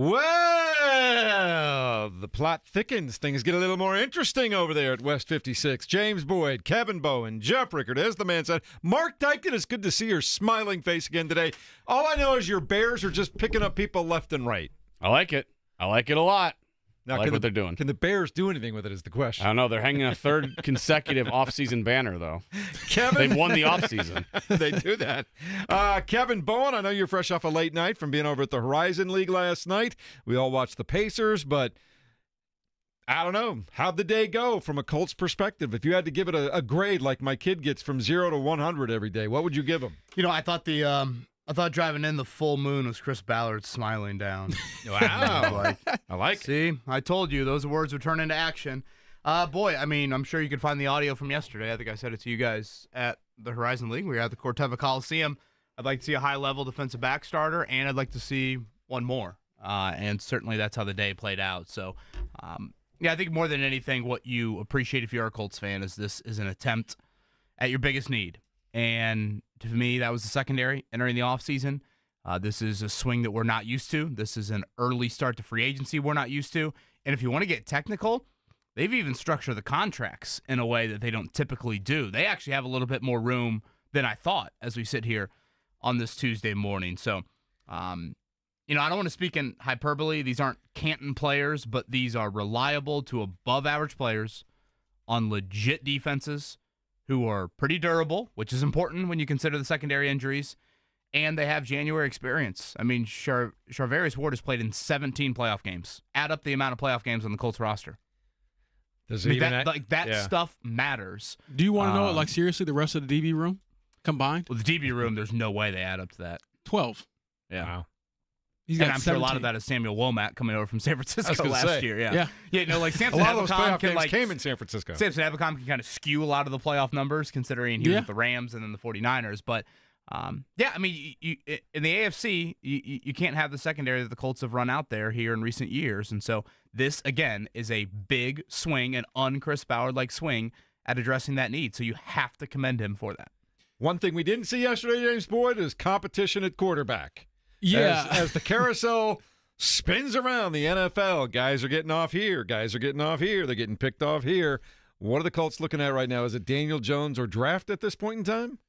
Well, the plot thickens. Things get a little more interesting over there at West 56. James Boyd, Kevin Bowen, Jeff Rickard, as the man said. Mark Dykton, it's good to see your smiling face again today. All I know is your Bears are just picking up people left and right. I like it. I like it a lot. Now, I like what they're doing. Can the Bears do anything with it is the question. I don't know. They're hanging a third consecutive offseason banner, though. Kevin, they've won the offseason. They do that. Kevin Bowen, I know you're fresh off a late night from being over at the Horizon League last night. We all watched the Pacers, but I don't know. How'd the day go from a Colts perspective? If you had to give it a grade like my kid gets from 0 to 100 every day, what would you give him? I thought driving in the full moon was Chris Ballard smiling down. Wow. I like it. See, I told you those words would turn into action. I'm sure you could find the audio from yesterday. I think I said it to you guys at the Horizon League. We were at the Corteva Coliseum. I'd like to see a high-level defensive back starter, and I'd like to see one more. And certainly that's how the day played out. So, I think more than anything, what you appreciate if you're a Colts fan is this is an attempt at your biggest need. And to me, that was the secondary entering the offseason. This is a swing that we're not used to. This is an early start to free agency we're not used to. And if you want to get technical, they've even structured the contracts in a way that they don't typically do. They actually have a little bit more room than I thought as we sit here on this Tuesday morning. So, I don't want to speak in hyperbole. These aren't Canton players, but these are reliable to above average players on legit defenses who are pretty durable, which is important when you consider the secondary injuries, and they have January experience. I mean, Charvarius Ward has played in 17 playoff games. Add up the amount of playoff games on the Colts roster. That stuff matters. Do you want to know, seriously, the rest of the DB room combined? Well, the DB room, there's no way they add up to that. 12. Yeah. Wow. And I'm sure a lot of that is Samuel Womack coming over from San Francisco last year. Yeah. a Samson lot of those Abercrombie playoff games came in San Francisco. Samson Abercrombie can kind of skew a lot of the playoff numbers considering he was with the Rams and then the 49ers. But, you in the AFC, you can't have the secondary that the Colts have run out there here in recent years. And so this, again, is a big swing, an un-Chris Ballard-like swing at addressing that need. So you have to commend him for that. One thing we didn't see yesterday, James Boyd, is competition at quarterback. Yeah. As the carousel spins around the NFL, guys are getting off here. Guys are getting off here. They're getting picked off here. What are the Colts looking at right now? Is it Daniel Jones or draft at this point in time?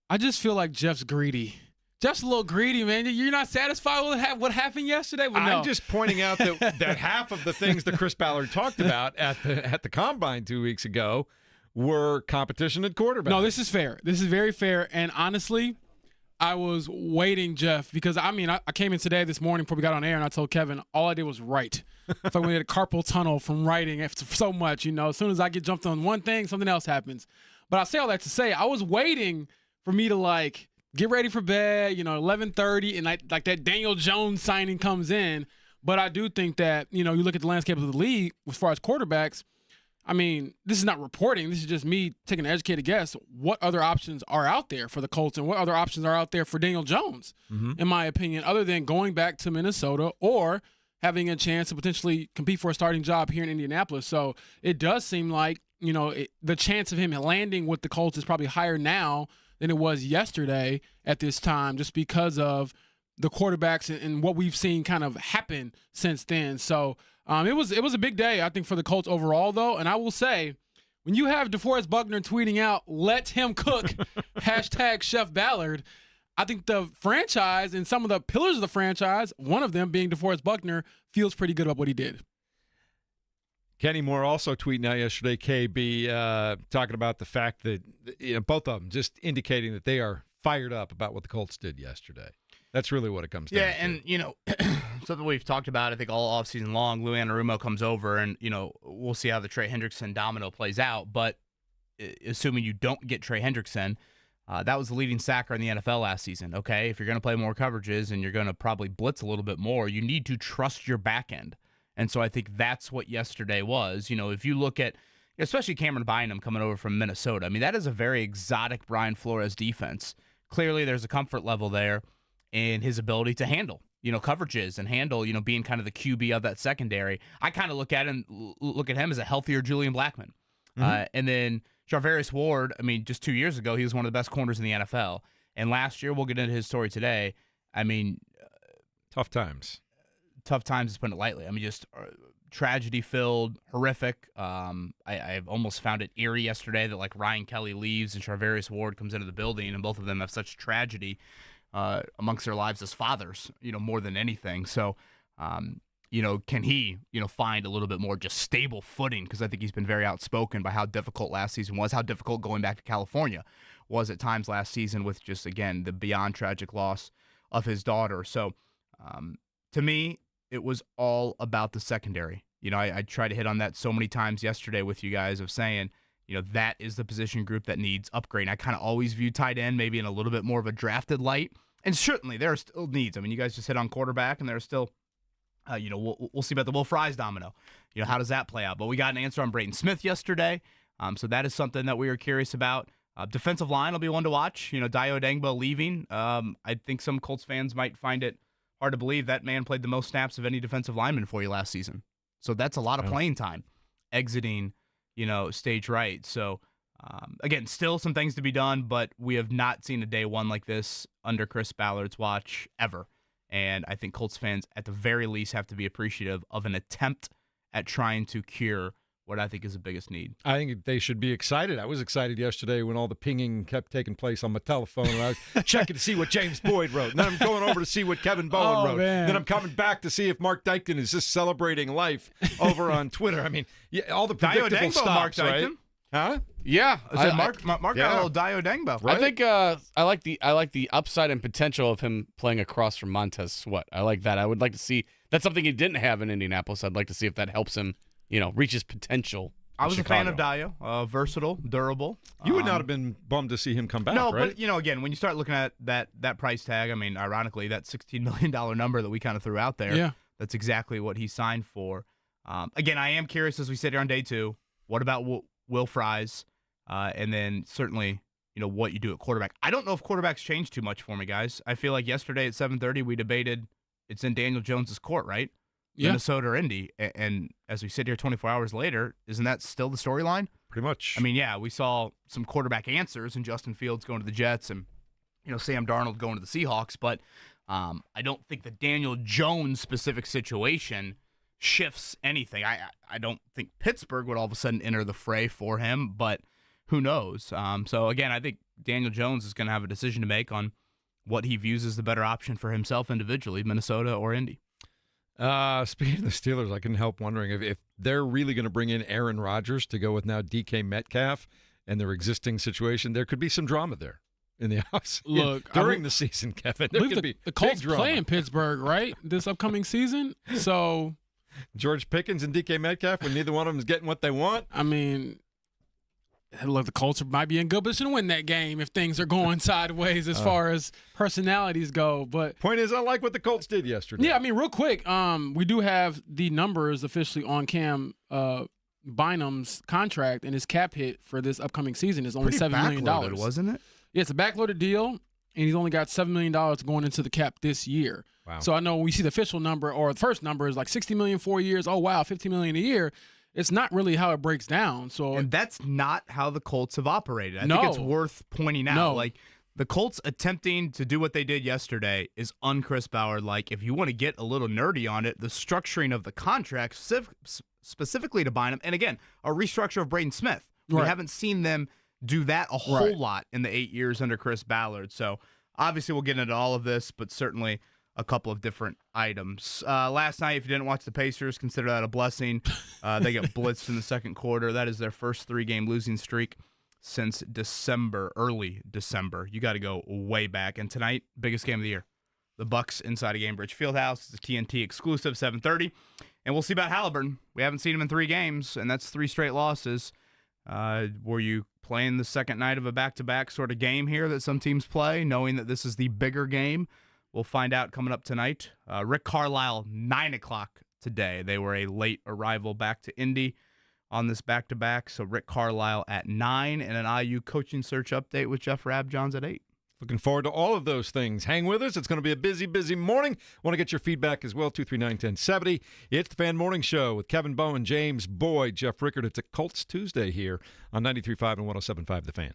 I just feel like Jeff's greedy. Jeff's a little greedy, man. You're not satisfied with what happened yesterday? Well, no. I'm just pointing out that half of the things that Chris Ballard talked about at the Combine 2 weeks ago were competition at quarterback. No, this is fair. This is very fair. And honestly, I was waiting, Jeff, because, I came in today this morning before we got on air, and I told Kevin all I did was write. It's like we had a carpal tunnel from writing so much, As soon as I get jumped on one thing, something else happens. But I say all that to say I was waiting for me to, get ready for bed, 11:30, and like that Daniel Jones signing comes in. But I do think that, you look at the landscape of the league as far as quarterbacks, this is not reporting. This is just me taking an educated guess. What other options are out there for the Colts and what other options are out there for Daniel Jones, in my opinion, other than going back to Minnesota or having a chance to potentially compete for a starting job here in Indianapolis. So it does seem like, the chance of him landing with the Colts is probably higher now than it was yesterday at this time, just because of the quarterbacks and what we've seen kind of happen since then. So it was a big day, I think, for the Colts overall, though. And I will say, when you have DeForest Buckner tweeting out, "Let him cook," hashtag Chef Ballard, I think the franchise and some of the pillars of the franchise, one of them being DeForest Buckner, feels pretty good about what he did. Kenny Moore also tweeting out yesterday, KB, talking about the fact that both of them just indicating that they are fired up about what the Colts did yesterday. That's really what it comes down to. Yeah, and, something we've talked about, I think, all offseason long, Lou Anarumo comes over, and, we'll see how the Trey Hendrickson domino plays out. But assuming you don't get Trey Hendrickson, that was the leading sacker in the NFL last season, okay? If you're going to play more coverages and you're going to probably blitz a little bit more, you need to trust your back end. And so I think that's what yesterday was. If you look at, especially Cameron Bynum coming over from Minnesota, that is a very exotic Brian Flores defense. Clearly there's a comfort level there in his ability to handle, coverages and handle, being kind of the QB of that secondary. I kind of look at him as a healthier Julian Blackmon. And then Charvarius Ward, just 2 years ago, he was one of the best corners in the NFL. And last year, we'll get into his story today. Tough times. tough times is putting it lightly. I mean, just tragedy-filled, horrific. I've almost found it eerie yesterday that, like, Ryan Kelly leaves and Charvarius Ward comes into the building, and both of them have such tragedy amongst their lives as fathers, more than anything. So, can he, find a little bit more just stable footing? Because I think he's been very outspoken by how difficult last season was, how difficult going back to California was at times last season with just, again, the beyond tragic loss of his daughter. So, to me, it was all about the secondary. I tried to hit on that so many times yesterday with you guys of saying, that is the position group that needs upgrade. I kind of always view tight end maybe in a little bit more of a drafted light. And certainly there are still needs. I mean, you guys just hit on quarterback, and there are still, we'll see about the Will Fries domino. How does that play out? But we got an answer on Brayton Smith yesterday. So that is something that we are curious about. Defensive line will be one to watch. Dio Dengbo leaving. I think some Colts fans might find it hard to believe that man played the most snaps of any defensive lineman for you last season. So that's a lot of playing time exiting, stage right. So, again, still some things to be done, but we have not seen a day one like this under Chris Ballard's watch ever. And I think Colts fans, at the very least, have to be appreciative of an attempt at trying to cure what I think is the biggest need. I think they should be excited. I was excited yesterday when all the pinging kept taking place on my telephone, and I was checking to see what James Boyd wrote. And then I'm going over to see what Kevin Bowen wrote. Man. Then I'm coming back to see if Mark Dykton is just celebrating life over on Twitter. I mean, all the predictable stops, Mark right? Dykton? Huh? Yeah, I said Mark got a little Dio Dengbo. I think I like the upside and potential of him playing across from Montez Sweat. I like that. I would like to see that's something he didn't have in Indianapolis. I'd like to see if that helps him, reach his potential. I was a fan of Dio, versatile, durable. You would not have been bummed to see him come back, no, right? but again, when you start looking at that price tag, I mean, ironically, that $16 million number that we kind of threw out there, that's exactly what he signed for. Again, I am curious as we sit here on day two. What about Will Fries? And then certainly, what you do at quarterback. I don't know if quarterbacks changed too much for me, guys. I feel like yesterday at 7:30 we debated it's in Daniel Jones's court, right? Yeah. Minnesota or Indy. And as we sit here 24 hours later, isn't that still the storyline? Pretty much. I mean, yeah, we saw some quarterback answers, and Justin Fields going to the Jets and, Sam Darnold going to the Seahawks. But I don't think the Daniel Jones specific situation shifts anything. I don't think Pittsburgh would all of a sudden enter the fray for him, but who knows? So, again, I think Daniel Jones is going to have a decision to make on what he views as the better option for himself individually, Minnesota or Indy. Speaking of the Steelers, I couldn't help wondering if they're really going to bring in Aaron Rodgers to go with now DK Metcalf and their existing situation. There could be some drama there in the offseason. During the season, Kevin. There could be the Colts big drama. play in Pittsburgh, right, this upcoming season? So George Pickens and DK Metcalf, when neither one of them is getting what they want. I mean, look, the Colts might be in good position to win that game if things are going sideways as far as personalities go. But point is, I like what the Colts did yesterday. Yeah, I mean, real quick, we do have the numbers officially on Cam Bynum's contract, and his cap hit for this upcoming season is only $7 million. Wasn't it? Yeah, it's a backloaded deal, and he's only got $7 million going into the cap this year. Wow. So I know we see the official number, or the first number is like $60 million 4 years. Oh, wow, $50 million a year. It's not really how it breaks down. So, and that's not how the Colts have operated. I No. think it's worth pointing out. No. Like, the Colts attempting to do what they did yesterday is un-Chris Ballard. Like, if you want to get a little nerdy on it, the structuring of the contract, specifically to Bynum, and again, a restructure of Braden Smith. We Right. haven't seen them do that a whole lot in the 8 years under Chris Ballard. So, obviously, we'll get into all of this, but certainly a couple of different items. Last night, if you didn't watch the Pacers, consider that a blessing. They get blitzed in the second quarter. That is their first 3-game losing streak since early December. You got to go way back. And tonight, biggest game of the year. The Bucks inside of Gainbridge Fieldhouse. It's a TNT exclusive, 7:30. And we'll see about Halliburton. We haven't seen him in 3 games, and that's 3 straight losses. Were you playing the second night of a back-to-back sort of game here that some teams play, knowing that this is the bigger game? We'll find out coming up tonight. Rick Carlisle, 9 o'clock today. They were a late arrival back to Indy on this back-to-back. So Rick Carlisle at 9 and an IU coaching search update with Jeff Rabjohns at 8. Looking forward to all of those things. Hang with us. It's going to be a busy, busy morning. Want to get your feedback as well, 239-1070. It's the Fan Morning Show with Kevin Bowen, James Boyd, Jeff Rickard. It's a Colts Tuesday here on 93.5 and 107.5 The Fan.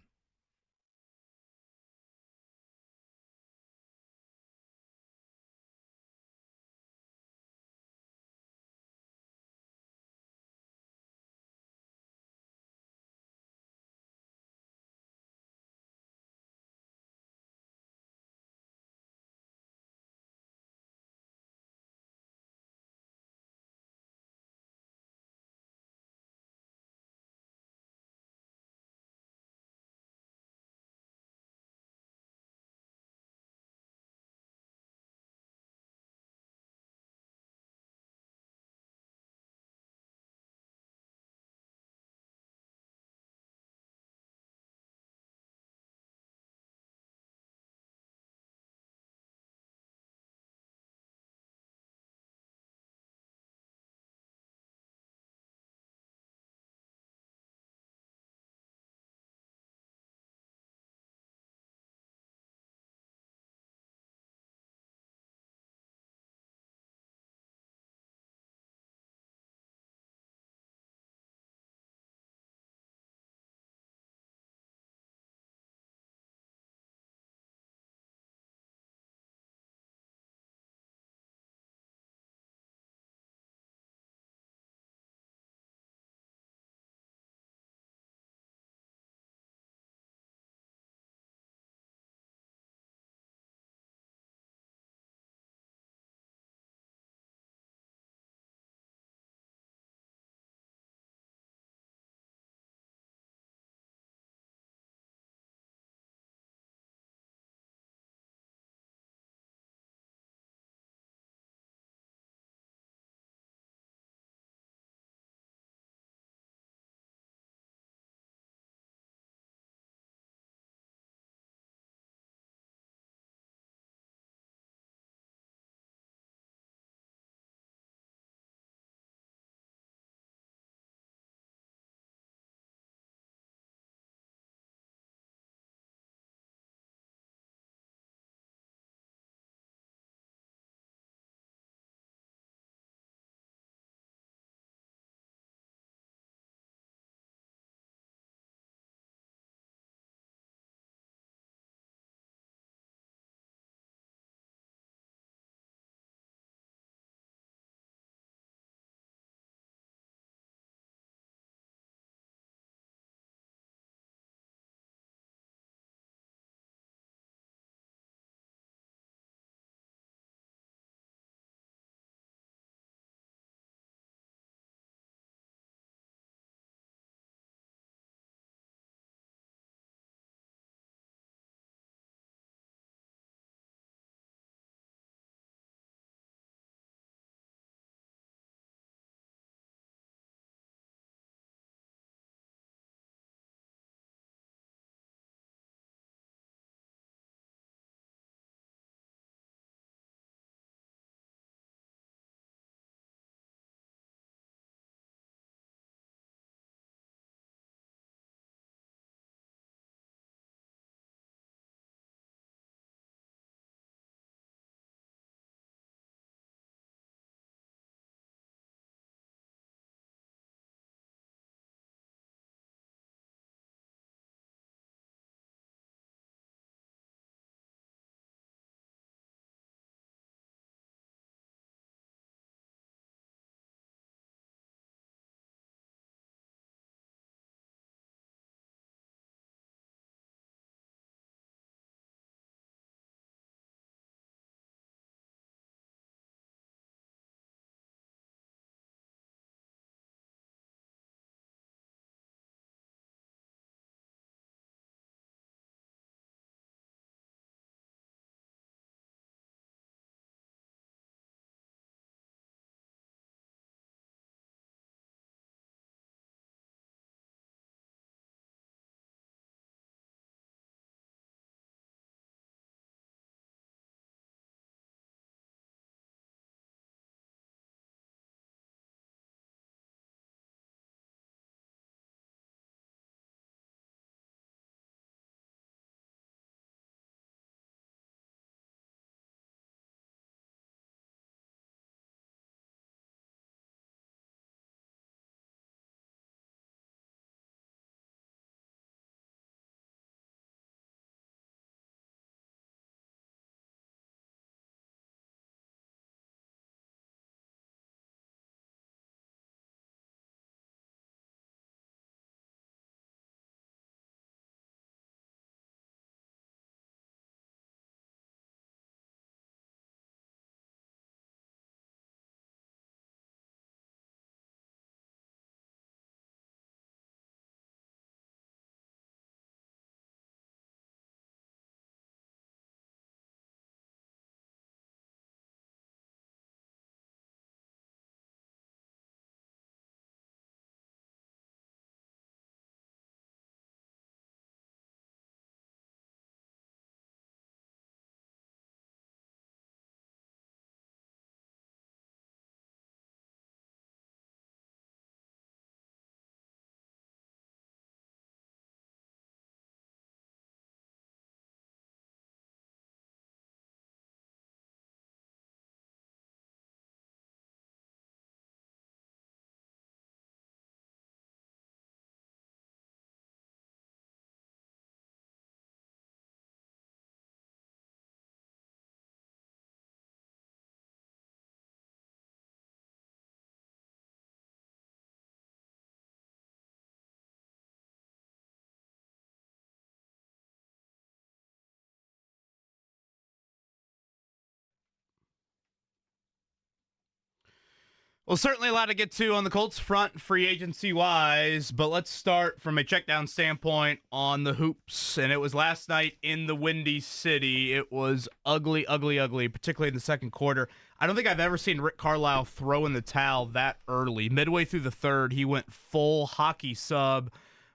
Well, certainly a lot to get to on the Colts front, free agency-wise, but let's start from a check-down standpoint on the hoops. And it was last night in the Windy City. It was ugly, ugly, ugly, particularly in the second quarter. I don't think I've ever seen Rick Carlisle throw in the towel that early. Midway through the third, he went full hockey sub.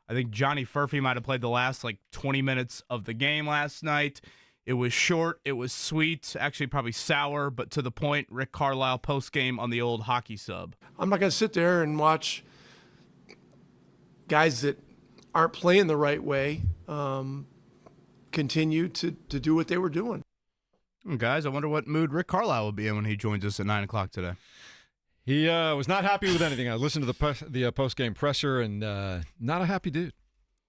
I think Johnny Furphy might have played the last 20 minutes of the game last night. It was short, it was sweet, actually probably sour, but to the point. Rick Carlisle post-game on the old hockey sub. I'm not going to sit there and watch guys that aren't playing the right way continue to do what they were doing. Guys, I wonder what mood Rick Carlisle will be in when he joins us at 9 o'clock today. He was not happy with anything. I listened to the post-game presser, and not a happy dude.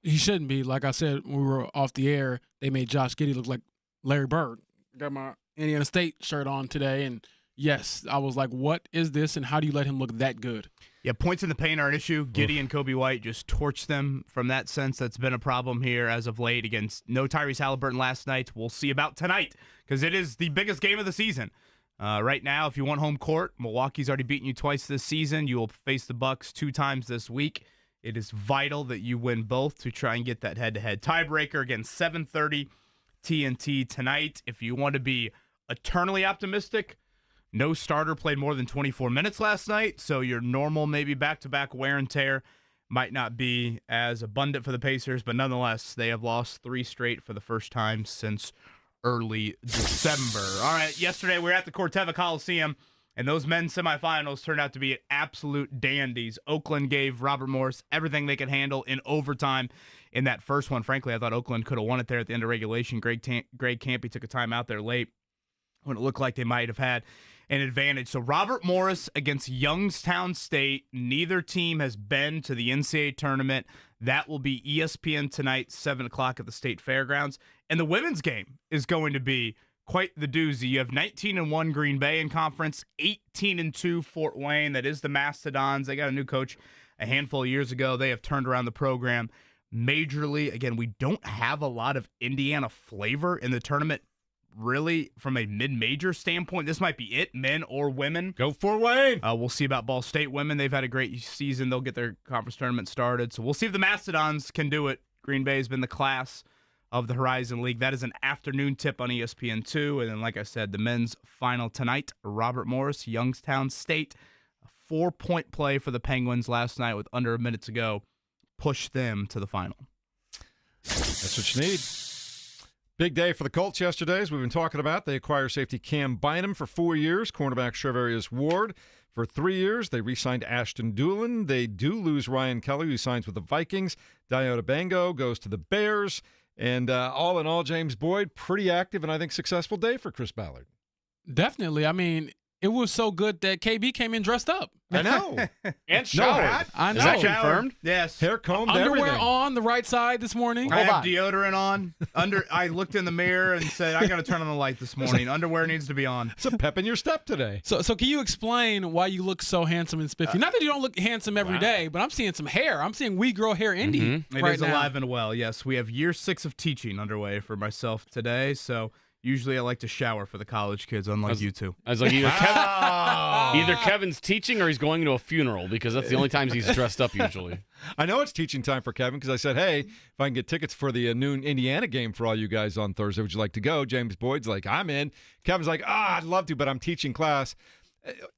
He shouldn't be. Like I said, when we were off the air, they made Josh Giddey look like Larry Bird. Got my Indiana State shirt on today, and yes, I was like, what is this, and how do you let him look that good? Yeah, points in the paint are an issue. Giddey and Kobe White just torched them from that sense. That's been a problem here as of late. Against no Tyrese Halliburton last night. We'll see about tonight because it is the biggest game of the season. Right now, if you want home court, Milwaukee's already beaten you twice this season. You will face the Bucks 2 times this week. It is vital that you win both to try and get that head-to-head tiebreaker. Again, 7:30 TNT tonight. If you want to be eternally optimistic, no starter played more than 24 minutes last night, so your normal maybe back-to-back wear and tear might not be as abundant for the Pacers, but nonetheless, they have lost 3 straight for the first time since early December. All right, yesterday we were at the Corteva Coliseum, and those men's semifinals turned out to be absolute dandies. Oakland gave Robert Morris everything they could handle in overtime in that first one. Frankly, I thought Oakland could have won it there at the end of regulation. Greg Campy took a time out there late when it looked like they might have had an advantage. So Robert Morris against Youngstown State. Neither team has been to the NCAA tournament. That will be ESPN tonight, 7 o'clock at the State Fairgrounds. And the women's game is going to be quite the doozy. You have 19-1 Green Bay in conference, 18-2 Fort Wayne. That is the Mastodons. They got a new coach a handful of years ago. They have turned around the program majorly. Again, we don't have a lot of Indiana flavor in the tournament, really, from a mid-major standpoint. This might be it, men or women. Go Fort Wayne. We'll see about Ball State women. They've had a great season. They'll get their conference tournament started. So we'll see if the Mastodons can do it. Green Bay has been the class of the Horizon League. That is an afternoon tip on ESPN2. And then, like I said, the men's final tonight, Robert Morris, Youngstown State. A 4-point play for the Penguins last night with under a minute to go. Push them to the final. That's what you need. Big day for the Colts yesterday, as we've been talking about. They acquire safety Cam Bynum for 4 years, cornerback Trevarius Ward for 3 years. They re-signed Ashton Doolin. They do lose Ryan Kelly, who signs with the Vikings. Diota Bango goes to the Bears. And all in all, James Boyd, pretty active and I think successful day for Chris Ballard. Definitely. I mean, it was so good that KB came in dressed up. I know. And showered. I know. Is that confirmed? Yes. Hair combed, Underwear everything. on the right side this morning. I have deodorant on. I looked in the mirror and said, I got to turn on the light this morning. Underwear needs to be on. It's a pep in your step today. So can you explain why you look so handsome and spiffy? Not that you don't look handsome every day, but I'm seeing some hair. I'm seeing We Grow Hair Indy It right is now. alive and well. Yes, we have year 6 of teaching underway for myself today. So usually I like to shower for the college kids, unlike you two. I was like, either Kevin's teaching or he's going to a funeral, because that's the only times he's dressed up usually. I know it's teaching time for Kevin because I said, hey, if I can get tickets for the noon Indiana game for all you guys on Thursday, would you like to go? James Boyd's like, I'm in. Kevin's like, I'd love to, but I'm teaching class.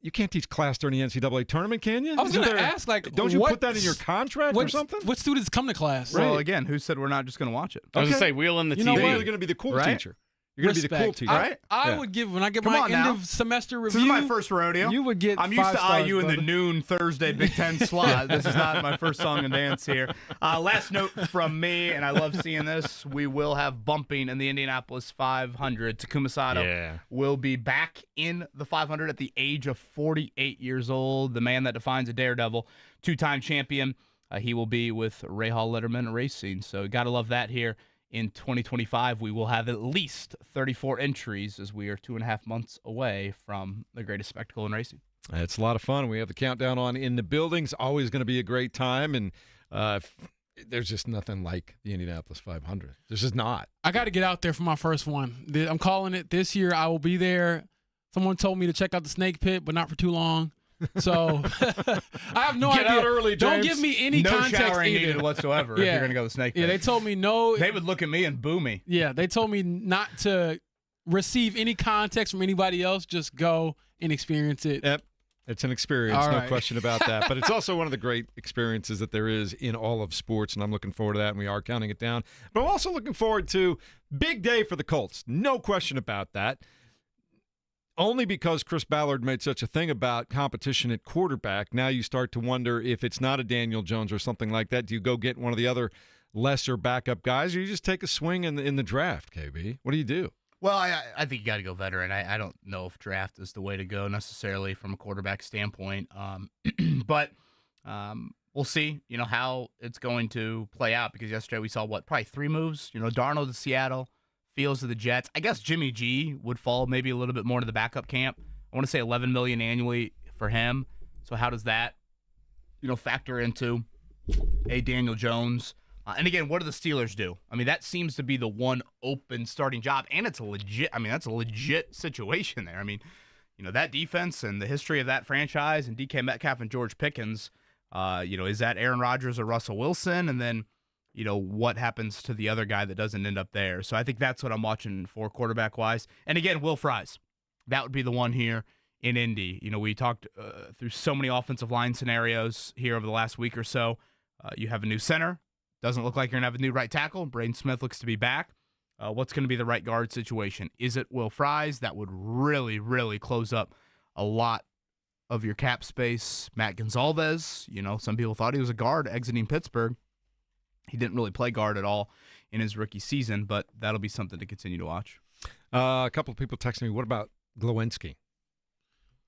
You can't teach class during the NCAA tournament, can you? I was going to ask, don't you put that in your contract or something? What students come to class? Well, again, who said we're not just going to watch it? I was going to say, wheel in the You know TV. what? You're going to be the cool Right? teacher. You're going to be the cool teacher. Right? I would give, when I get Come my on end now. of semester review. This is my first rodeo. You would get I'm used 5 to stars, IU in the brother. noon Thursday Big Ten slot. This is not my first song and dance here. Last note from me, and I love seeing this. We will have bumping in the Indianapolis 500. Takuma Sato will be back in the 500 at the age of 48 years old. The man that defines a daredevil, 2-time champion. He will be with Rahal Letterman Racing. So got to love that here. In 2025, we will have at least 34 entries as we are 2.5 months away from the greatest spectacle in racing. It's a lot of fun. We have the countdown on in the buildings. Always going to be a great time. And there's just nothing like the Indianapolis 500. There's just not. I got to get out there for my first one. I'm calling it this year. I will be there. Someone told me to check out the snake pit, but not for too long. So I have no Get idea. out early, Don't James. give me any no context showering either. needed whatsoever if Yeah. you're going to go the snake Yeah, pit. they told me no. They would look at me and boo me. Yeah, they told me not to receive any context from anybody else. Just go and experience it. Yep. It's an experience, All no right. question about that. But it's also one of the great experiences that there is in all of sports, and I'm looking forward to that, and we are counting it down. But I'm also looking forward to big day for the Colts. No question about that. Only because Chris Ballard made such a thing about competition at quarterback, now you start to wonder if it's not a Daniel Jones or something like that. Do you go get one of the other lesser backup guys, or you just take a swing in the draft, KB? What do you do? Well, I think you got to go veteran. I don't know if draft is the way to go necessarily from a quarterback standpoint. But we'll see, how it's going to play out because yesterday we saw probably 3 moves. Darnold to Seattle, Fields to the Jets. I guess Jimmy G would fall maybe a little bit more to the backup camp. I want to say $11 million annually for him. So how does that, factor into a Daniel Jones? And again, what do the Steelers do? I mean, that seems to be the one open starting job, and it's that's a legit situation there. I mean, that defense and the history of that franchise and DK Metcalf and George Pickens, is that Aaron Rodgers or Russell Wilson? And then, what happens to the other guy that doesn't end up there? So I think that's what I'm watching for quarterback-wise. And again, Will Fries. That would be the one here in Indy. We talked through so many offensive line scenarios here over the last week or so. You have a new center. Doesn't look like you're going to have a new right tackle. Braden Smith looks to be back. What's going to be the right guard situation? Is it Will Fries? That would really, really close up a lot of your cap space. Matt Gonzalez, some people thought he was a guard exiting Pittsburgh. He didn't really play guard at all in his rookie season, but that'll be something to continue to watch. A couple of people texted me, what about Glowinski?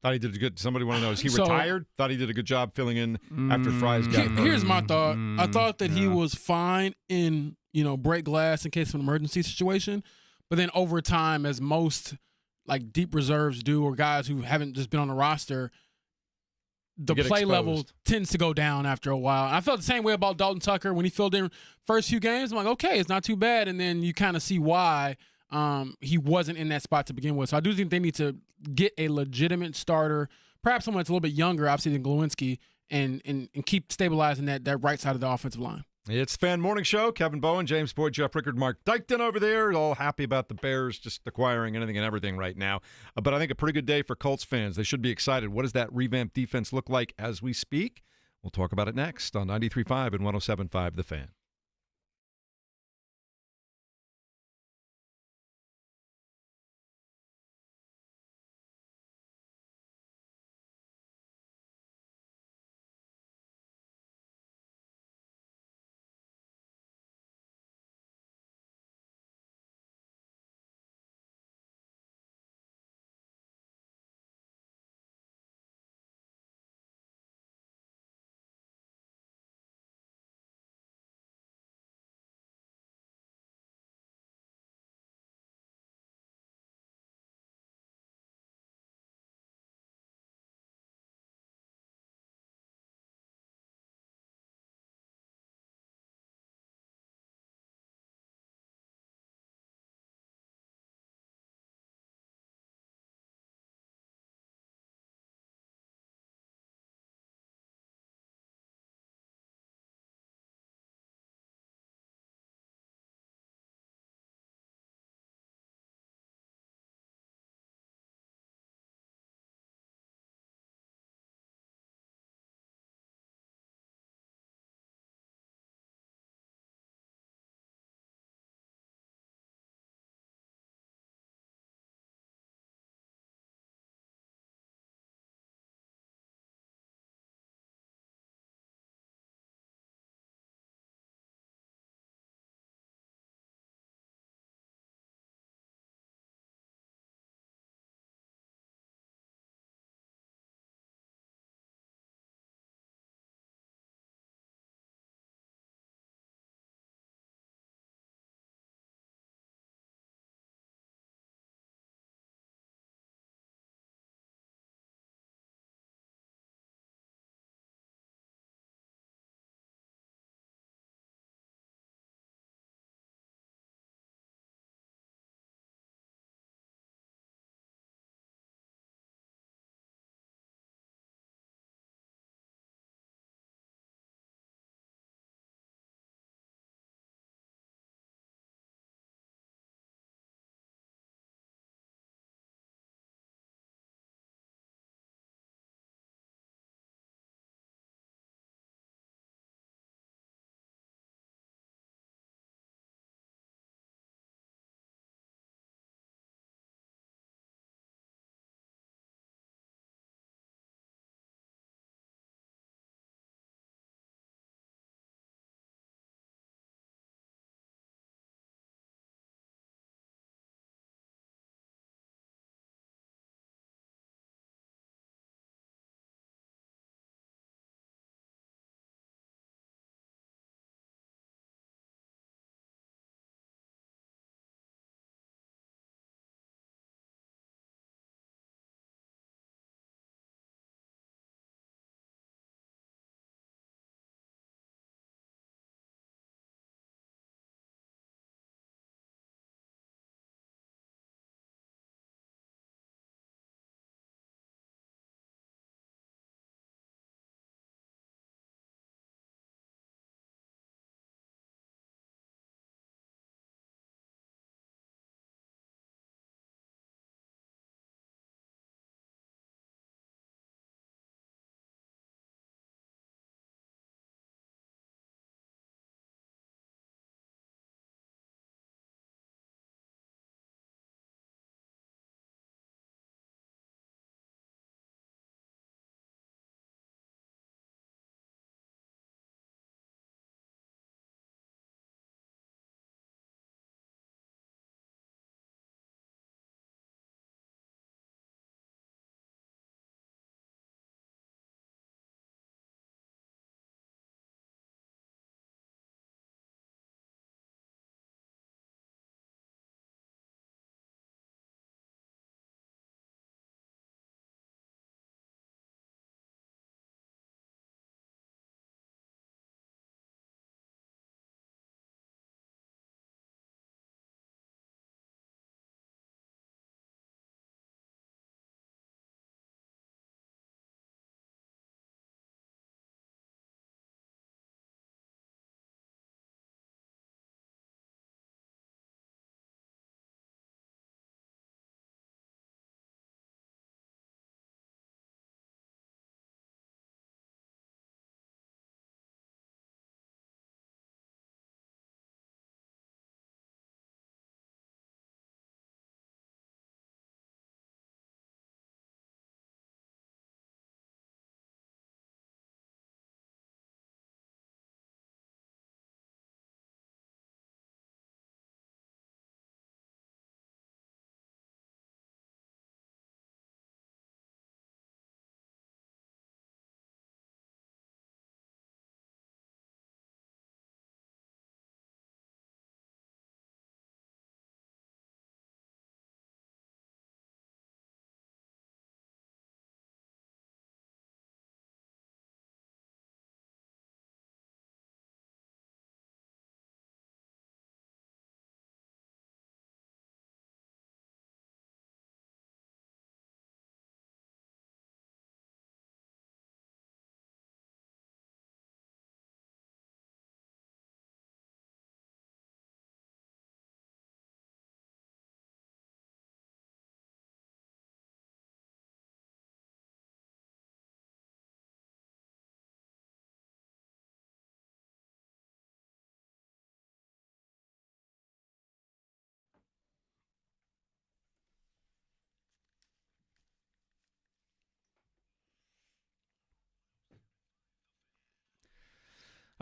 Thought he did a good. Somebody want to know, is he retired? Thought he did a good job filling in after Fries got hurt. Here's my thought. I thought that he was fine in, break glass in case of an emergency situation. But then over time, as most like deep reserves do or guys who haven't just been on the roster, the play level tends to go down after a while. And I felt the same way about Dalton Tucker when he filled in first few games. I'm like, okay, it's not too bad. And then you kind of see why he wasn't in that spot to begin with. So I do think they need to get a legitimate starter, perhaps someone that's a little bit younger, obviously, than Glowinski, and keep stabilizing that right side of the offensive line. It's Fan Morning Show. Kevin Bowen, James Boyd, Jeff Rickard, Mark Dykton over there, all happy about the Bears just acquiring anything and everything right now. But I think a pretty good day for Colts fans. They should be excited. What does that revamped defense look like as we speak? We'll talk about it next on 93.5 and 107.5 The Fan.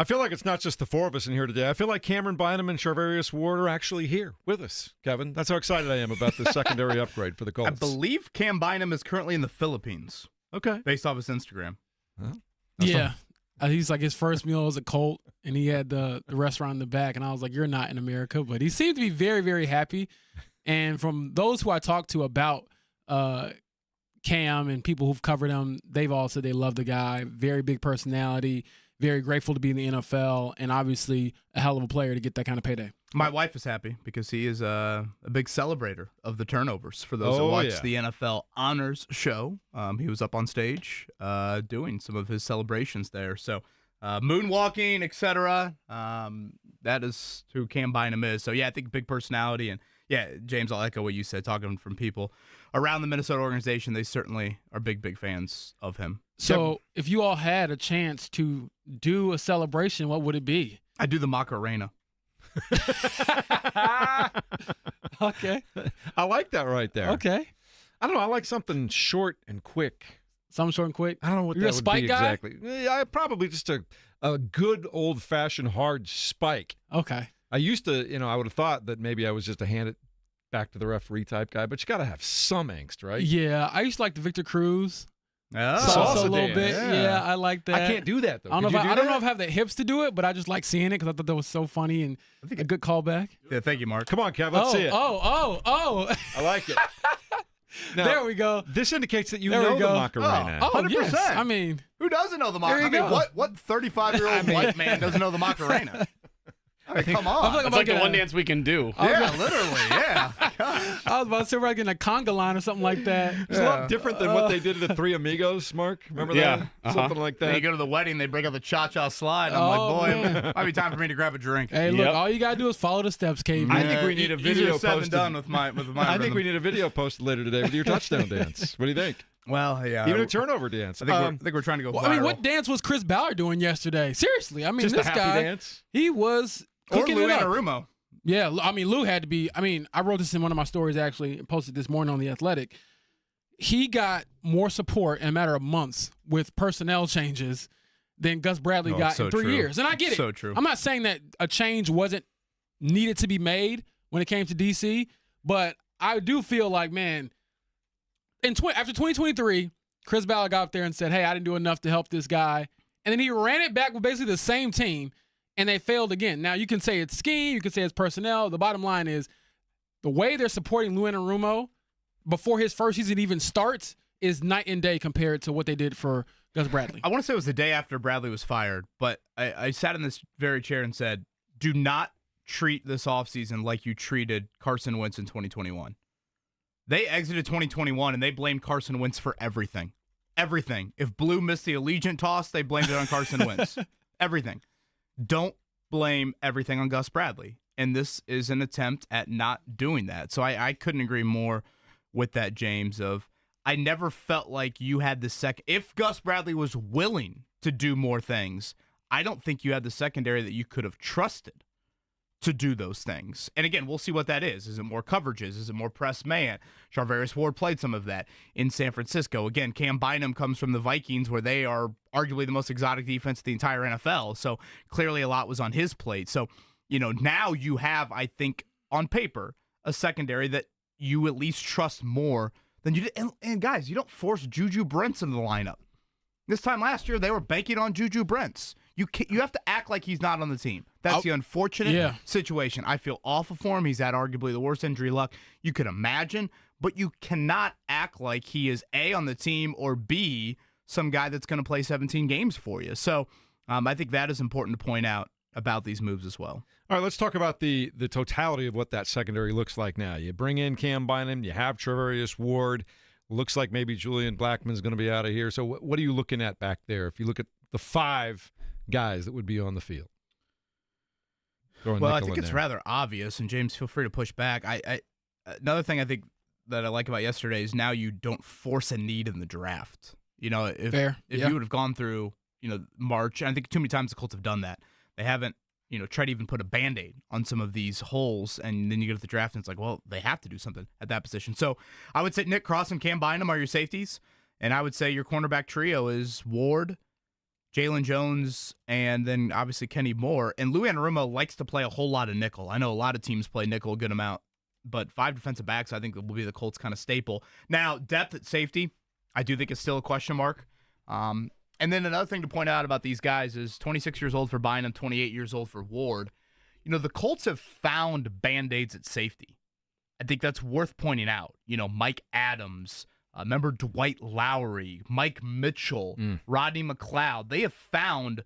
I feel like it's not just the four of us in here today. I feel like Cameron Bynum and Charvarius Ward are actually here with us, Kevin. That's how excited I am about this secondary upgrade for the Colts. I believe Cam Bynum is currently in the Philippines, Okay. based off his Instagram. Well, Yeah. He's like his first meal was a Colt, and he had the restaurant in the back, and I was like, "You're not in America," but he seemed to be very, very happy. And from those who I talked to about Cam and people who've covered him, they've all said they love the guy. Very big personality. Very grateful to be in the NFL, and obviously a hell of a player to get that kind of payday. My wife is happy because he is a big celebrator of the turnovers. For those that Oh, watch yeah. the NFL Honors show, he was up on stage doing some of his celebrations there. So moonwalking, etc. That is who Cam Bynum is. So, yeah, I think big personality. And, yeah, James, I'll echo what you said, talking from people around the Minnesota organization. They certainly are big, big fans of him. So if you all had a chance to do a celebration, what would it be? I do the Macarena. Okay. I like that right there. Okay. I don't know. I like something short and quick. Something short and quick. I don't know what You're that a would spike be guy? exactly. Yeah, probably just a good old-fashioned hard spike. Okay. I used to, I would have thought that maybe I was just a hand it back to the referee type guy, but you got to have some angst, right? Yeah, I used to like the Victor Cruz. Oh. Salsa a little dance. bit. Yeah, I like that. I can't do that, though. I don't know Could if you I do don't know that? if I have the hips to do it, but I just like seeing it because I thought that was so funny and a good callback. Yeah, thank you, Mark. Come on, Kev. Let's see it. Oh. I like it. Now, There we go. This indicates that you There we know the go. Macarena. Oh, 100%. yes. I mean, Who doesn't know the There you Macarena? I mean, go. what 35-year-old white man doesn't know the Macarena? I mean, come on. I feel like It's like the a- one dance we can do. Yeah, literally, yeah. Gosh. I was about to say we're like in a conga line or something like that. It's a lot different than what they did at the Three Amigos, Mark. Remember Yeah, that? Something like Then that. you go to the wedding, they break out the cha-cha slide. I'm Oh, like, boy, man. might be time for me to grab a drink. Hey, look, Yep. all you gotta do is follow the steps, KB. I think we need a video Easier said than posted. done with my I think we need a video posted later today with your touchdown dance. What do you think? Well, yeah. Even a turnover dance. I think we're trying to go Well, viral. I mean, what dance was Chris Ballard doing yesterday? Seriously, I mean, just this a happy guy, dance? he was or cooking Lou it up. Anarumo. Yeah, I mean, Lou had to be. I mean, I wrote this in one of my stories actually, and posted this morning on The Athletic. He got more support in a matter of months with personnel changes than Gus Bradley Oh, got it's so in 3 true. years. And I get it. So true. I'm not saying that a change wasn't needed to be made when it came to DC, but I do feel like, man, after 2023, Chris Ballard got up there and said, hey, I didn't do enough to help this guy. And then he ran it back with basically the same team, and they failed again. Now, you can say it's scheme, you can say it's personnel. The bottom line is the way they're supporting Lou Anarumo before his first season even starts is night and day compared to what they did for Gus Bradley. I want to say it was the day after Bradley was fired, but I sat in this very chair and said, do not treat this offseason like you treated Carson Wentz in 2021. They exited 2021, and they blamed Carson Wentz for everything. Everything. If Blue missed the Allegiant toss, they blamed it on Carson Wentz. Everything. Don't blame everything on Gus Bradley. And this is an attempt at not doing that. So I couldn't agree more with that, James, of I never felt like you had the second. If Gus Bradley was willing to do more things, I don't think you had the secondary that you could have trusted to do those things. And again, we'll see what that is. Is it more coverages? Is it more press man? Charvarius Ward played some of that in San Francisco. Again, Cam Bynum comes from the Vikings, where they are arguably the most exotic defense in the entire NFL. So clearly a lot was on his plate. So, now you have, I think, on paper, a secondary that you at least trust more than you did. And guys, you don't force Juju Brents into the lineup. This time last year, they were banking on Juju Brents. You have to act like he's not on the team. That's the unfortunate situation. I feel awful for him. He's had arguably the worst injury luck you could imagine, but you cannot act like he is A, on the team, or B, some guy that's going to play 17 games for you. So I think that is important to point out about these moves as well. All right, let's talk about the totality of what that secondary looks like now. You bring in Cam Bynum, you have Charvarius Ward. Looks like maybe Julian Blackmon's going to be out of here. So what are you looking at back there if you look at the 5 guys that would be on the field? Well, I think it's rather obvious, and James, feel free to push back. I another thing I think that I like about yesterday is now you don't force a need in the draft. If you would have gone through, March, and I think too many times the Colts have done that. They haven't, tried to even put a Band-Aid on some of these holes, and then you get to the draft, and it's like, well, they have to do something at that position. So I would say Nick Cross and Cam Bynum are your safeties, and I would say your cornerback trio is Ward, Jalen Jones, and then obviously Kenny Moore. And Lou Anarumo likes to play a whole lot of nickel. I know a lot of teams play nickel a good amount, but 5 defensive backs I think will be the Colts' kind of staple. Now, depth at safety, I do think is still a question mark. And then another thing to point out about these guys is 26 years old for Bynum, 28 years old for Ward. You know, the Colts have found Band-Aids at safety. I think that's worth pointing out. You know, Mike Adams, remember Dwight Lowery, Mike Mitchell, Rodney McLeod. They have found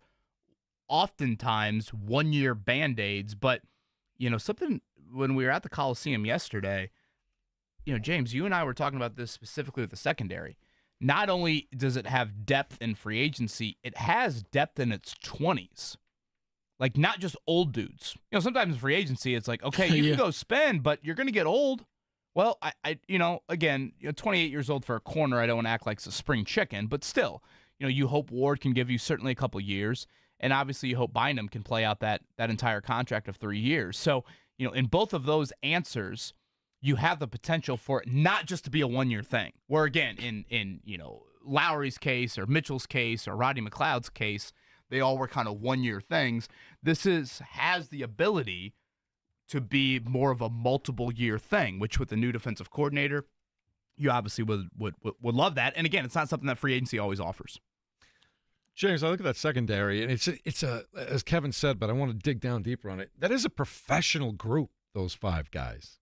oftentimes one-year Band-Aids, but, you know, something when we were at the Coliseum yesterday, you know, James, you and I were talking about this specifically with the secondary. Not only does it have depth in free agency, it has depth in its 20s. Like, not just old dudes. You know, sometimes in free agency, it's like, okay, you can go spend, but you're going to get old. Well, I you know, again, 28 years old for a corner, I don't want to act like it's a spring chicken, but still, you know, you hope Ward can give you certainly a couple years, and obviously you hope Bynum can play out that entire contract of 3 years. So, you know, in both of those answers, you have the potential for it not just to be a one-year thing. Where, again, in you know, Lowry's case or Mitchell's case or Rodney McLeod's case, they all were kind of one-year things. This has the ability to be more of a multiple-year thing, which with the new defensive coordinator, you obviously would love that. And again, it's not something that free agency always offers. James, I look at that secondary, and it's a as Kevin said, but I want to dig down deeper on it. That is a professional group, those 5 guys.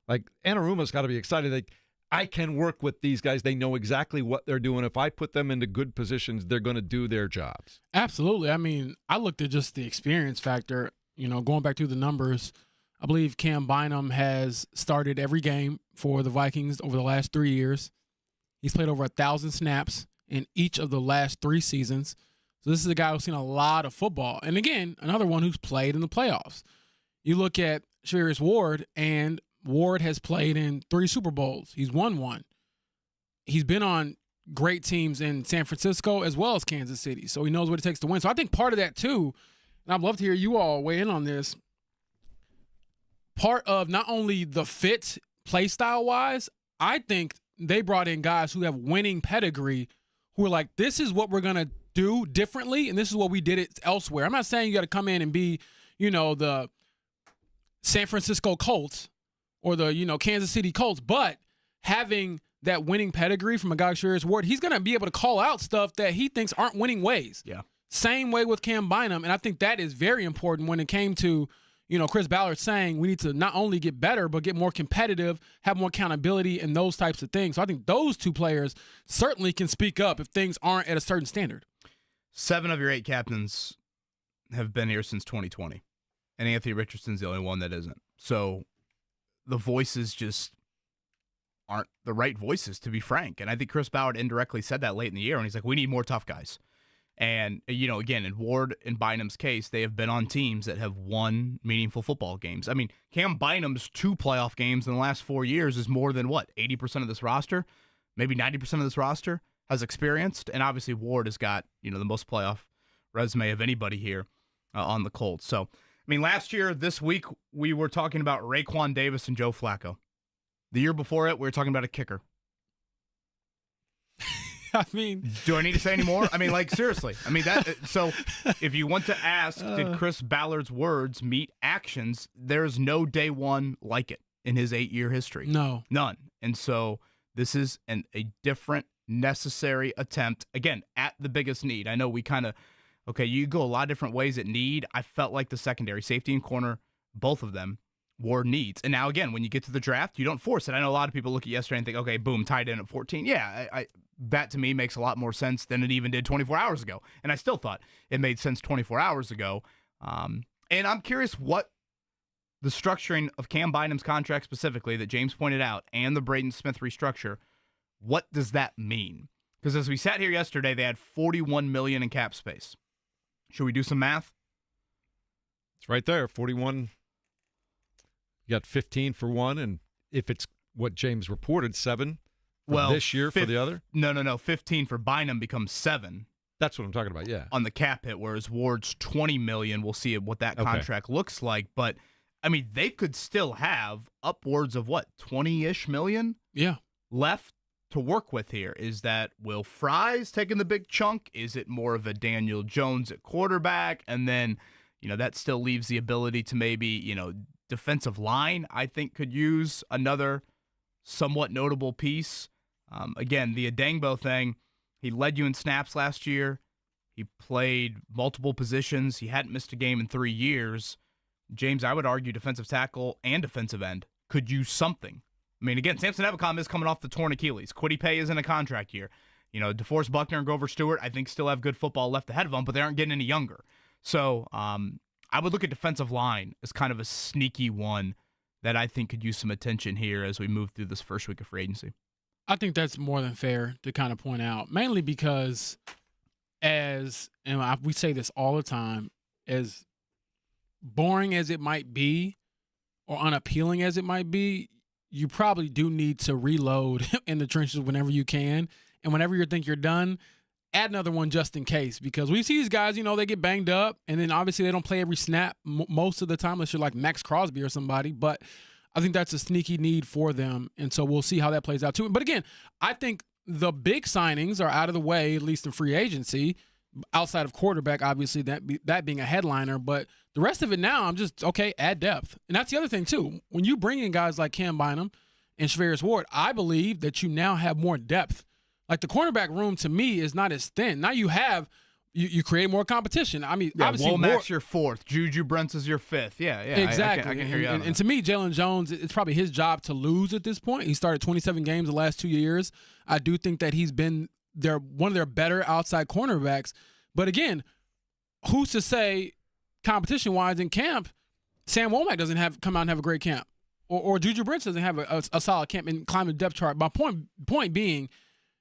Like, Anaruma's got to be excited. Like, I can work with these guys. They know exactly what they're doing. If I put them into good positions, they're going to do their jobs. Absolutely. I mean, I looked at just the experience factor. You know, going back to the numbers, I believe Cam Bynum has started every game for the Vikings over the last 3 years. He's played over 1,000 snaps in each of the last 3 seasons. So this is a guy who's seen a lot of football. And again, another one who's played in the playoffs. You look at Shavarius Ward, and Ward has played in 3 Super Bowls. He's won 1. He's been on great teams in San Francisco as well as Kansas City, so he knows what it takes to win. So I think part of that too, and I'd love to hear you all weigh in on this, part of not only the fit play style wise, I think they brought in guys who have winning pedigree who are like, this is what we're going to do differently, and this is what we did it elsewhere. I'm not saying you got to come in and be, you know, the San Francisco Colts or the, you know, Kansas City Colts, but having that winning pedigree from a guy like Shavarius Ward, he's going to be able to call out stuff that he thinks aren't winning ways. Yeah. Same way with Cam Bynum, and I think that is very important when it came to, you know, Chris Ballard saying we need to not only get better, but get more competitive, have more accountability, and those types of things. So I think those 2 players certainly can speak up if things aren't at a certain standard. 7 of your 8 captains have been here since 2020, and Anthony Richardson's the only one that isn't. So the voices just aren't the right voices, to be frank. And I think Chris Ballard indirectly said that late in the year, and he's like, we need more tough guys. And, you know, again, in Ward and Bynum's case, they have been on teams that have won meaningful football games. I mean, Cam Bynum's 2 playoff games in the last 4 years is more than, 80% of this roster? Maybe 90% of this roster has experienced. And obviously Ward has got, you know, the most playoff resume of anybody here on the Colts. So, I mean, last year, this week, we were talking about Raekwon Davis and Joe Flacco. The year before it, we were talking about a kicker. I mean, do I need to say any more? I mean, like, seriously. I mean, that. So if you want to ask, did Chris Ballard's words meet actions? There's no day one like it in his 8-year history. No. None. And so this is a different, necessary attempt, again, at the biggest need. I know we kind of, okay, you go a lot of different ways at need. I felt like the secondary, safety and corner, both of them, Ward needs. And now, again, when you get to the draft, you don't force it. I know a lot of people look at yesterday and think, okay, boom, tight end at 14. Yeah, I that to me makes a lot more sense than it even did 24 hours ago. And I still thought it made sense 24 hours ago. And I'm curious what the structuring of Cam Bynum's contract specifically that James pointed out and the Braden Smith restructure, what does that mean? Because as we sat here yesterday, they had $41 million in cap space. Should we do some math? It's right there, 41. You got 15 for one, and if it's what James reported, 7 this year for the other? No. 15 for Bynum becomes 7. That's what I'm talking about, yeah. On the cap hit, whereas Ward's $20 million, we'll see what that contract looks like. But, I mean, they could still have upwards of, 20-ish million? Yeah. Left to work with here? Is that Will Fries taking the big chunk? Is it more of a Daniel Jones at quarterback? And then, that still leaves the ability to maybe, defensive line, I think, could use another somewhat notable piece. Again, the Adengbo thing, he led you in snaps last year. He played multiple positions. He hadn't missed a game in 3 years. James, I would argue defensive tackle and defensive end could use something. I mean, again, Samson Ebukam is coming off the torn Achilles. Kwity Paye is in a contract year. DeForest Buckner and Grover Stewart, I think, still have good football left ahead of them, but they aren't getting any younger. So I would look at defensive line as kind of a sneaky one that I think could use some attention here as we move through this first week of free agency. I think that's more than fair to kind of point out, mainly because we say this all the time, as boring as it might be or unappealing as it might be, you probably do need to reload in the trenches whenever you can. And whenever you think you're done, add another one just in case. Because we see these guys, they get banged up, and then obviously they don't play every snap most of the time unless you're like Max Crosby or somebody. But I think that's a sneaky need for them, and so we'll see how that plays out too. But again, I think the big signings are out of the way, at least in free agency, outside of quarterback, obviously, that being a headliner. But the rest of it now, I'm just, okay, add depth. And that's the other thing, too. When you bring in guys like Cam Bynum and Shavarius Ward, I believe that you now have more depth. Like, the cornerback room, to me, is not as thin. Now you have you create more competition. I mean, obviously, Womack's your fourth. Juju Brents is your fifth. Yeah. Exactly. I can hear you out on and to me, Jalen Jones, it's probably his job to lose at this point. He started 27 games the last 2 years. I do think that he's been one of their better outside cornerbacks. But again, who's to say competition-wise in camp, Sam Womack doesn't come out and have a great camp, or Juju Brents doesn't have a solid camp and climb the depth chart. My point being,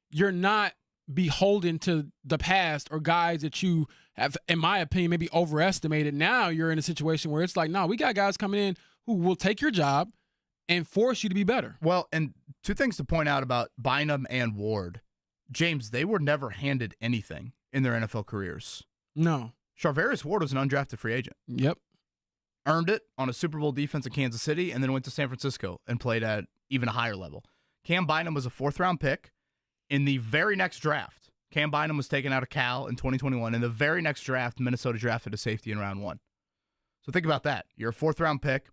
you're not beholden to the past or guys that you have, in my opinion, maybe overestimated. Now you're in a situation where it's like, no, we got guys coming in who will take your job and force you to be better. Well, and two things to point out about Bynum and Ward. James, they were never handed anything in their NFL careers. No. Charvarius Ward was an undrafted free agent. Yep. Earned it on a Super Bowl defense in Kansas City, and then went to San Francisco and played at even a higher level. Cam Bynum was a fourth-round pick. In the very next draft, Cam Bynum was taken out of Cal in 2021. In the very next draft, Minnesota drafted a safety in round 1. So think about that. You're a fourth-round pick,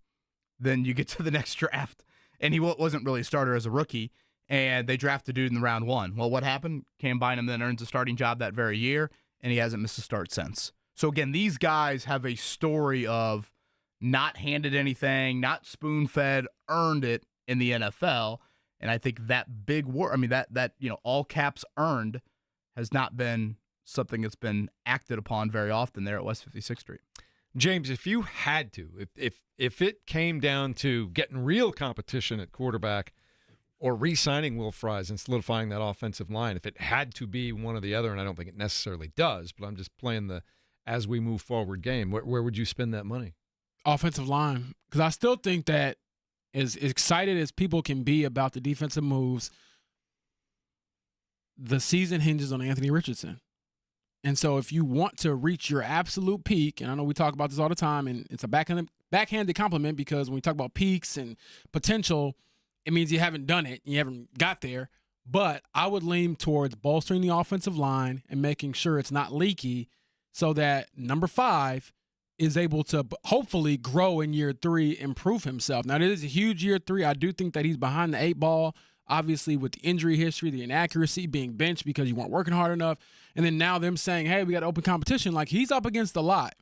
then you get to the next draft, and he wasn't really a starter as a rookie, and they draft a dude in the round 1. Well, what happened? Cam Bynum then earns a starting job that very year, and he hasn't missed a start since. So again, these guys have a story of not handed anything, not spoon-fed, earned it in the NFL. And I think that big word, that all caps earned has not been something that's been acted upon very often there at West 56th Street. James, if you had to, if it came down to getting real competition at quarterback or re-signing Will Fries and solidifying that offensive line, if it had to be one or the other, and I don't think it necessarily does, but I'm just playing the as we move forward game, where would you spend that money? Offensive line, because I still think that as excited as people can be about the defensive moves, the season hinges on Anthony Richardson. And so if you want to reach your absolute peak, and I know we talk about this all the time, and it's a backhanded compliment because when we talk about peaks and potential, it means you haven't done it, you haven't got there. But I would lean towards bolstering the offensive line and making sure it's not leaky so that number 5 is able to hopefully grow in year 3, improve himself. Now, it is a huge year 3. I do think that he's behind the 8 ball, obviously with the injury history, the inaccuracy, being benched because you weren't working hard enough. And then now them saying, hey, we got open competition. Like, he's up against a lot.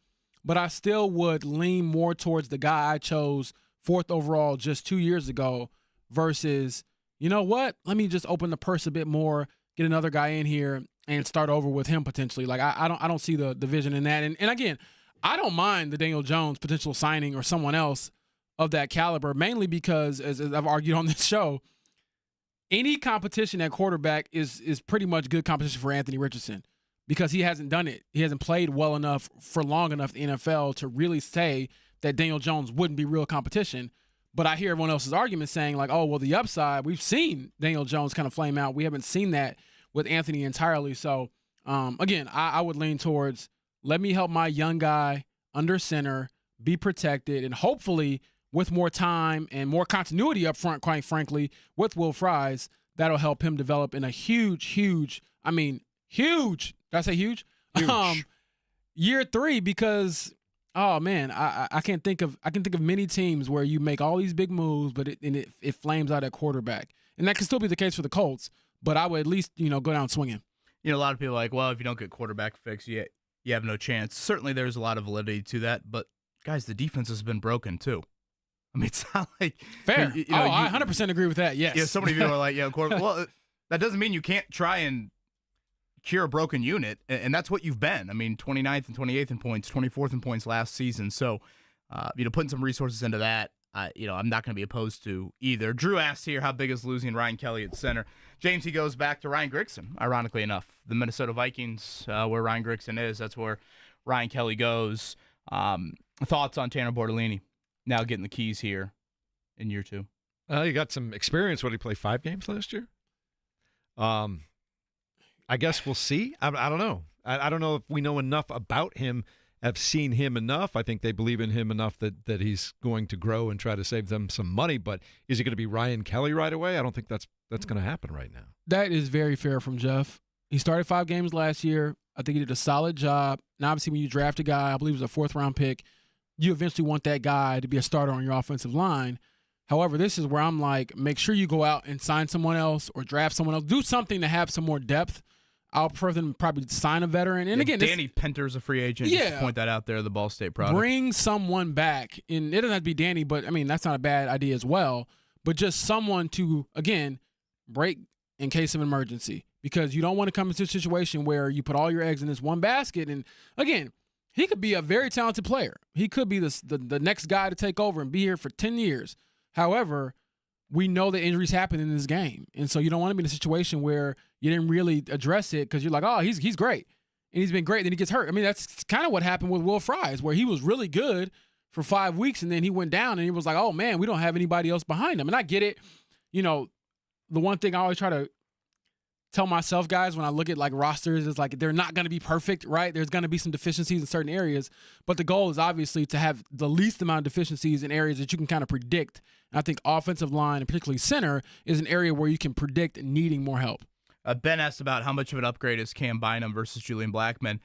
But I still would lean more towards the guy I chose 4th overall just 2 years ago versus, you know what, let me just open the purse a bit more, get another guy in here and start over with him potentially. Like, I don't see the vision in that. And again, I don't mind the Daniel Jones potential signing or someone else of that caliber, mainly because, as I've argued on this show, any competition at quarterback is pretty much good competition for Anthony Richardson because he hasn't done it. He hasn't played well enough for long enough in the NFL to really say that Daniel Jones wouldn't be real competition. But I hear everyone else's argument saying, like, oh, well, the upside, we've seen Daniel Jones kind of flame out. We haven't seen that with Anthony entirely. So, again, I would lean towards, let me help my young guy under center, be protected, and hopefully with more time and more continuity up front, quite frankly, with Will Fries, that'll help him develop in a huge, I mean, huge. Did I say huge? Huge. Year 3, because oh man, I can think of many teams where you make all these big moves, but it flames out at quarterback, and that can still be the case for the Colts. But I would at least go down swinging. A lot of people are like, well, if you don't get quarterback fixed, you have no chance. Certainly, there's a lot of validity to that. But guys, the defense has been broken too. I mean, it's not like fair. I 100% agree with that. Yes. Yeah. So many people are like, quarterback. Well, that doesn't mean you can't try and cure a broken unit, and that's what you've been. I mean, 29th and 28th in points, 24th in points last season. So, putting some resources into that, I'm not going to be opposed to either. Drew asked here, how big is losing Ryan Kelly at center? James, he goes back to Ryan Grigson, ironically enough. The Minnesota Vikings, where Ryan Grigson is, that's where Ryan Kelly goes. Thoughts on Tanner Bortolini now getting the keys here in year 2? You got some experience. What did he play, 5 games last year? I guess we'll see. I don't know. I don't know if we know enough about him, have seen him enough. I think they believe in him enough that he's going to grow and try to save them some money. But is it going to be Ryan Kelly right away? I don't think that's going to happen right now. That is very fair from Jeff. He started 5 games last year. I think he did a solid job. Now, obviously, when you draft a guy, I believe it was a 4th-round pick, you eventually want that guy to be a starter on your offensive line. However, this is where I'm like, make sure you go out and sign someone else or draft someone else. Do something to have some more depth. I'll prefer them to probably sign a veteran. And again, Danny Penter's a free agent. Just to point that out there, the Ball State product. Bring someone back. And it doesn't have to be Danny, but, I mean, that's not a bad idea as well. But just someone to, again, break in case of emergency. Because you don't want to come into a situation where you put all your eggs in this one basket. And, again, he could be a very talented player. He could be the next guy to take over and be here for 10 years. However, we know that injuries happen in this game. And so you don't want to be in a situation where you didn't really address it because you're like, oh, he's great. And he's been great. Then he gets hurt. I mean, that's kind of what happened with Will Fries, where he was really good for 5 weeks and then he went down and he was like, oh, man, we don't have anybody else behind him. And I get it. The one thing I always try to tell myself, guys, when I look at like rosters is like they're not going to be perfect, right? There's going to be some deficiencies in certain areas, but the goal is obviously to have the least amount of deficiencies in areas that you can kind of predict. And I think offensive line, and particularly center, is an area where you can predict needing more help. Ben asked about how much of an upgrade is Cam Bynum versus Julian Blackmon.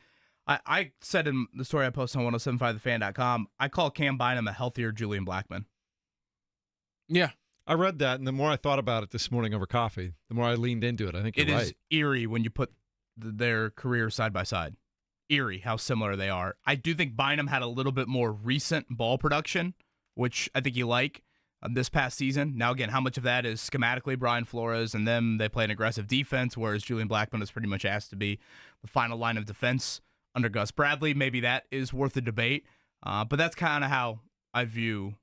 I said in the story I posted on 1075thefan.com, I call Cam Bynum a healthier Julian Blackmon. Yeah. I read that, and the more I thought about it this morning over coffee, the more I leaned into it. I think you're right. It is eerie when you put their careers side by side. Eerie how similar they are. I do think Bynum had a little bit more recent ball production, which I think you like this past season. Now, again, how much of that is schematically Brian Flores and them? They play an aggressive defense, whereas Julian Blackmon is pretty much asked to be the final line of defense under Gus Bradley. Maybe that is worth a debate, but that's kind of how I view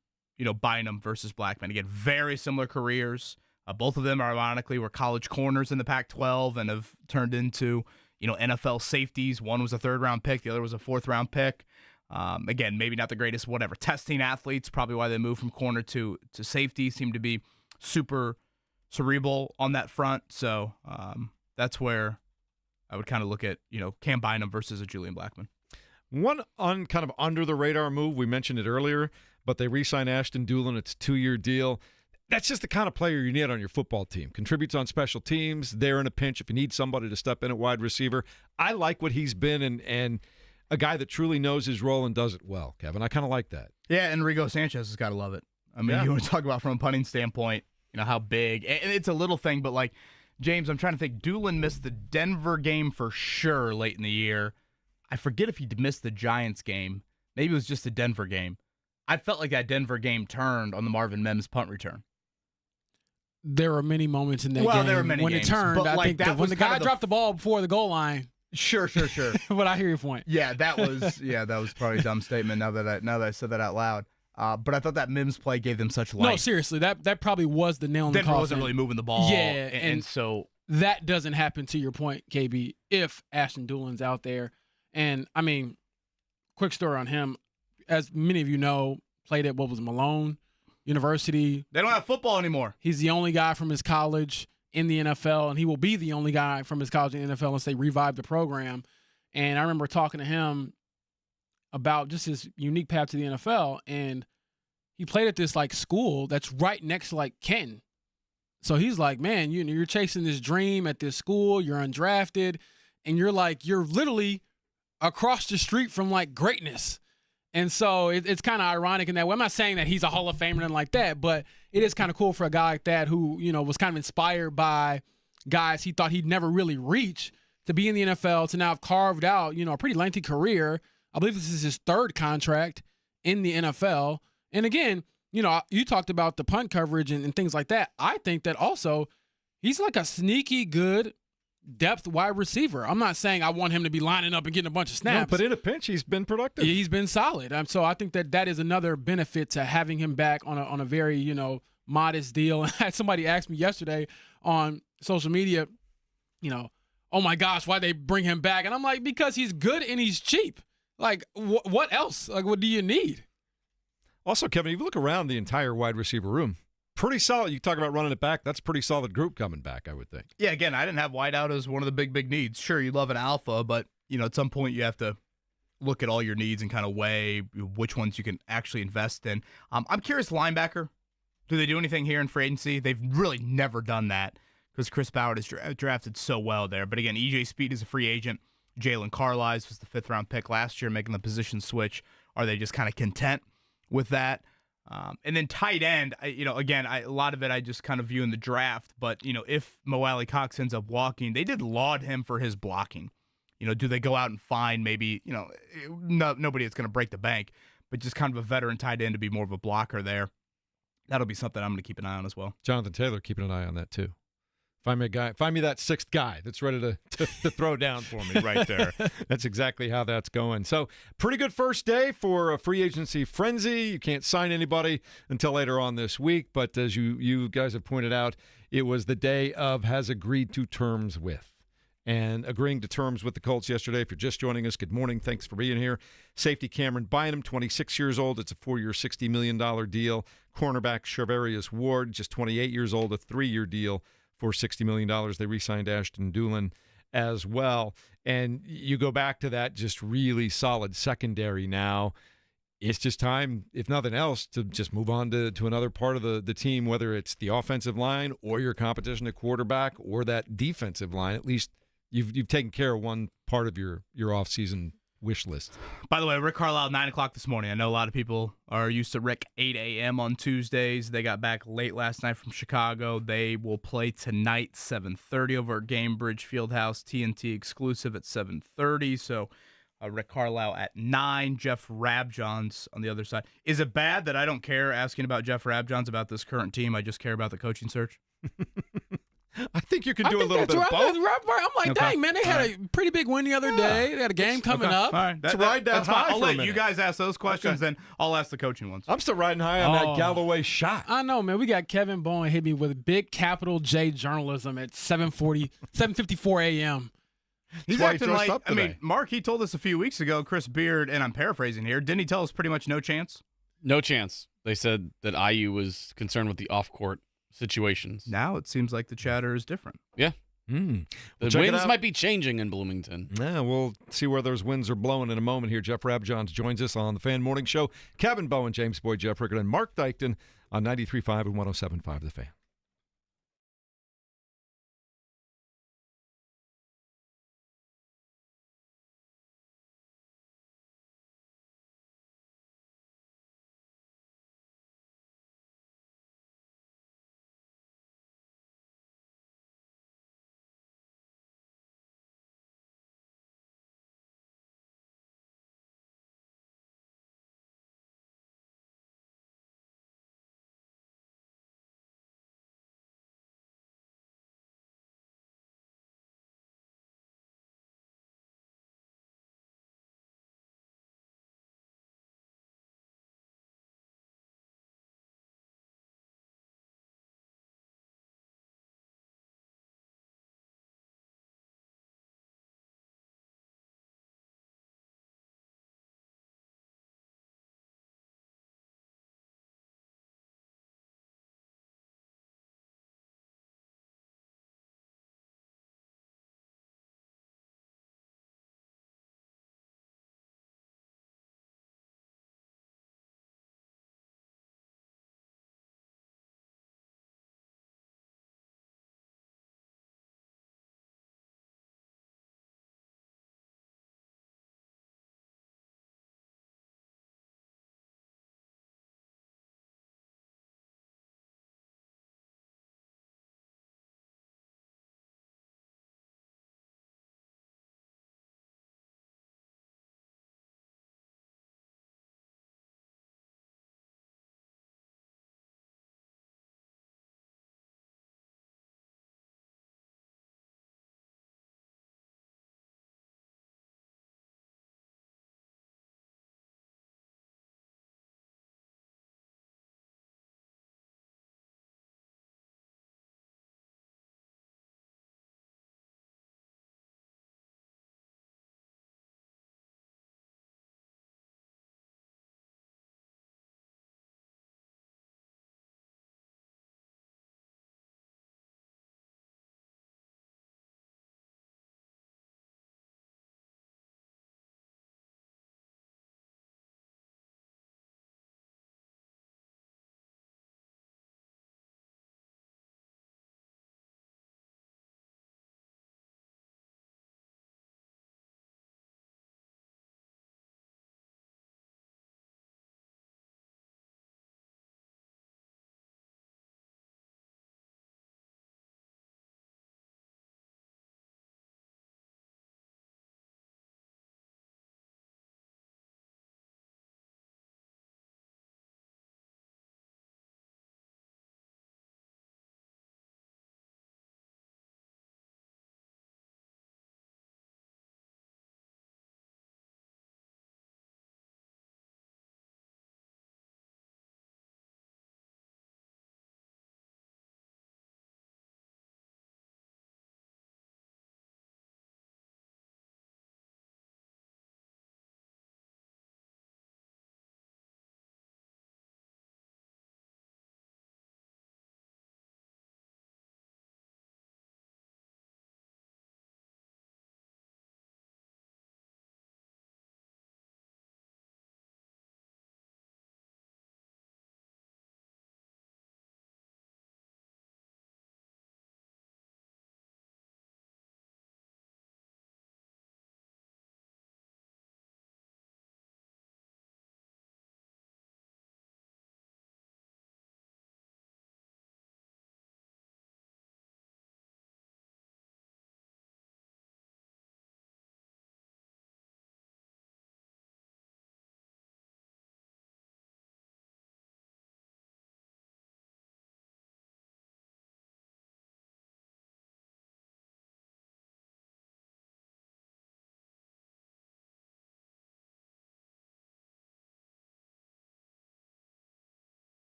Bynum versus Blackmon. Again, very similar careers. Both of them, ironically, were college corners in the Pac-12 and have turned into, NFL safeties. One was a 3rd-round pick. The other was a 4th-round pick. Again, maybe not the greatest, testing athletes. Probably why they moved from corner to safety. Seem to be super cerebral on that front. So that's where I would kind of look at, Cam Bynum versus a Julian Blackmon. One kind of under-the-radar move, we mentioned it earlier, but they re-signed Ashton Doolin. It's a 2-year deal. That's just the kind of player you need on your football team. Contributes on special teams. They're in a pinch if you need somebody to step in at wide receiver. I like what he's been and a guy that truly knows his role and does it well, Kevin. I kind of like that. Yeah, and Rigo Sanchez has got to love it. I mean, You want to talk about from a punting standpoint, how big. And it's a little thing, but like, James, I'm trying to think. Doolin missed the Denver game for sure late in the year. I forget if he missed the Giants game. Maybe it was just the Denver game. I felt like that Denver game turned on the Marvin Mims punt return. There were many moments in that game. There were many when games, it turned. I think that when the guy dropped the ball before the goal line. Sure. But I hear your point. Yeah, that was probably a dumb statement. Now that I said that out loud. But I thought that Mims play gave them such light. No, seriously, that probably was the nail in the Denver coffin. wasn't really moving the ball. Yeah, and so that doesn't happen, to your point, KB, if Ashton Doolin's out there. And I mean, quick story on him. As many of you know, played at Malone University. They don't have football anymore. He's the only guy from his college in the NFL, and he will be the only guy from his college in the NFL unless they revive the program. And I remember talking to him about just his unique path to the NFL, and he played at this like school that's right next to like Kenton. So he's like, man, you're chasing this dream at this school, you're undrafted, and you're literally across the street from like greatness. And so it's kind of ironic in that way. I'm not saying that he's a Hall of Famer and like that, but it is kind of cool for a guy like that who, was kind of inspired by guys he thought he'd never really reach to be in the NFL, to now have carved out, a pretty lengthy career. I believe this is his third contract in the NFL. And again, you talked about the punt coverage and things like that. I think that also he's like a sneaky good depth wide receiver. I'm not saying I want him to be lining up and getting a bunch of snaps. No, but in a pinch, he's been productive. He's been solid. So I think that is another benefit to having him back on a very, modest deal. And I had somebody ask me yesterday on social media, oh my gosh, why they bring him back? And I'm like, because he's good and he's cheap. Like, what else? Like, what do you need? Also, Kevin, if you look around the entire wide receiver room, pretty solid. You talk about running it back, that's a pretty solid group coming back, I would think. Yeah, again, I didn't have wideout as one of the big needs. Sure, you love an alpha, but, at some point you have to look at all your needs and kind of weigh which ones you can actually invest in. I'm curious, linebacker, do they do anything here in free agency? They've really never done that because Chris Ballard is drafted so well there. But again, EJ Speed is a free agent. Jalen Carlisle was the 5th-round pick last year, making the position switch. Are they just kind of content with that? And then tight end, a lot of it I just kind of view in the draft. But, if Mo Alley Cox ends up walking, they did laud him for his blocking. Do they go out and find maybe, nobody that's going to break the bank, but just kind of a veteran tight end to be more of a blocker there? That'll be something I'm going to keep an eye on as well. Jonathan Taylor keeping an eye on that too. Find me that 6th guy that's ready to throw down for me right there. That's exactly how that's going. So pretty good first day for a free agency frenzy. You can't sign anybody until later on this week. But as you guys have pointed out, it was the day of has agreed to terms with. And agreeing to terms with the Colts yesterday. If you're just joining us, good morning. Thanks for being here. Safety Cameron Bynum, 26 years old. It's a 4-year, $60 million deal. Cornerback Charvarius Ward, just 28 years old, a 3-year deal for $60 million. They re-signed Ashton Doolin as well. And you go back to that just really solid secondary now. It's just time, if nothing else, to just move on to another part of the team, whether it's the offensive line or your competition at quarterback or that defensive line. At least you've taken care of one part of your offseason wish list. By the way, Rick Carlisle, 9 o'clock this morning. I know a lot of people are used to Rick 8 a.m. on Tuesdays. They got back late last night from Chicago. They will play tonight, 7:30 over at Gamebridge Fieldhouse, TNT exclusive at 7:30. So Rick Carlisle at 9, Jeff Rabjohns on the other side. Is it bad that I don't care asking about Jeff Rabjohns about this current team? I just care about the coaching search? I think you can do a little bit of both. I'm like, dang, man, they had a pretty big win the other day. They had a game coming up. All right. Let's ride that high. I'll let you guys ask those questions, then I'll ask the coaching ones. I'm still riding high on that Galloway shot. I know, man. We got Kevin Bowen hit me with big capital J journalism at 7:54 a.m. He's acting like, Mark, he told us a few weeks ago, Chris Beard, and I'm paraphrasing here, didn't he tell us pretty much no chance? No chance. They said that IU was concerned with the off-court situations. Now it seems like the chatter is different. Yeah. The winds might be changing in Bloomington. Yeah, we'll see where those winds are blowing in a moment here. Jeff Rabjohns joins us on the Fan Morning Show. Kevin Bowen, James Boyd, Jeff Rickard, and Mark Dykton on 93.5 and 107.5 The Fan.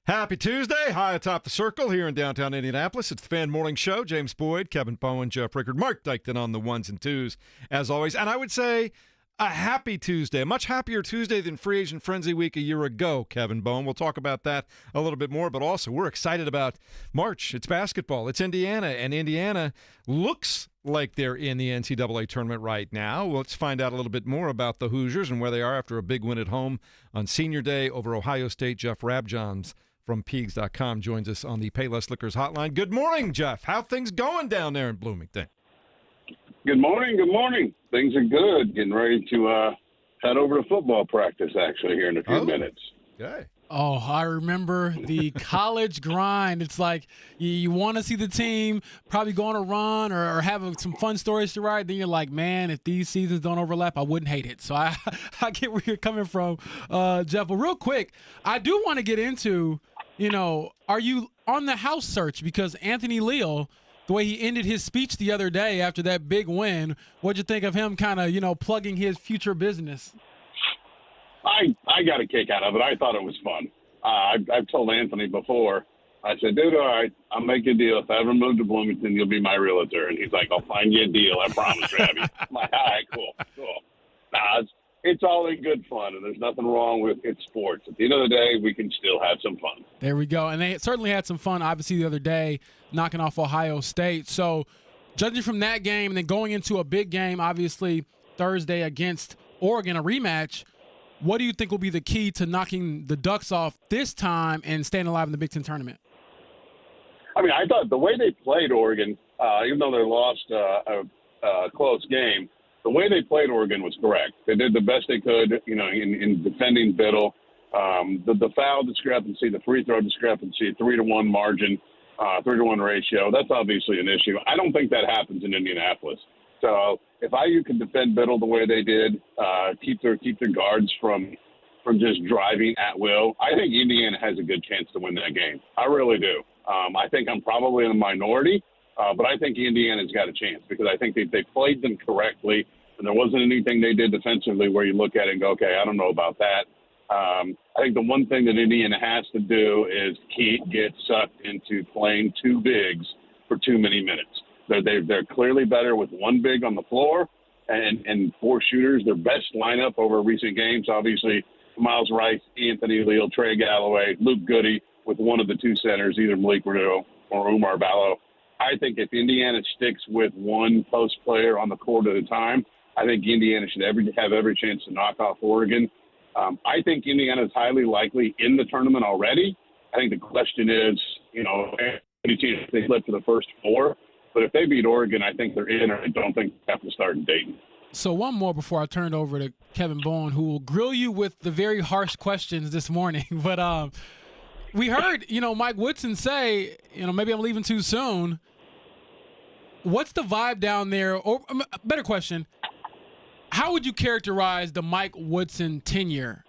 Happy Tuesday, high atop the circle here in downtown Indianapolis. It's the Fan Morning Show. James Boyd, Kevin Bowen, Jeff Rickard, Mark Dykton on the ones and twos, as always. And I would say a happy Tuesday, a much happier Tuesday than Free Agent Frenzy Week a year ago, Kevin Bowen. We'll talk about that a little bit more, but also we're excited about March. It's basketball. It's Indiana, and Indiana looks like they're in the NCAA tournament right now. Let's find out a little bit more about the Hoosiers and where they are after a big win at home on Senior Day over Ohio State. Jeff Rabjohns from Peegs.com joins us on the Payless Liquors hotline. Good morning, Jeff. How things going down there in Bloomington? Good morning. Good morning. Things are good. Getting ready to head over to football practice, actually, here in a few minutes. Okay. Oh, I remember the college grind. It's like you want to see the team probably go on a run or have some fun stories to write. Then you're like, man, if these seasons don't overlap, I wouldn't hate it. So I get where you're coming from, Jeff. But real quick, I do want to get into, are you on the house search? Because Anthony Leal, the way he ended his speech the other day after that big win, what'd you think of him kind of, plugging his future business? I got a kick out of it. I thought it was fun. I've told Anthony before. I said, dude, all right, I'll make you a deal. If I ever move to Bloomington, you'll be my realtor. And he's like, I'll find you a deal. I promise, Rabbi. I'm like, all right, cool. Nah, it's all in good fun, and there's nothing wrong with it. Sports. At the end of the day, we can still have some fun. There we go. And they certainly had some fun, obviously, the other day, knocking off Ohio State. So judging from that game and then going into a big game, obviously, Thursday against Oregon, a rematch, what do you think will be the key to knocking the Ducks off this time and staying alive in the Big Ten tournament? I mean, I thought the way they played Oregon, even though they lost a close game, the way they played Oregon was correct. They did the best they could, in defending Biddle. The foul discrepancy, the free throw discrepancy, 3-to-1 margin, 3-to-1 ratio, that's obviously an issue. I don't think that happens in Indianapolis. So if IU can defend Biddle the way they did, keep their guards from just driving at will, I think Indiana has a good chance to win that game. I really do. I think I'm probably in the minority, but I think Indiana's got a chance because I think they played them correctly, and there wasn't anything they did defensively where you look at it and go, okay, I don't know about that. I think the one thing that Indiana has to do is get sucked into playing two bigs for too many minutes. They're clearly better with one big on the floor and four shooters. Their best lineup over recent games, obviously, Miles Rice, Anthony Leal, Trey Galloway, Luke Goody with one of the two centers, either Malik Rideau or Umar Ballo. I think if Indiana sticks with one post player on the court at a time, I think Indiana should have every chance to knock off Oregon. I think Indiana is highly likely in the tournament already. I think the question is, any chance they slip to the first four. But if they beat Oregon, I think they're in, or I don't think they have to start in Dayton. So one more before I turn it over to Kevin Bowen, who will grill you with the very harsh questions this morning. But we heard, Mike Woodson say, maybe I'm leaving too soon. What's the vibe down there? Or better question, how would you characterize the Mike Woodson tenure?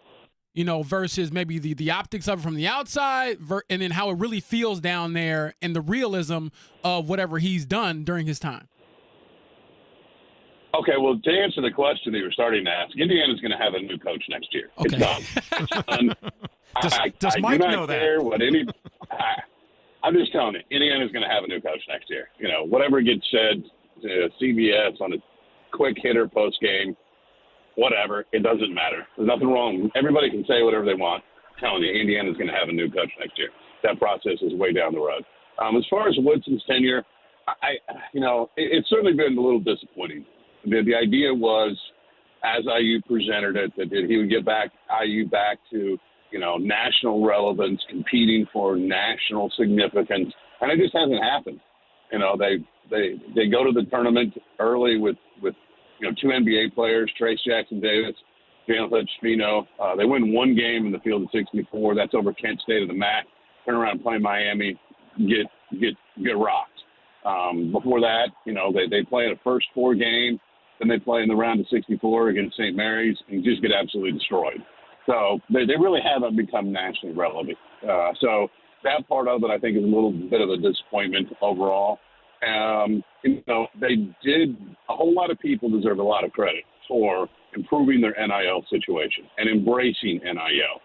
Versus maybe the optics of it from the outside, and then how it really feels down there and the realism of whatever he's done during his time. Okay, well, to answer the question that you were starting to ask, Indiana's going to have a new coach next year. Okay. It's done. Does Mike know that? I'm just telling you, Indiana's going to have a new coach next year. Whatever gets said to CBS on a quick hitter post game, whatever, it doesn't matter. There's nothing wrong. Everybody can say whatever they want. I'm telling you, Indiana's going to have a new coach next year. That process is way down the road. As far as Woodson's tenure, it's certainly been a little disappointing. The idea was, as IU presented it, that he would get IU back to, national relevance, competing for national significance, and it just hasn't happened. They go to the tournament early with two NBA players, Trace Jackson-Davis, Jalen Hutch-Spino. They win one game in the field of 64. That's over Kent State of the MAC. Turn around and play Miami, get rocked. Before that, they play in a first four game. Then they play in the round of 64 against St. Mary's and just get absolutely destroyed. So they really haven't become nationally relevant. So that part of it, I think, is a little bit of a disappointment overall. They did – a whole lot of people deserve a lot of credit for improving their NIL situation and embracing NIL.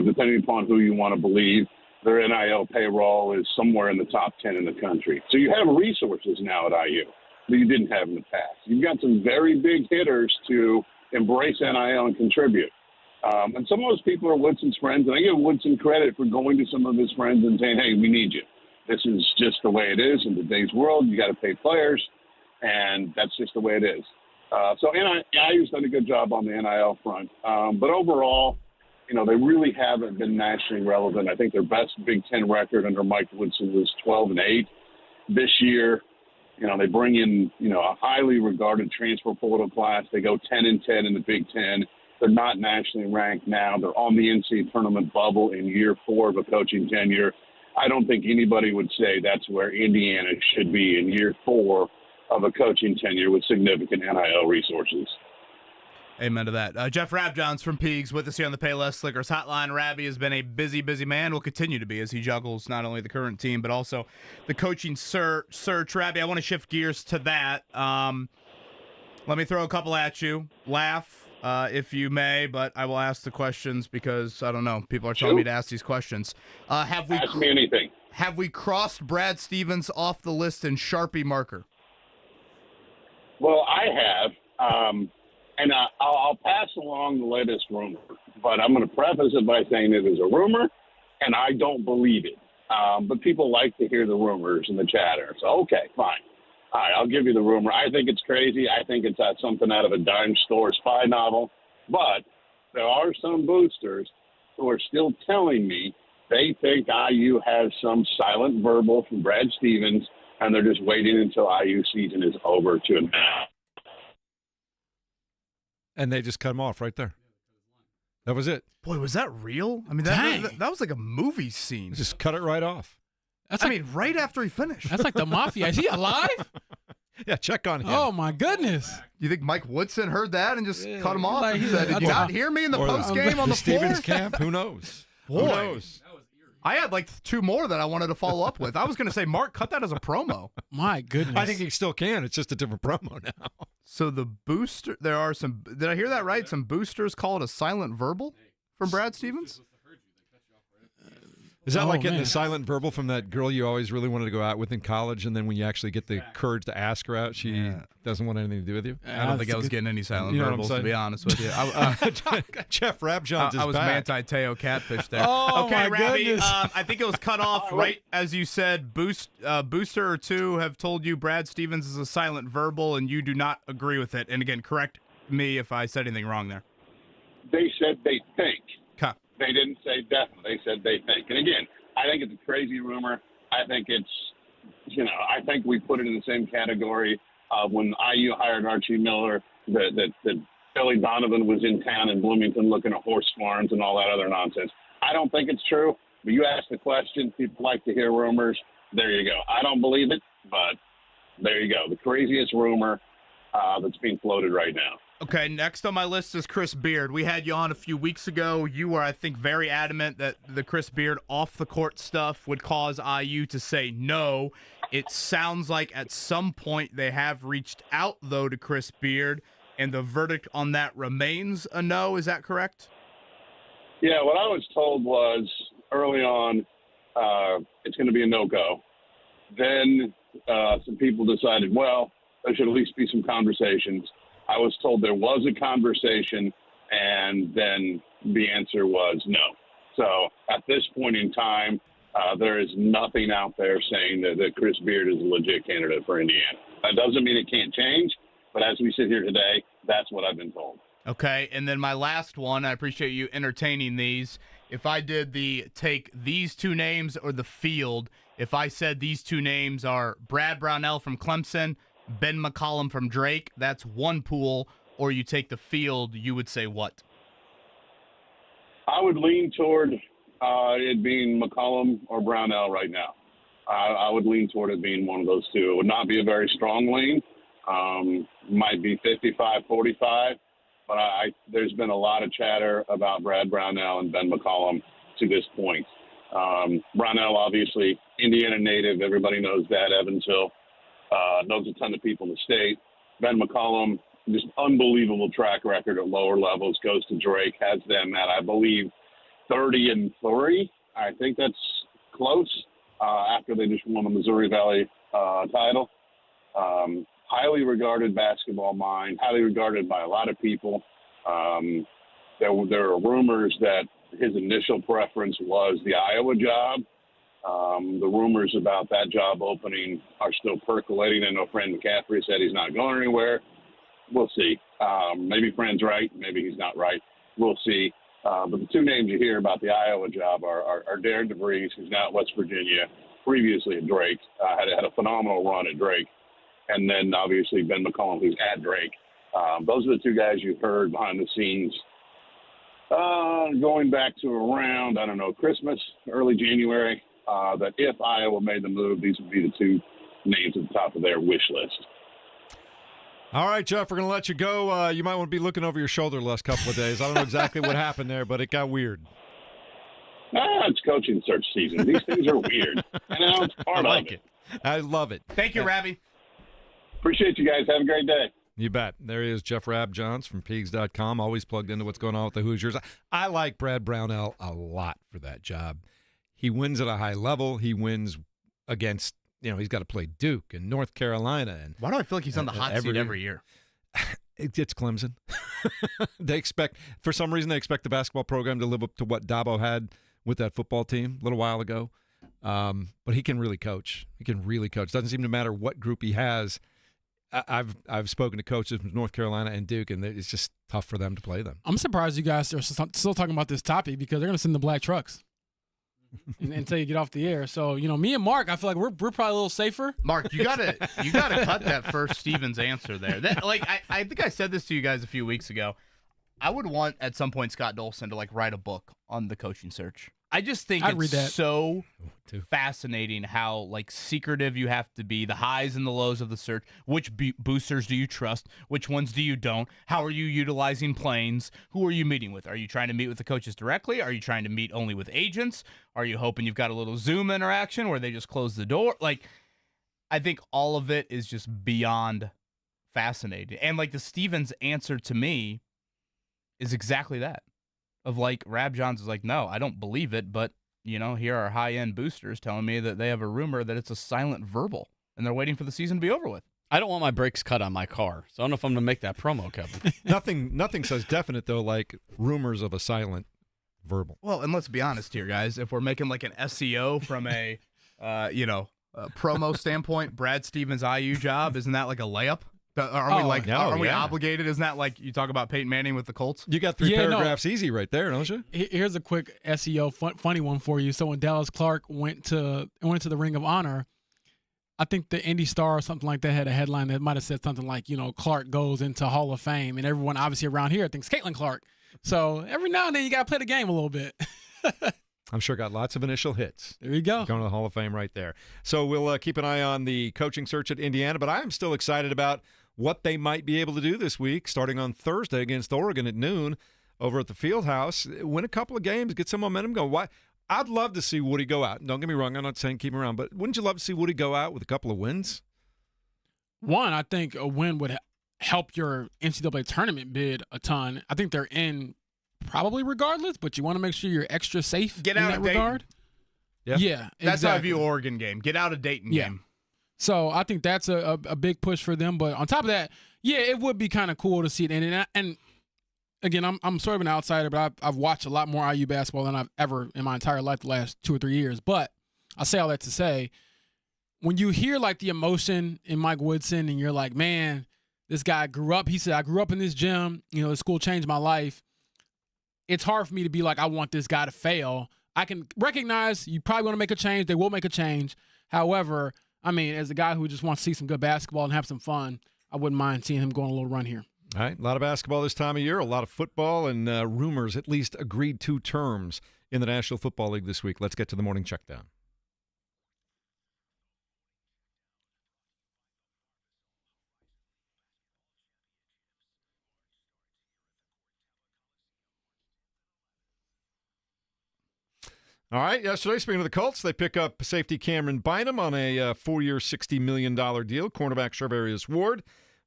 Depending upon who you want to believe, their NIL payroll is somewhere in the top 10 in the country. So you have resources now at IU that you didn't have in the past. You've got some very big hitters to embrace NIL and contribute. And some of those people are Woodson's friends, and I give Woodson credit for going to some of his friends and saying, hey, we need you. This is just the way it is in today's world. You got to pay players, and that's just the way it is. So IU's done a good job on the NIL front. But overall, they really haven't been nationally relevant. I think their best Big Ten record under Mike Woodson was 12-8. This year, they bring in, a highly regarded transfer portal class. They go 10-10 in the Big Ten. They're not nationally ranked now. They're on the NCAA tournament bubble in year 4 of a coaching tenure. I don't think anybody would say that's where Indiana should be in year 4 of a coaching tenure with significant NIL resources. Amen to that. Jeff Rabjohns from Peegs with us here on the Payless Slickers Hotline. Rabby has been a busy, busy man. Will continue to be as he juggles not only the current team but also the coaching search. Rabby, I want to shift gears to that. Let me throw a couple at you. Laugh if you may, but I will ask the questions because, I don't know, people are telling me to ask these questions. Ask me anything. Have we crossed Brad Stevens off the list in Sharpie marker? Well, I have. And I'll pass along the latest rumor, but I'm going to preface it by saying it is a rumor, and I don't believe it. But people like to hear the rumors and the chatter. So, okay, fine. All right, I'll give you the rumor. I think it's crazy. I think it's something out of a dime store spy novel. But there are some boosters who are still telling me they think IU has some silent verbal from Brad Stevens, and they're just waiting until IU season is over to announce. And they just cut him off right there. That was it. Boy, was that real? I mean, that was like a movie scene. Just cut it right off. Right after he finished. That's like the mafia. Is he alive? Yeah, check on him. Oh, my goodness. You think Mike Woodson heard that and just cut him off? Like, He said, did you not hear me in the post game on the Stevens floor? camp? Who knows? Boy. Who knows? I had like 2 more that I wanted to follow up with. I was going to say, Mark, cut that as a promo. My goodness. I think he still can. It's just a different promo now. So the booster, there are some, did I hear that right? Some boosters call it a silent verbal from Brad Stevens? Is that like getting a silent verbal from that girl you always really wanted to go out with in college, and then when you actually get the courage to ask her out, she doesn't want anything to do with you? I don't think I was getting any silent verbals, to be honest with you. Jeff Rabjohns is I was back. Manti-Teo catfish there. Oh, okay, my Rabby, goodness. I think it was cut off right as you said. Booster or two have told you Brad Stevens is a silent verbal, and you do not agree with it. And again, correct me if I said anything wrong there. They said they think. Okay. They didn't say definitely. They said they think. And again, I think it's a crazy rumor. I think it's, I think we put it in the same category of when IU hired Archie Miller, that Billy Donovan was in town in Bloomington looking at horse farms and all that other nonsense. I don't think it's true, but you ask the question. People like to hear rumors. There you go. I don't believe it, but there you go. The craziest rumor that's being floated right now. Okay, next on my list is Chris Beard. We had you on a few weeks ago. You were, I think, very adamant that the Chris Beard off-the-court stuff would cause IU to say no. It sounds like at some point they have reached out, though, to Chris Beard, and the verdict on that remains a no. Is that correct? Yeah, what I was told was early on it's going to be a no-go. Then some people decided, well, there should at least be some conversations. I was told there was a conversation, and then the answer was no. So at this point in time, there is nothing out there saying that Chris Beard is a legit candidate for Indiana. That doesn't mean it can't change, but as we sit here today, that's what I've been told. Okay, and then my last one, I appreciate you entertaining these. If I did take these 2 names or the field, if I said these 2 names are Brad Brownell from Clemson, Ben McCollum from Drake, that's one pool, or you take the field, you would say what? I would lean toward it being McCollum or Brownell right now. I would lean toward it being one of those 2. It would not be a very strong lean. Might be 55-45, but there's been a lot of chatter about Brad Brownell and Ben McCollum to this point. Brownell, obviously, Indiana native. Everybody knows that, Evansville. Knows a ton of people in the state. Ben McCollum, just unbelievable track record at lower levels, goes to Drake, has them at, I believe, 30-3. I think that's close after they just won the Missouri Valley title. Highly regarded basketball mind, highly regarded by a lot of people. There are rumors that his initial preference was the Iowa job. The rumors about that job opening are still percolating. I know Fran McCaffrey said he's not going anywhere. We'll see. Maybe Fran's right. Maybe he's not right. We'll see. But the two names you hear about the Iowa job are Darren DeVries, who's now at West Virginia, previously at Drake, had a phenomenal run at Drake, and then obviously Ben McCollum, who's at Drake. Those are the two guys you've heard behind the scenes going back to around, I don't know, Christmas, early January, that if Iowa made the move, these would be the two names at the top of their wish list. All right, Jeff, we're going to let you go. You might want to be looking over your shoulder the last couple of days. I don't know exactly what happened there, but it got weird. It's coaching search season. These things are weird. And it's part I like of it. I love it. Thank you, Rabbi. Appreciate you guys. Have a great day. You bet. There he is, Jeff Rabjohns from Pigs.com, always plugged into what's going on with the Hoosiers. I like Brad Brownell a lot for that job. He wins at a high level. He wins against, he's got to play Duke and North Carolina. And Why do I feel like he's on the hot seat every year? It's Clemson. For some reason, they expect the basketball program to live up to what Dabo had with that football team a little while ago. But he can really coach. Doesn't seem to matter what group he has. I've spoken to coaches from North Carolina and Duke, and it's just tough for them to play them. I'm surprised you guys are still talking about this topic because they're going to send the black trucks until you get off the air. So, me and Mark, I feel like we're probably a little safer. Mark, you gotta cut that first Stevens answer there. I think I said this to you guys a few weeks ago. I would want at some point Scott Dolson to write a book on the coaching search. I just think it's so fascinating how secretive you have to be, the highs and the lows of the search. Which boosters do you trust? Which ones do you don't? How are you utilizing planes? Who are you meeting with? Are you trying to meet with the coaches directly? Are you trying to meet only with agents? Are you hoping you've got a little Zoom interaction where they just close the door? I think all of it is just beyond fascinating. And the Stevens answer to me is exactly that. Of Rabjohns is no, I don't believe it, but here are high-end boosters telling me that they have a rumor that it's a silent verbal, and they're waiting for the season to be over with. I don't want my brakes cut on my car, so I don't know if I'm going to make that promo, Kevin. Nothing says definite, though, like rumors of a silent verbal. Well, and let's be honest here, guys. If we're making an SEO from a promo standpoint, Brad Stevens' IU job, isn't that a layup? Are we obligated? Isn't that you talk about Peyton Manning with the Colts? You got three paragraphs easy right there, don't you? Here's a quick SEO funny one for you. So when Dallas Clark went to the Ring of Honor, I think the Indy Star or something like that had a headline that might have said something like, Clark goes into Hall of Fame, and everyone obviously around here thinks Caitlin Clark. So every now and then you got to play the game a little bit. I'm sure got lots of initial hits. There you go. Going to the Hall of Fame right there. So we'll keep an eye on the coaching search at Indiana, but I am still excited about what they might be able to do this week, starting on Thursday against Oregon at noon over at the Fieldhouse. Win a couple of games, get some momentum going. Why? I'd love to see Woody go out. Don't get me wrong, I'm not saying keep him around, but wouldn't you love to see Woody go out with a couple of wins? One, I think a win would help your NCAA tournament bid a ton. I think they're in probably regardless, but you want to make sure you're extra safe in that regard. Yeah, exactly. That's how I view Oregon game. Get out of Dayton game. So I think that's a big push for them. But on top of that, it would be kind of cool to see it. And again, I'm sort of an outsider, but I've watched a lot more IU basketball than I've ever in my entire life the last 2 or 3 years. But I say all that to say, when you hear the emotion in Mike Woodson and you're like, man, this guy grew up. He said, I grew up in this gym. The school changed my life. It's hard for me to be I want this guy to fail. I can recognize you probably want to make a change. They will make a change. However, as a guy who just wants to see some good basketball and have some fun, I wouldn't mind seeing him go on a little run here. All right, a lot of basketball this time of year, a lot of football, and rumors, at least agreed to terms in the National Football League this week. Let's get to the morning checkdown. All right, yesterday, speaking of the Colts, they pick up safety Cameron Bynum on a 4-year, $60 million deal. Cornerback Charvarius Ward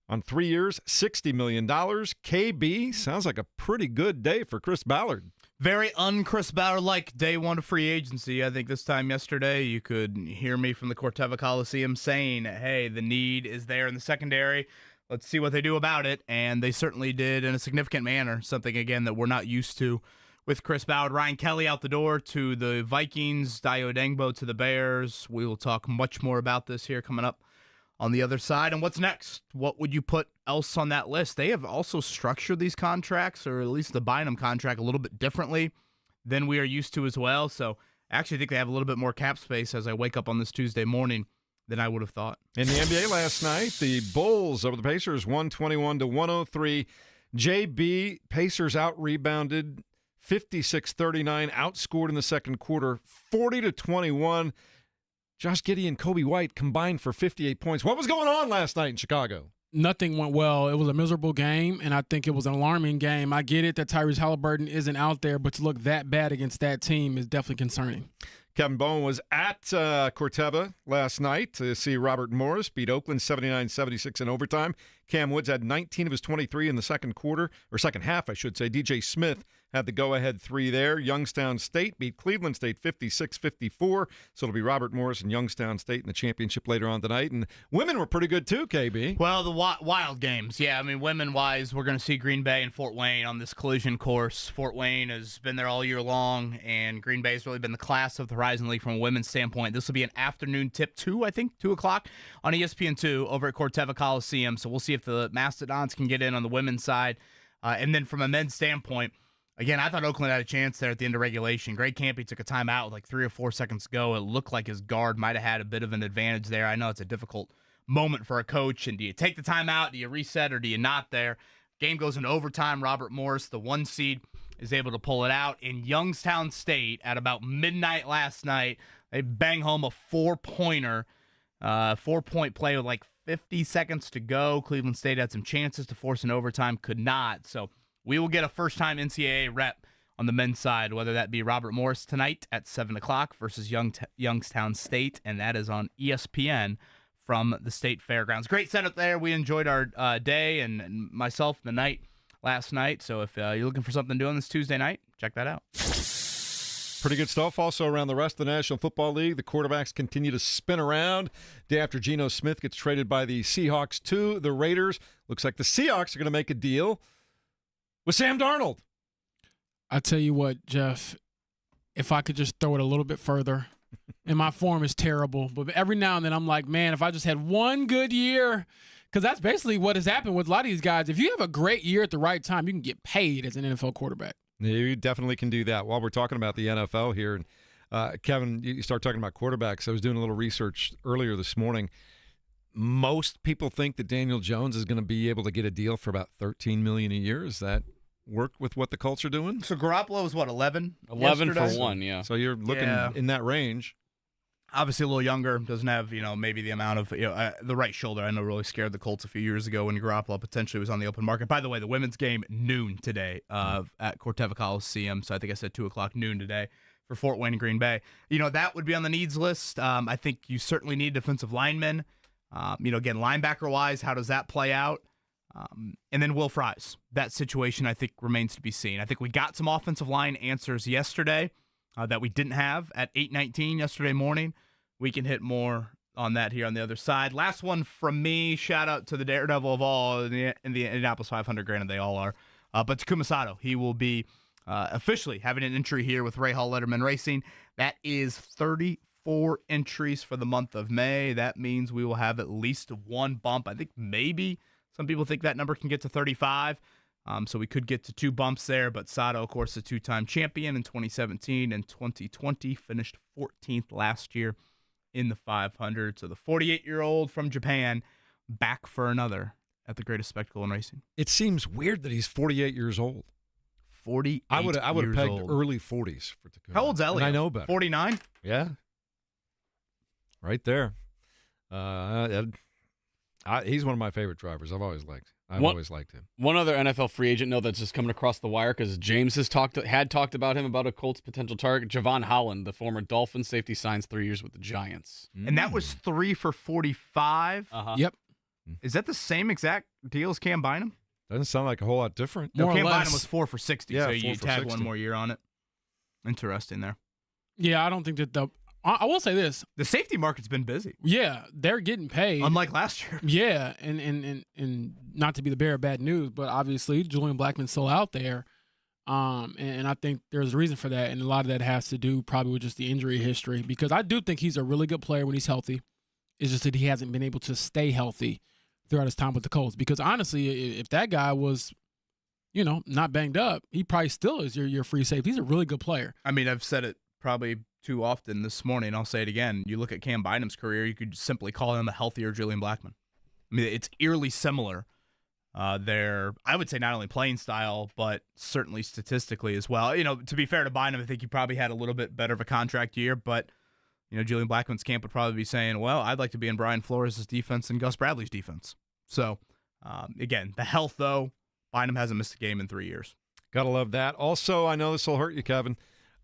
on 3 years, $60 million. KB sounds like a pretty good day for Chris Ballard. Very un-Chris Ballard-like day one of free agency. I think this time yesterday you could hear me from the Corteva Coliseum saying, hey, the need is there in the secondary. Let's see what they do about it. And they certainly did in a significant manner, something, again, that we're not used to with Chris Ballard. Ryan Kelly out the door to the Vikings, Dayo Dengbo to the Bears. We will talk much more about this here coming up on the other side. And what's next? What would you put else on that list? They have also structured these contracts, or at least the Bynum contract, a little bit differently than we are used to as well. So I actually think they have a little bit more cap space as I wake up on this Tuesday morning than I would have thought. In the NBA last night, the Bulls over the Pacers, 121-103. JB, Pacers out-rebounded, 56-39, outscored in the second quarter, 40-21. Josh Giddey and Kobe White combined for 58 points. What was going on last night in Chicago? Nothing went well. It was a miserable game, and I think it was an alarming game. I get it that Tyrese Halliburton isn't out there, but to look that bad against that team is definitely concerning. Kevin Bowen was at Corteva last night to see Robert Morris beat Oakland 79-76 in overtime. Cam Woods had 19 of his 23 in the second quarter, or second half, I should say. DJ Smith had the go-ahead 3 there. Youngstown State beat Cleveland State 56-54. So it'll be Robert Morris and Youngstown State in the championship later on tonight. And women were pretty good too, KB. Well, the wild games. Yeah, I mean, women-wise, we're going to see Green Bay and Fort Wayne on this collision course. Fort Wayne has been there all year long, and Green Bay has really been the class of the Horizon League from a women's standpoint. This will be an afternoon tip, 2 o'clock on ESPN2 over at Corteva Coliseum. So we'll see if the Mastodons can get in on the women's side. And then from a men's standpoint, again, I thought Oakland had a chance there at the end of regulation. Greg Campy took a timeout with like 3 or 4 seconds to go. It looked like his guard might have had a bit of an advantage there. I know it's a difficult moment for a coach. And do you take the timeout? Do you reset or do you not there? Game goes into overtime. Robert Morris, the 1 seed, is able to pull it out. In Youngstown State at about midnight last night, they bang home a 4-pointer, 4-point play with like 50 seconds to go. Cleveland State had some chances to force an overtime, could not. So we will get a first-time NCAA rep on the men's side, whether that be Robert Morris tonight at 7 o'clock versus Youngstown State, and that is on ESPN from the State Fairgrounds. Great setup there. We enjoyed our day and myself the night last night. So if you're looking for something to do on this Tuesday night, check that out. Pretty good stuff. Also around the rest of the National Football League, the quarterbacks continue to spin around. Day after Geno Smith gets traded by the Seahawks to the Raiders. Looks like the Seahawks are going to make a deal with Sam Darnold. I tell you what, Jeff, if I could just throw it a little bit further, and my form is terrible, but every now and then I'm like, man, if I just had one good year, because that's basically what has happened with a lot of these guys. If you have a great year at the right time, you can get paid as an NFL quarterback. You definitely can do that. While we're talking about the NFL here, and Kevin, you start talking about quarterbacks. I was doing a little research earlier this morning. Most people think that Daniel Jones is going to be able to get a deal for about $13 million a year. Does that work with what the Colts are doing? So Garoppolo was what, 11? 11 yesterday? for 1, yeah. So you're looking in that range. Obviously a little younger, doesn't have, maybe the amount of, the right shoulder. I know really scared the Colts a few years ago when Garoppolo potentially was on the open market. By the way, the women's game, noon today at Corteva Coliseum. So I think I said 2 o'clock noon today for Fort Wayne and Green Bay. That would be on the needs list. I think you certainly need defensive linemen. Again, linebacker-wise, how does that play out? And then Will Fries. That situation, I think, remains to be seen. I think we got some offensive line answers yesterday that we didn't have at 8:19 yesterday morning. We can hit more on that here on the other side. Last one from me. Shout out to the daredevil of all in the Indianapolis 500. Granted, they all are. But Takuma Sato, he will be officially having an entry here with Ray Hall Letterman Racing. That is 34 entries for the month of May. That means we will have at least one bump. I think maybe some people think that number can get to 35. So we could get to 2 bumps there. But Sato, of course, a 2-time champion in 2017 and 2020. Finished 14th last year in the 500. So the 48-year-old from Japan back for another at the greatest spectacle in racing. It seems weird that he's 48 years old. 48 I would have pegged old. early 40s for Takuma. How old's Elliott? And I know better. 49? Yeah. Right there. He's one of my favorite drivers. I've always liked him. One other NFL free agent note that's just coming across the wire because James had talked about him about a Colts potential target. Javon Holland, the former Dolphins safety, signs 3 years with the Giants. And that was 3 for 45? Uh-huh. Yep. Is that the same exact deal as Cam Bynum? Doesn't sound like a whole lot different. No, More or Cam less. Bynum was 4 for 60, Yeah, so 4 you for tag 60. one more year on it. Interesting there. Yeah, I don't think that I will say this. The safety market's been busy, Yeah, they're getting paid. unlike last year. Yeah, and not to be the bearer of bad news, but obviously Julian Blackman's still out there. And I think there's a reason for that, and a lot of that has to do probably with just the injury history, because I do think he's a really good player when he's healthy. It's just that he hasn't been able to stay healthy throughout his time with the Colts. Because honestly, if that guy was, not banged up, he probably still is your free safety. He's a really good player. I mean, I've said it probably too often this morning. I'll say it again. You look at Cam Bynum's career, you could simply call him a healthier Julian Blackman. I mean, it's eerily similar. Their, I would say, not only playing style, but certainly statistically as well. To be fair to Bynum, I think he probably had a little bit better of a contract year, but Julian Blackman's camp would probably be saying, well, I'd like to be in Brian Flores' defense and Gus Bradley's defense. So, again, the health, though, Bynum hasn't missed a game in 3 years. Gotta love that. Also, I know this will hurt you, Kevin.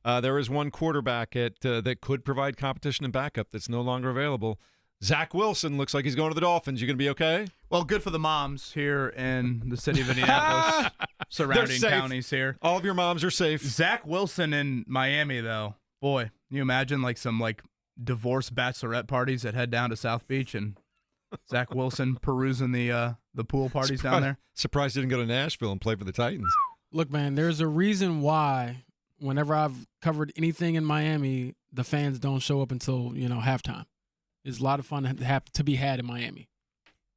There is one quarterback that could provide competition and backup that's no longer available. Zach Wilson looks like he's going to the Dolphins. You going to be okay? Well, good for the moms here in the city of Indianapolis, surrounding counties here. All of your moms are safe. Zach Wilson in Miami, though. Boy, can you imagine some divorce bachelorette parties that head down to South Beach and Zach Wilson perusing the pool parties down there? Surprised he didn't go to Nashville and play for the Titans. Look, man, there's a reason why whenever I've covered anything in Miami, the fans don't show up until, halftime. It's a lot of fun to be had in Miami.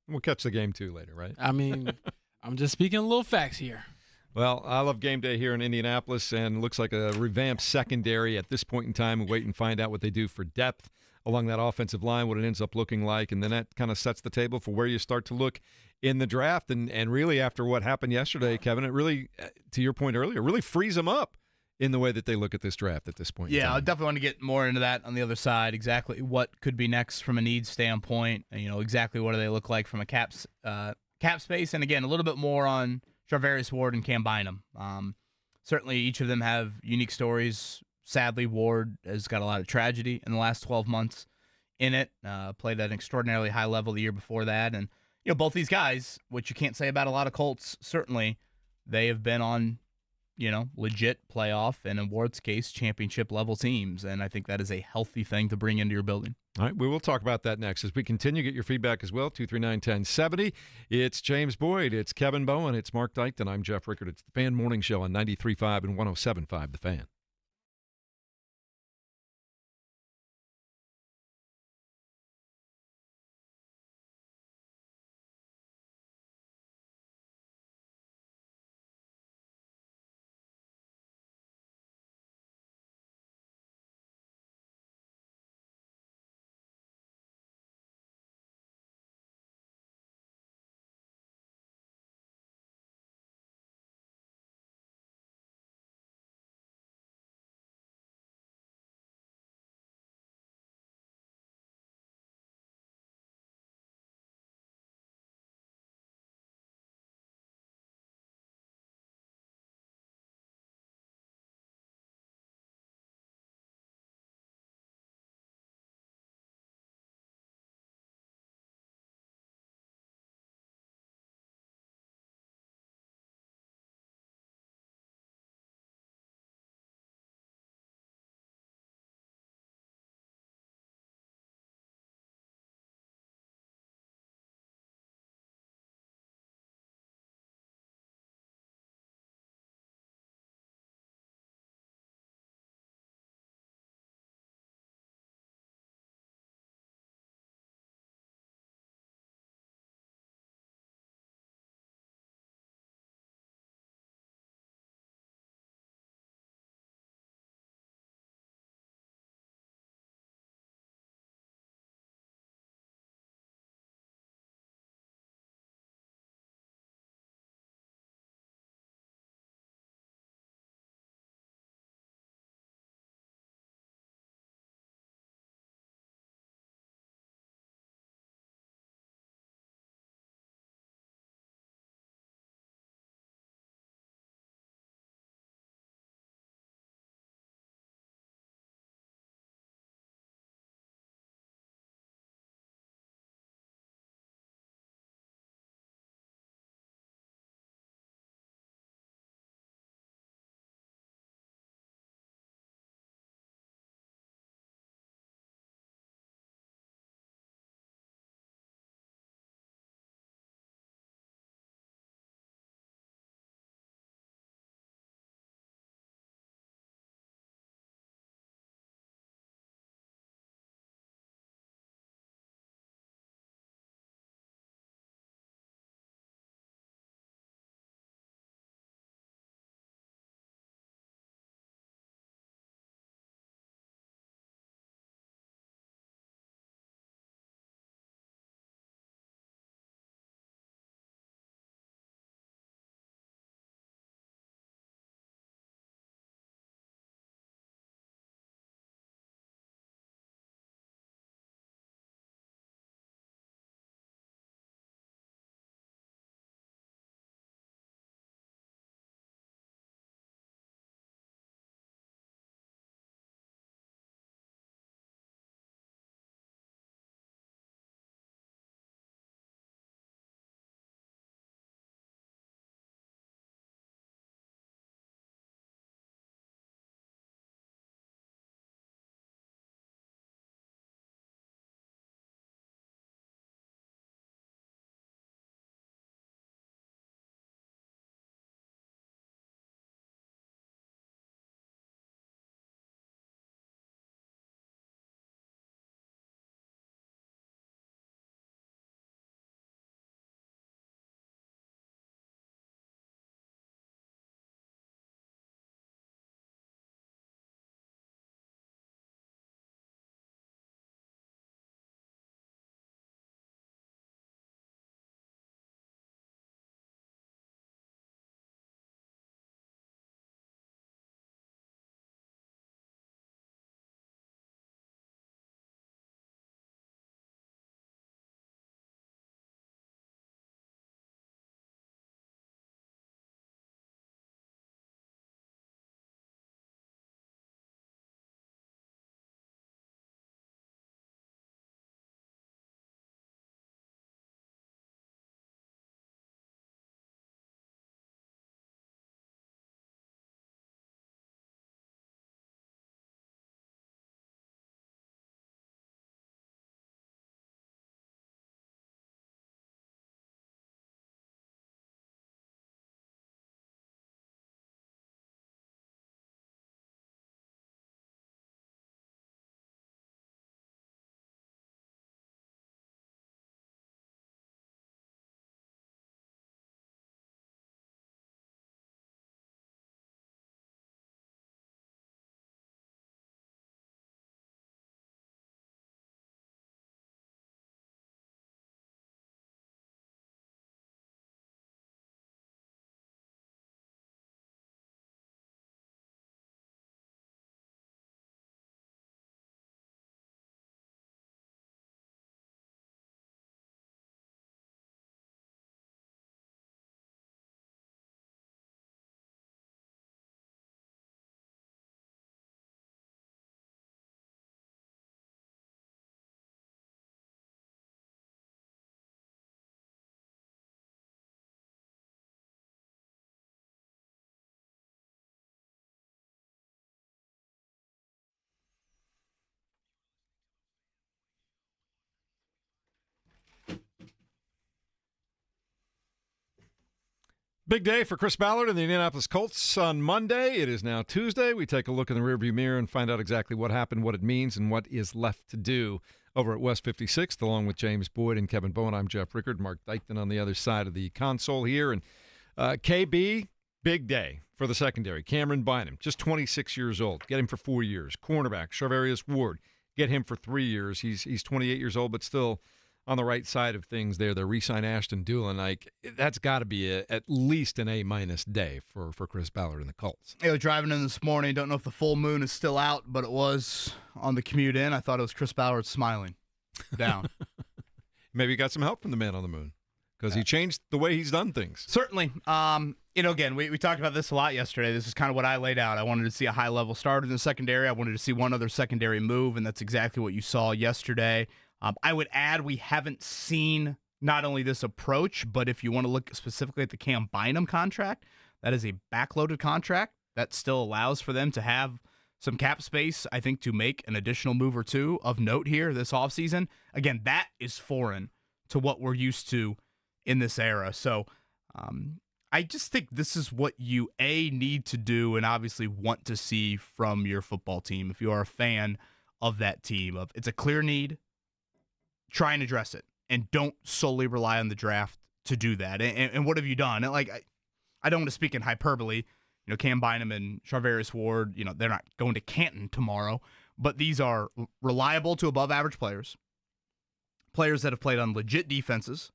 We'll catch the game, too, later, right? I mean, I'm just speaking a little facts here. Well, I love game day here in Indianapolis, and looks like a revamped secondary at this point in time. We'll wait and find out what they do for depth along that offensive line, what it ends up looking like, and then that kind of sets the table for where you start to look in the draft. And really, after what happened yesterday, Kevin, it really, to your point earlier, really frees them up in the way that they look at this draft at this point. Yeah, I definitely want to get more into that on the other side. Exactly what could be next from a needs standpoint. And, exactly what do they look like from a cap space. And again, a little bit more on Charvarius Ward and Cam Bynum. Certainly, each of them have unique stories. Sadly, Ward has got a lot of tragedy in the last 12 months in it. Played at an extraordinarily high level the year before that. And, both these guys, which you can't say about a lot of Colts, certainly they have been on legit playoff and in Ward's case, championship level teams. And I think that is a healthy thing to bring into your building. All right, we will talk about that next as we continue. Get your feedback as well, 239-1070. It's James Boyd, it's Kevin Bowen, it's Mark Dykton. I'm Jeff Rickard. It's the Fan Morning Show on 93.5 and 107.5 The Fan. Big day for Chris Ballard and the Indianapolis Colts on Monday. It is now Tuesday. We take a look in the rearview mirror and find out exactly what happened, what it means, and what is left to do over at West 56th, along with James Boyd and Kevin Bowen. I'm Jeff Rickard, Mark Dykton on the other side of the console here. And KB, big day for the secondary. Cameron Bynum, just 26 years old. Get him for 4 years. Cornerback, Charvarius Ward, get him for 3 years. He's 28 years old, but still on the right side of things there. They re-sign Ashton Doolin. That's got to be at least an A-minus day for Chris Ballard and the Colts. I was driving in this morning. Don't know if the full moon is still out, but it was on the commute in. I thought it was Chris Ballard smiling down. Maybe he got some help from the man on the moon because he changed the way he's done things. Certainly. Again, we talked about this a lot yesterday. This is kind of what I laid out. I wanted to see a high-level start in the secondary. I wanted to see one other secondary move, and that's exactly what you saw yesterday. I would add we haven't seen not only this approach, but if you want to look specifically at the Cam Bynum contract, that is a backloaded contract that still allows for them to have some cap space, I think, to make an additional move or two of note here this offseason. Again, that is foreign to what we're used to in this era. So I just think this is what you, need to do and obviously want to see from your football team. If you are a fan of that team, it's a clear need, try and address it, and don't solely rely on the draft to do that. And what have you done? And I don't want to speak in hyperbole. Cam Bynum and Charvarius Ward, they're not going to Canton tomorrow, but these are reliable to above average players that have played on legit defenses,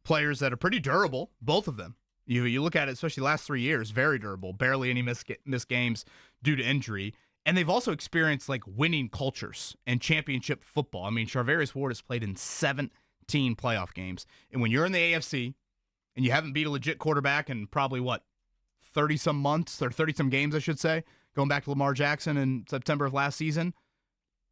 players that are pretty durable, both of them. You look at it, especially the last 3 years, very durable, barely any missed games due to injury. And they've also experienced winning cultures and championship football. I mean, Charvarius Ward has played in 17 playoff games. And when you're in the AFC and you haven't beat a legit quarterback in probably 30-some months or 30-some games, I should say, going back to Lamar Jackson in September of last season,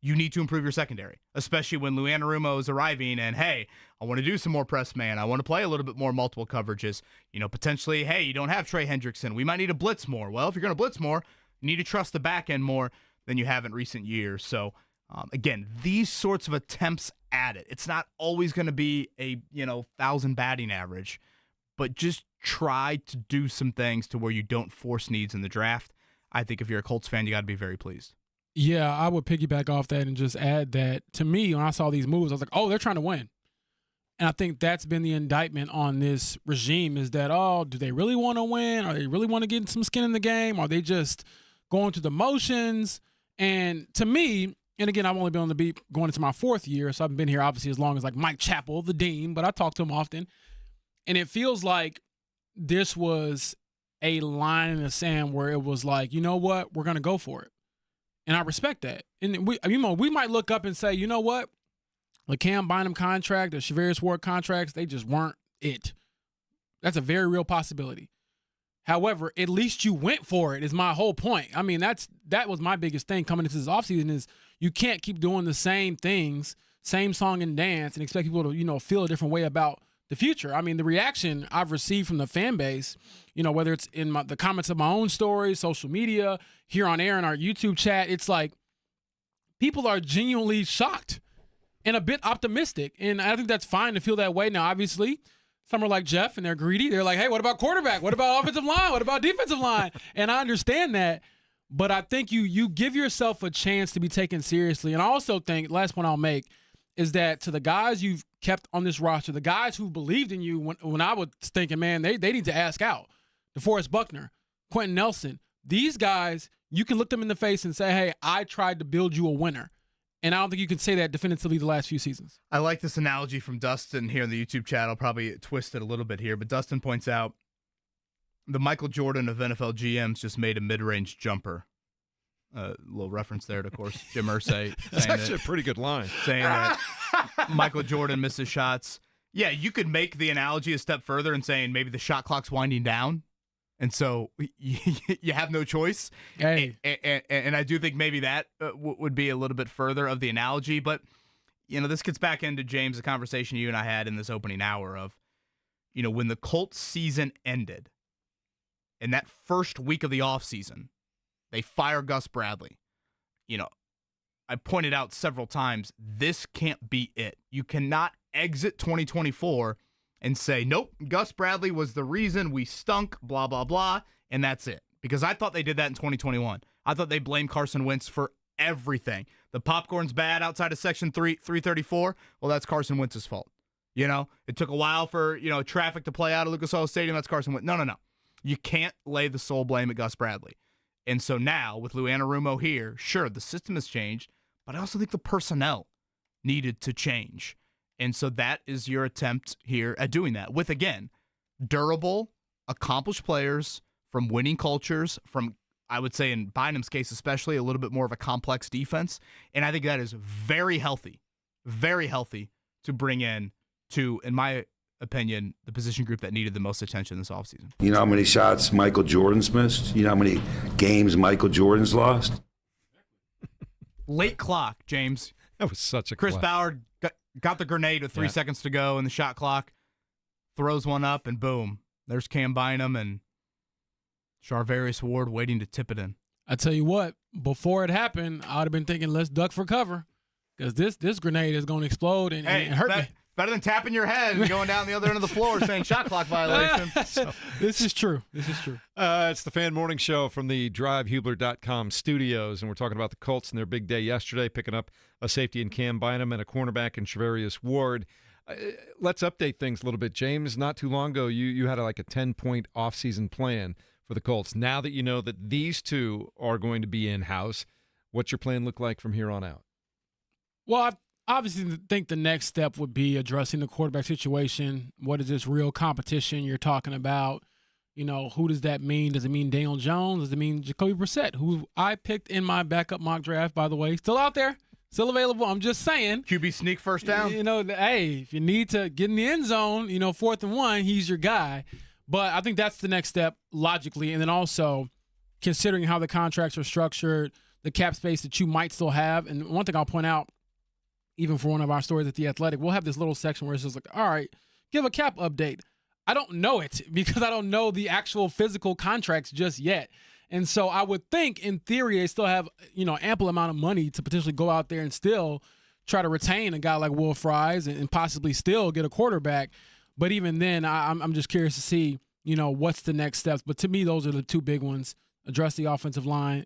you need to improve your secondary, especially when Lou Anarumo is arriving and, hey, I want to do some more press man. I want to play a little bit more multiple coverages. Potentially, hey, you don't have Trey Hendrickson. We might need to blitz more. Well, if you're going to blitz more, you need to trust the back end more than you have in recent years. So, again, these sorts of attempts at it. It's not always going to be a 1,000 batting average, but just try to do some things to where you don't force needs in the draft. I think if you're a Colts fan, you got to be very pleased. Yeah, I would piggyback off that and just add that to me, when I saw these moves, I was like, oh, they're trying to win. And I think that's been the indictment on this regime is that, do they really want to win? Are they really want to get some skin in the game? Are they just going through the motions? And to me, and again, I've only been on the beat going into my 4th year, so I've been here obviously as long as Mike Chappell, the dean, but I talk to him often. And it feels like this was a line in the sand where it was like, you know what, we're going to go for it. And I respect that. And we might look up and say, you know what, the Cam Bynum contract, the Charvarius Ward contracts, they just weren't it. That's a very real possibility. However, at least you went for it is my whole point. I mean, that was my biggest thing coming into this offseason is you can't keep doing the same things, same song and dance, and expect people to, feel a different way about the future. I mean, the reaction I've received from the fan base, whether it's in the comments of my own stories, social media, here on air in our YouTube chat, it's like people are genuinely shocked and a bit optimistic. And I think that's fine to feel that way. Now, obviously, some are like Jeff and they're greedy. They're like, hey, what about quarterback? What about offensive line? What about defensive line? And I understand that. But I think you give yourself a chance to be taken seriously. And I also think, last point I'll make, is that to the guys you've kept on this roster, the guys who believed in you when I was thinking, man, they need to ask out. DeForest Buckner, Quentin Nelson, these guys, you can look them in the face and say, hey, I tried to build you a winner. And I don't think you can say that definitively the last few seasons. I like this analogy from Dustin here in the YouTube chat. I'll probably twist it a little bit here, but Dustin points out the Michael Jordan of NFL GMs just made a mid-range jumper. A little reference there to, of course, Jim Irsay. That's actually a pretty good line. Saying that Michael Jordan misses shots. Yeah, you could make the analogy a step further and saying maybe the shot clock's winding down, and so you have no choice. Hey. And I do think maybe that would be a little bit further of the analogy. But, this gets back into, James, the conversation you and I had in this opening hour of, when the Colts season ended, in that first week of the offseason, they fire Gus Bradley. I pointed out several times, this can't be it. You cannot exit 2024 and say, nope, Gus Bradley was the reason we stunk, blah, blah, blah, and that's it. Because I thought they did that in 2021. I thought they blamed Carson Wentz for everything. The popcorn's bad outside of Section 334. Well, that's Carson Wentz's fault. You know, it took a while for, traffic to play out of Lucas Oil Stadium. That's Carson Wentz. No. You can't lay the sole blame at Gus Bradley. And so now, with Lou Anarumo here, sure, the system has changed, but I also think the personnel needed to change. And so that is your attempt here at doing that with, again, durable, accomplished players from winning cultures, from, I would say in Bynum's case especially, a little bit more of a complex defense. And I think that is very healthy to bring in to, in my opinion, the position group that needed the most attention this offseason. You know how many shots Michael Jordan's missed? You know how many games Michael Jordan's lost? Late clock, James. That was such a Chris clap. Ballard got the grenade with 3 seconds to go in the shot clock, throws one up, and boom. There's Cam Bynum and Charvarius Ward waiting to tip it in. I tell you what, before it happened, I would have been thinking, let's duck for cover, because this grenade is going to explode and hurt me. Better than tapping your head and going down the other end of the floor saying shot clock violation. This is true. It's the Fan Morning Show from the DriveHubler.com studios, and we're talking about the Colts and their big day yesterday, picking up a safety in Cam Bynum and a cornerback in Charvarius Ward. Let's update things a little bit. James, not too long ago, you had a 10-point offseason plan for the Colts. Now that you know that these two are going to be in-house, what's your plan look like from here on out? Well, I obviously think the next step would be addressing the quarterback situation. What is this real competition you're talking about? Who does that mean? Does it mean Daniel Jones? Does it mean Jacoby Brissett, who I picked in my backup mock draft, by the way? Still out there, still available. I'm just saying. QB sneak first down. Hey, if you need to get in the end zone, 4th and 1, he's your guy. But I think that's the next step logically. And then also considering how the contracts are structured, the cap space that you might still have. And one thing I'll point out, even for one of our stories at The Athletic, we'll have this little section where it's just like, all right, give a cap update. I don't know it because I don't know the actual physical contracts just yet. And so I would think, in theory, they still have, ample amount of money to potentially go out there and still try to retain a guy like Will Fries and possibly still get a quarterback. But even then, I'm just curious to see, what's the next steps. But to me, those are the two big ones. Address the offensive line,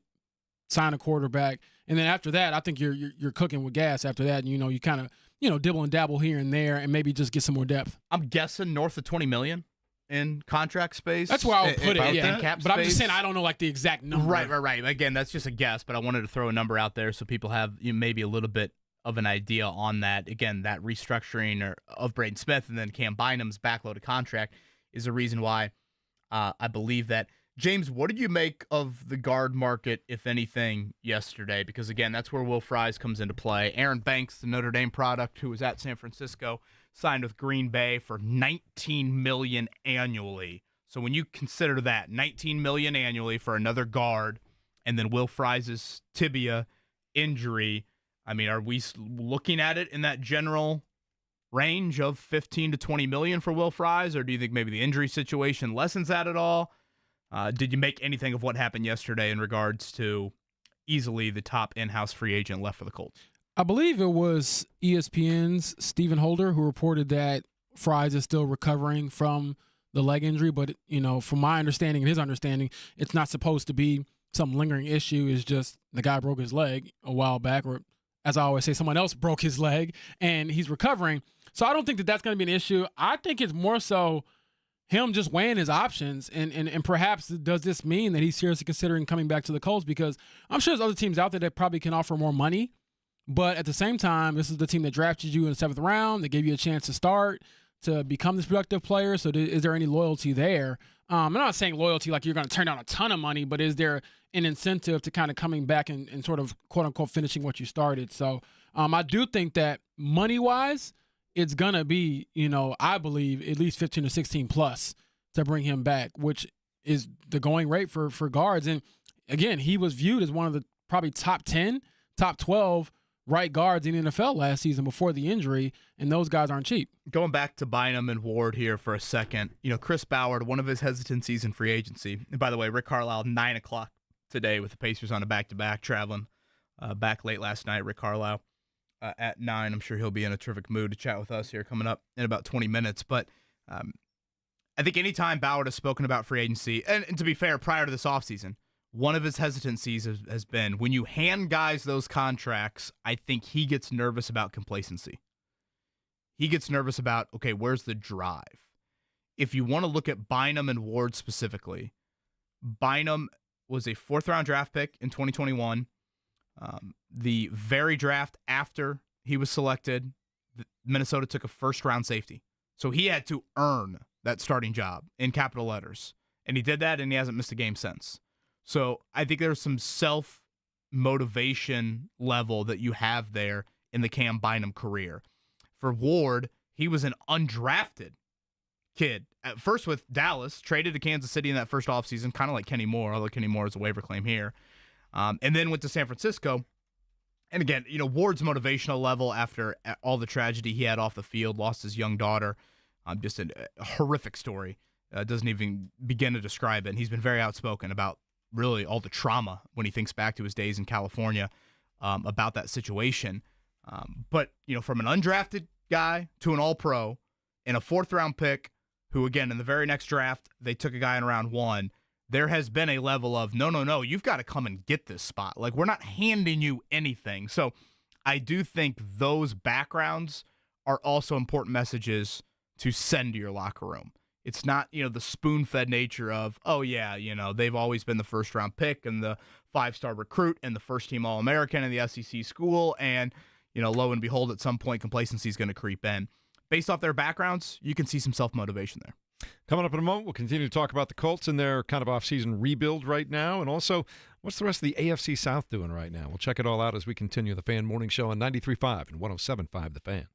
sign a quarterback. And then after that, I think you're cooking with gas after that. And, you kind of, dibble and dabble here and there and maybe just get some more depth. I'm guessing north of $20 million in contract space. That's where I would put it, yeah. Cap but space. I'm just saying I don't know the exact number. Right. Again, that's just a guess, but I wanted to throw a number out there so people have maybe a little bit of an idea on that. Again, that restructuring of Braden Smith and then Cam Bynum's backloaded contract is the reason why I believe that. James, what did you make of the guard market, if anything, yesterday? Because, again, that's where Will Fries comes into play. Aaron Banks, the Notre Dame product, who was at San Francisco, signed with Green Bay for $19 million annually. So when you consider that, $19 million annually for another guard, and then Will Fries' tibia injury, I mean, are we looking at it in that general range of $15 to $20 million for Will Fries, or do you think maybe the injury situation lessens that at all? Did you make anything of what happened yesterday in regards to easily the top in-house free agent left for the Colts? I believe it was ESPN's Stephen Holder who reported that Fries is still recovering from the leg injury, but from my understanding and his understanding, it's not supposed to be some lingering issue. It's just the guy broke his leg a while back, or as I always say, someone else broke his leg and he's recovering. So I don't think that that's going to be an issue. I think it's more so him just weighing his options, and perhaps does this mean that he's seriously considering coming back to the Colts? Because I'm sure there's other teams out there that probably can offer more money, but at the same time, this is the team that drafted you in the 7th round. They gave you a chance to start, to become this productive player. So is there any loyalty there? I'm not saying loyalty like you're going to turn down a ton of money, but is there an incentive to kind of coming back and sort of quote unquote finishing what you started? So I do think that money-wise, it's going to be, I believe, at least 15 to 16 plus to bring him back, which is the going rate for guards. And, again, he was viewed as one of the probably top 10, top 12 right guards in the NFL last season before the injury, and those guys aren't cheap. Going back to Bynum and Ward here for a second, Chris Ballard, one of his hesitancies in free agency. And, by the way, Rick Carlisle, 9 o'clock today with the Pacers on a back-to-back, traveling back late last night. Rick Carlisle. At 9, I'm sure he'll be in a terrific mood to chat with us here coming up in about 20 minutes. But I think anytime Ballard has spoken about free agency, and to be fair, prior to this offseason, one of his hesitancies has been when you hand guys those contracts, I think he gets nervous about complacency. He gets nervous about, okay, where's the drive? If you want to look at Bynum and Ward specifically, Bynum was a 4th-round draft pick in 2021. The very draft after he was selected, Minnesota took a 1st-round safety. So he had to earn that starting job in capital letters. And he did that, and he hasn't missed a game since. So I think there's some self-motivation level that you have there in the Cam Bynum career. For Ward, he was an undrafted kid. At first with Dallas, traded to Kansas City in that first offseason, kind of like Kenny Moore, although Kenny Moore is a waiver claim here. And then went to San Francisco. And again, Ward's motivational level after all the tragedy he had off the field, lost his young daughter, just a horrific story. Doesn't even begin to describe it. And he's been very outspoken about really all the trauma when he thinks back to his days in California about that situation. But, from an undrafted guy to an all-pro and a 4th-round pick who, again, in the very next draft, they took a guy in round 1, there has been a level of, no, you've got to come and get this spot. Like, we're not handing you anything. So I do think those backgrounds are also important messages to send to your locker room. It's not, the spoon-fed nature of, oh, yeah, they've always been the 1st-round pick and the 5-star recruit and the first-team All-American in the SEC school, and, lo and behold, at some point, complacency is going to creep in. Based off their backgrounds, you can see some self-motivation there. Coming up in a moment, we'll continue to talk about the Colts and their kind of offseason rebuild right now, and also what's the rest of the AFC South doing right now. We'll check it all out as we continue the Fan Morning Show on 93.5 and 107.5 The Fan.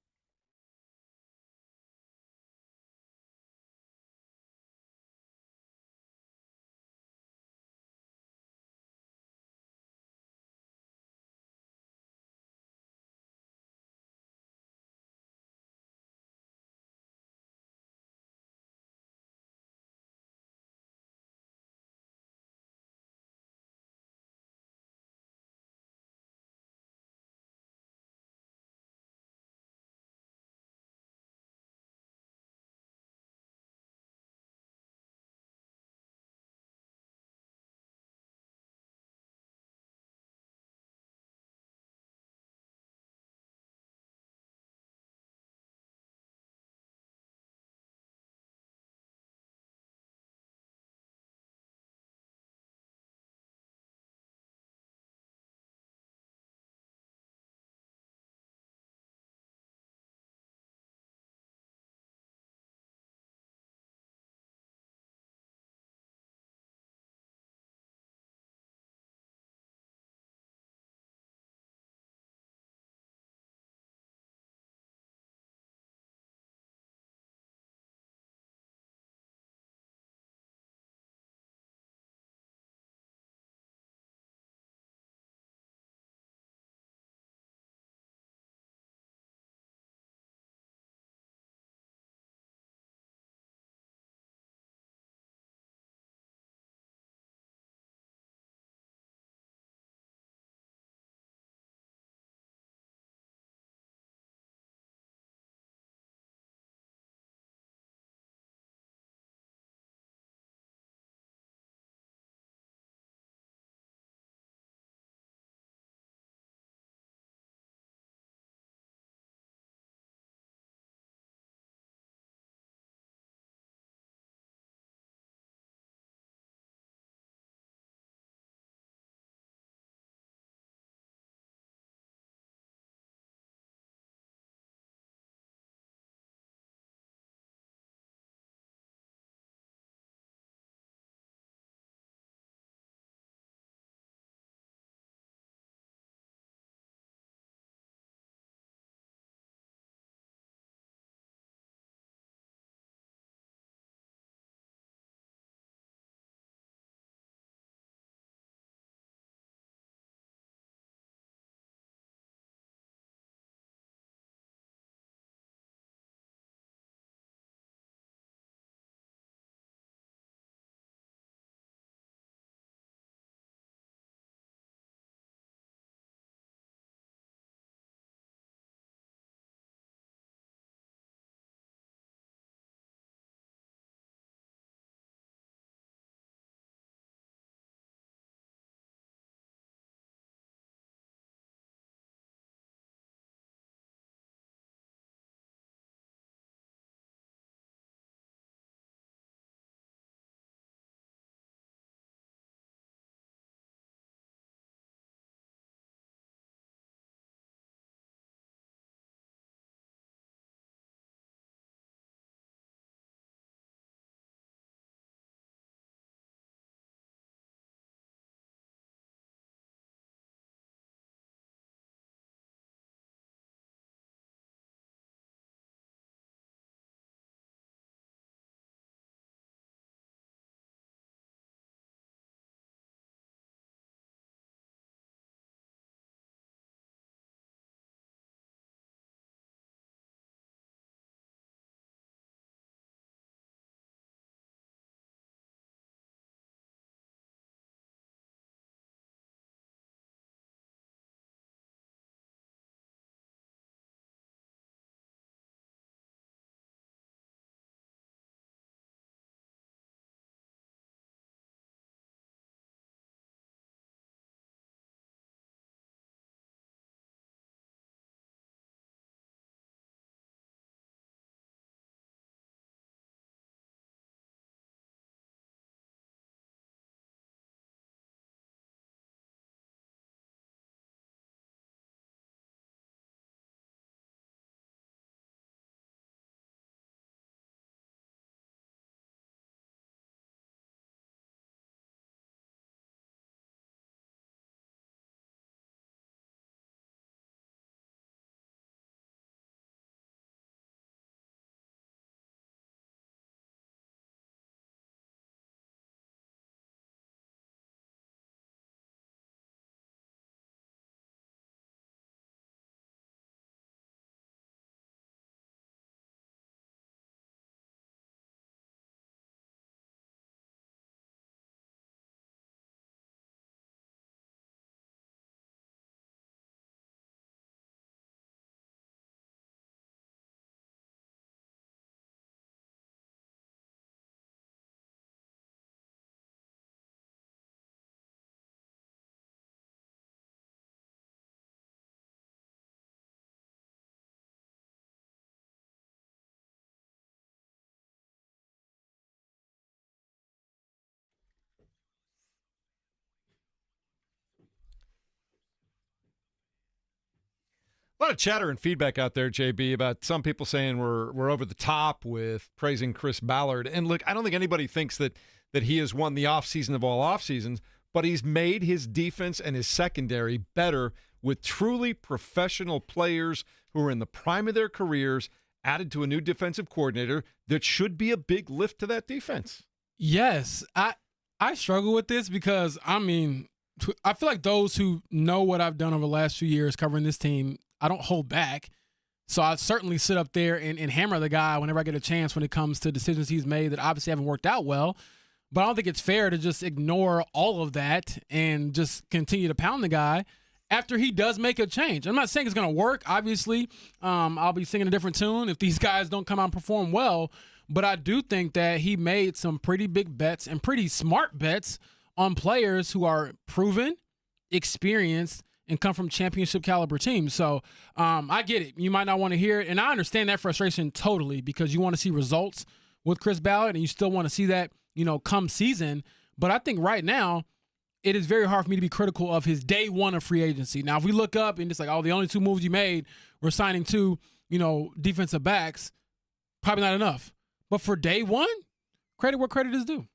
A lot of chatter and feedback out there, JB, about some people saying we're over the top with praising Chris Ballard. And look, I don't think anybody thinks that he has won the offseason of all offseasons, but he's made his defense and his secondary better with truly professional players who are in the prime of their careers, added to a new defensive coordinator that should be a big lift to that defense. Yes, I struggle with this because, I feel like those who know what I've done over the last few years covering this team, I don't hold back. So I certainly sit up there and hammer the guy whenever I get a chance when it comes to decisions he's made that obviously haven't worked out well. But I don't think it's fair to just ignore all of that and just continue to pound the guy after he does make a change. I'm not saying it's going to work. Obviously, I'll be singing a different tune if these guys don't come out and perform well. But I do think that he made some pretty big bets and pretty smart bets on players who are proven, experienced, and come from championship caliber teams. So I get it. You might not want to hear it. And I understand that frustration totally because you want to see results with Chris Ballard and you still want to see that, come season. But I think right now it is very hard for me to be critical of his day one of free agency. Now, if we look up and it's like, the only two moves you made were signing two, defensive backs, probably not enough. But for day one, credit where credit is due.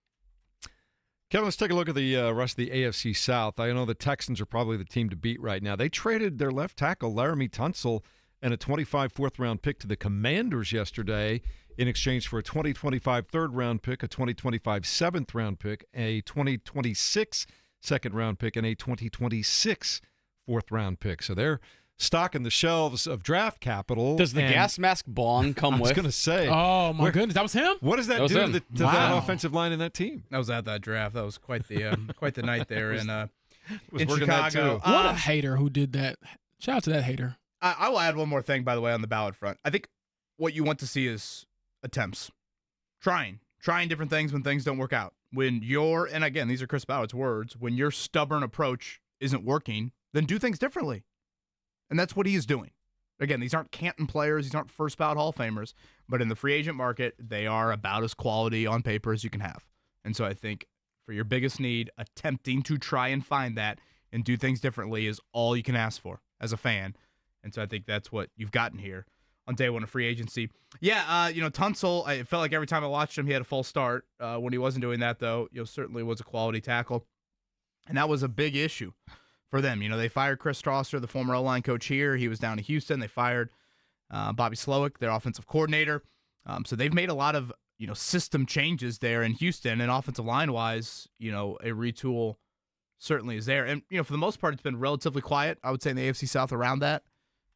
Kevin, let's take a look at the rest of the AFC South. I know the Texans are probably the team to beat right now. They traded their left tackle, Laramie Tunsil, and a 25 fourth-round pick to the Commanders yesterday in exchange for a 2025 third-round pick, a 2025 seventh-round pick, a 2026 second-round pick, and a 2026 fourth-round pick. So they're stocking the shelves of draft capital. Does the gas mask bong come with? I was going to say. Oh, my goodness. That was him? What does that do to that offensive line in that team? I was at that draft. That was quite the night there in Chicago. What a hater who did that. Shout out to that hater. I will add one more thing, by the way, on the Ballard front. I think what you want to see is attempts. Trying different things when things don't work out. And again, these are Chris Ballard's words, when your stubborn approach isn't working, then do things differently. And that's what he is doing. Again, these aren't Canton players. These aren't first ballot Hall of Famers. But in the free agent market, they are about as quality on paper as you can have. And so I think for your biggest need, attempting to try and find that and do things differently is all you can ask for as a fan. And so I think that's what you've gotten here on day one of free agency. Yeah, Tunsil, I felt like every time I watched him, he had a full start. When he wasn't doing that, though, certainly was a quality tackle. And that was a big issue for them. They fired Chris Strasser, the former O-line coach here. He was down to Houston. They fired Bobby Slowick, their offensive coordinator. So they've made a lot of, system changes there in Houston. And offensive line-wise, a retool certainly is there. And, for the most part, it's been relatively quiet, I would say, in the AFC South around that.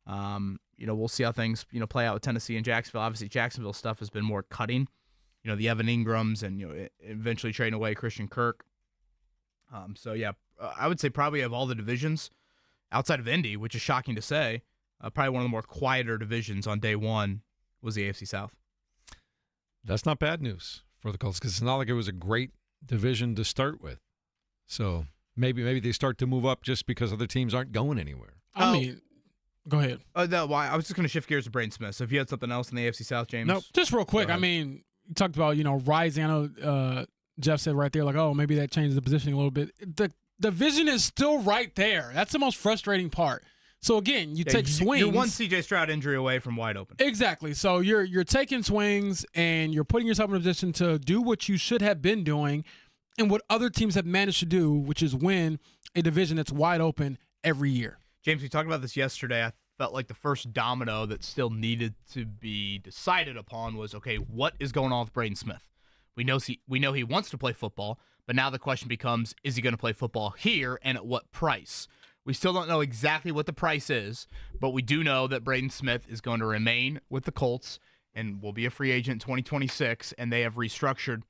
We'll see how things, play out with Tennessee and Jacksonville. Obviously, Jacksonville stuff has been more cutting. The Evan Ingrams and, eventually trading away Christian Kirk. I would say probably of all the divisions outside of Indy, which is shocking to say, probably one of the more quieter divisions on day one was the AFC South. That's not bad news for the Colts because it's not like it was a great division to start with. So maybe they start to move up just because other teams aren't going anywhere. Go ahead. No, I was just going to shift gears to Braden Smith. So if you had something else in the AFC South, James. Nope. Just real quick. You talked about, rising. I know Jeff said right there, like, maybe that changes the positioning a little bit. The vision is still right there. That's the most frustrating part. So again, you take swings. You're one C.J. Stroud injury away from wide open. Exactly. So you're taking swings and you're putting yourself in a position to do what you should have been doing and what other teams have managed to do, which is win a division that's wide open every year. James, we talked about this yesterday. I felt like the first domino that still needed to be decided upon was, okay, what is going on with Braden Smith? We know he wants to play football, but now the question becomes, is he going to play football here and at what price? We still don't know exactly what the price is, but we do know that Braden Smith is going to remain with the Colts and will be a free agent in 2026, and they have restructured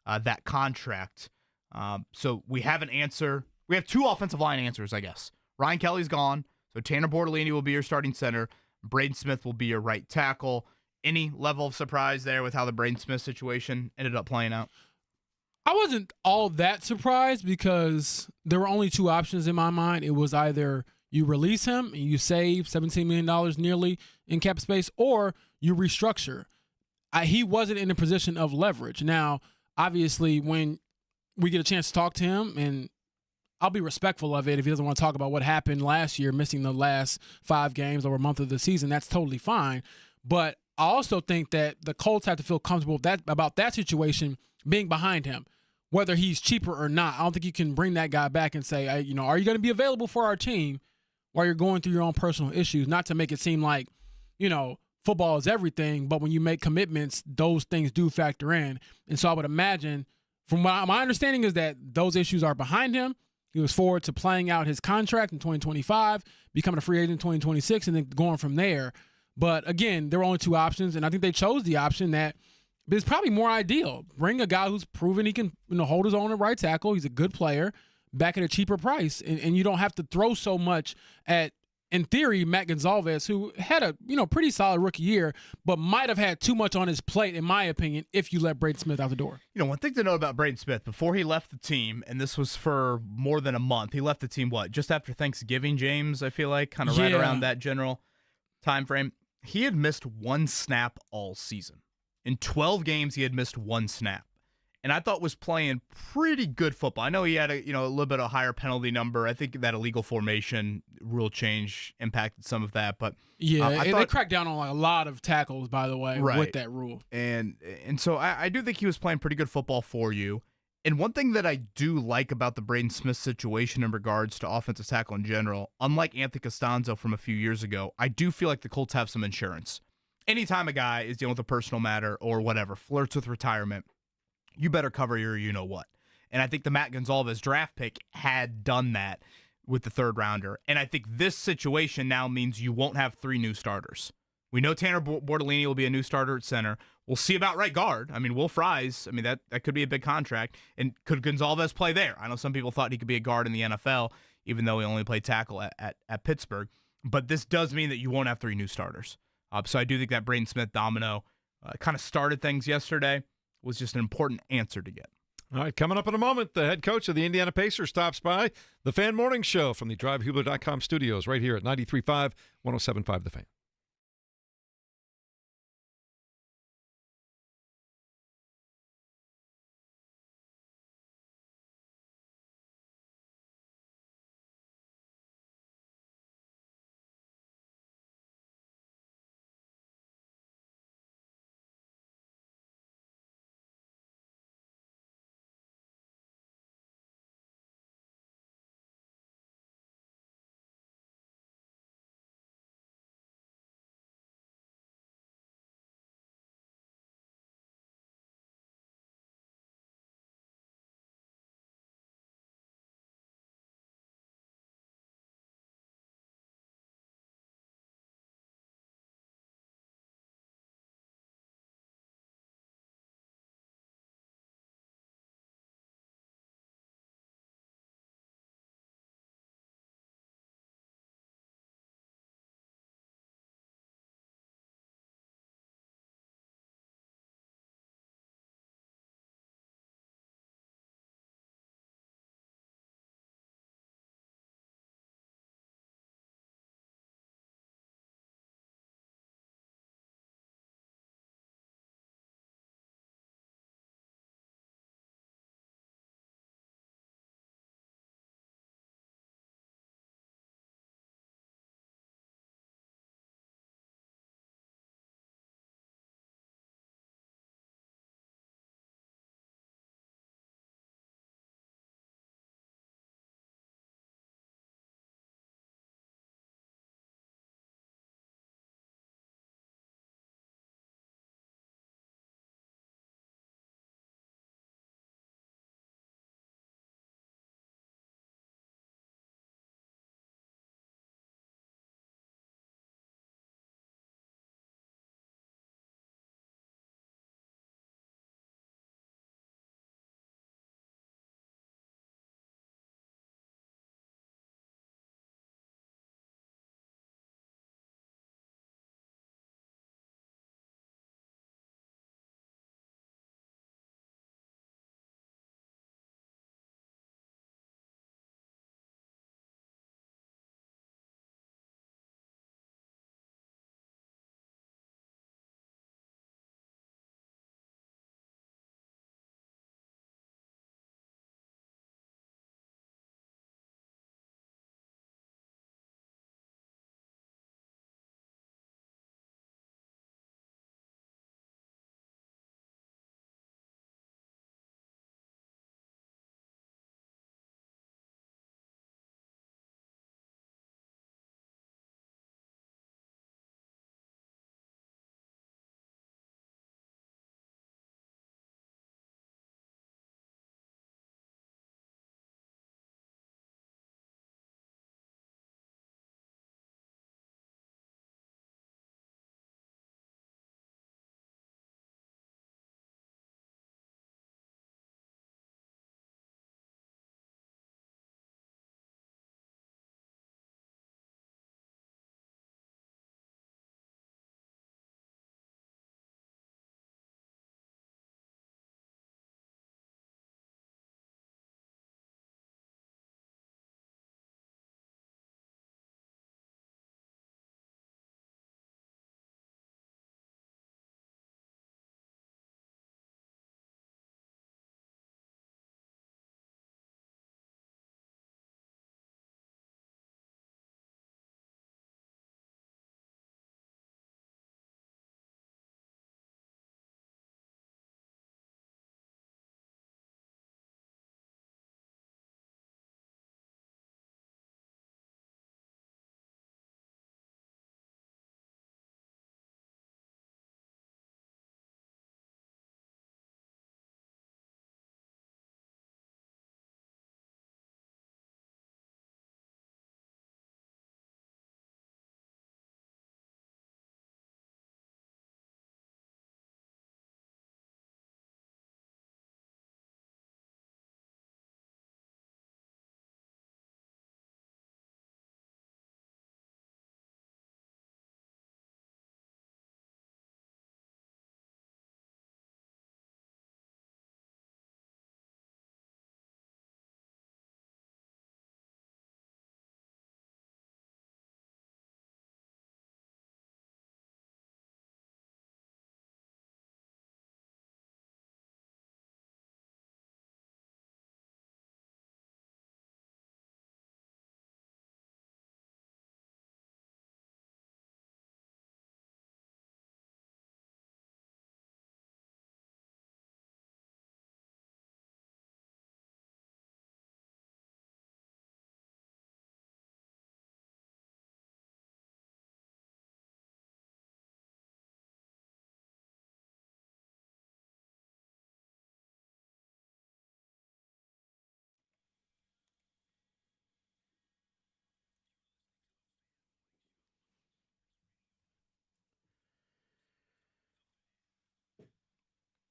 that contract. So we have an answer. We have two offensive line answers, I guess. Ryan Kelly's gone, so Tanner Bortolini will be your starting center. Braden Smith will be your right tackle. Any level of surprise there with how the Braden Smith situation ended up playing out? I wasn't all that surprised because there were only two options in my mind. It was either you release him and you save $17 million nearly in cap space, or you restructure. He wasn't in a position of leverage. Now, obviously, when we get a chance to talk to him, and I'll be respectful of it if he doesn't want to talk about what happened last year, missing the last 5 games over a month of the season. That's totally fine. But I also think that the Colts have to feel comfortable about that situation being behind him, whether he's cheaper or not. I don't think you can bring that guy back and say, are you going to be available for our team while you're going through your own personal issues? Not to make it seem like, football is everything, but when you make commitments, those things do factor in. And so I would imagine, from my understanding is that those issues are behind him. He was forward to playing out his contract in 2025, becoming a free agent in 2026, and then going from there. But again, there were only 2 options, and I think they chose the option that is probably more ideal. Bring a guy who's proven he can hold his own at right tackle. He's a good player, back at a cheaper price, and you don't have to throw so much at, in theory, Matt Gonzalez, who had a pretty solid rookie year, but might have had too much on his plate, in my opinion, if you let Braden Smith out the door. One thing to note about Braden Smith, before he left the team, and this was for more than a month, he left the team, just after Thanksgiving, James, I feel like, kind of right around that general time frame. He had missed 1 snap all season. In 12 games, he had missed 1 snap. And I thought was playing pretty good football. I know he had a little bit of a higher penalty number. I think that illegal formation rule change impacted some of that. But they cracked down on a lot of tackles, by the way, with that rule. And so I do think he was playing pretty good football for you. And one thing that I do like about the Braden Smith situation in regards to offensive tackle in general, unlike Anthony Costanzo from a few years ago, I do feel like the Colts have some insurance. Anytime a guy is dealing with a personal matter or whatever, flirts with retirement, you better cover your you-know-what. And I think the Matt Gonzalez draft pick had done that with the 3rd rounder. And I think this situation now means you won't have 3 new starters. We know Tanner Bortolini will be a new starter at center. We'll see about right guard. I mean, Will Fries, that could be a big contract. And could Gonzalez play there? I know some people thought he could be a guard in the NFL, even though he only played tackle at Pittsburgh. But this does mean that you won't have 3 new starters. So I do think that Braden Smith domino kind of started things yesterday. Was just an important answer to get. All right, coming up in a moment, the head coach of the Indiana Pacers stops by the Fan Morning Show from the DriveHubler.com studios right here at 93.5, 107.5 The Fan.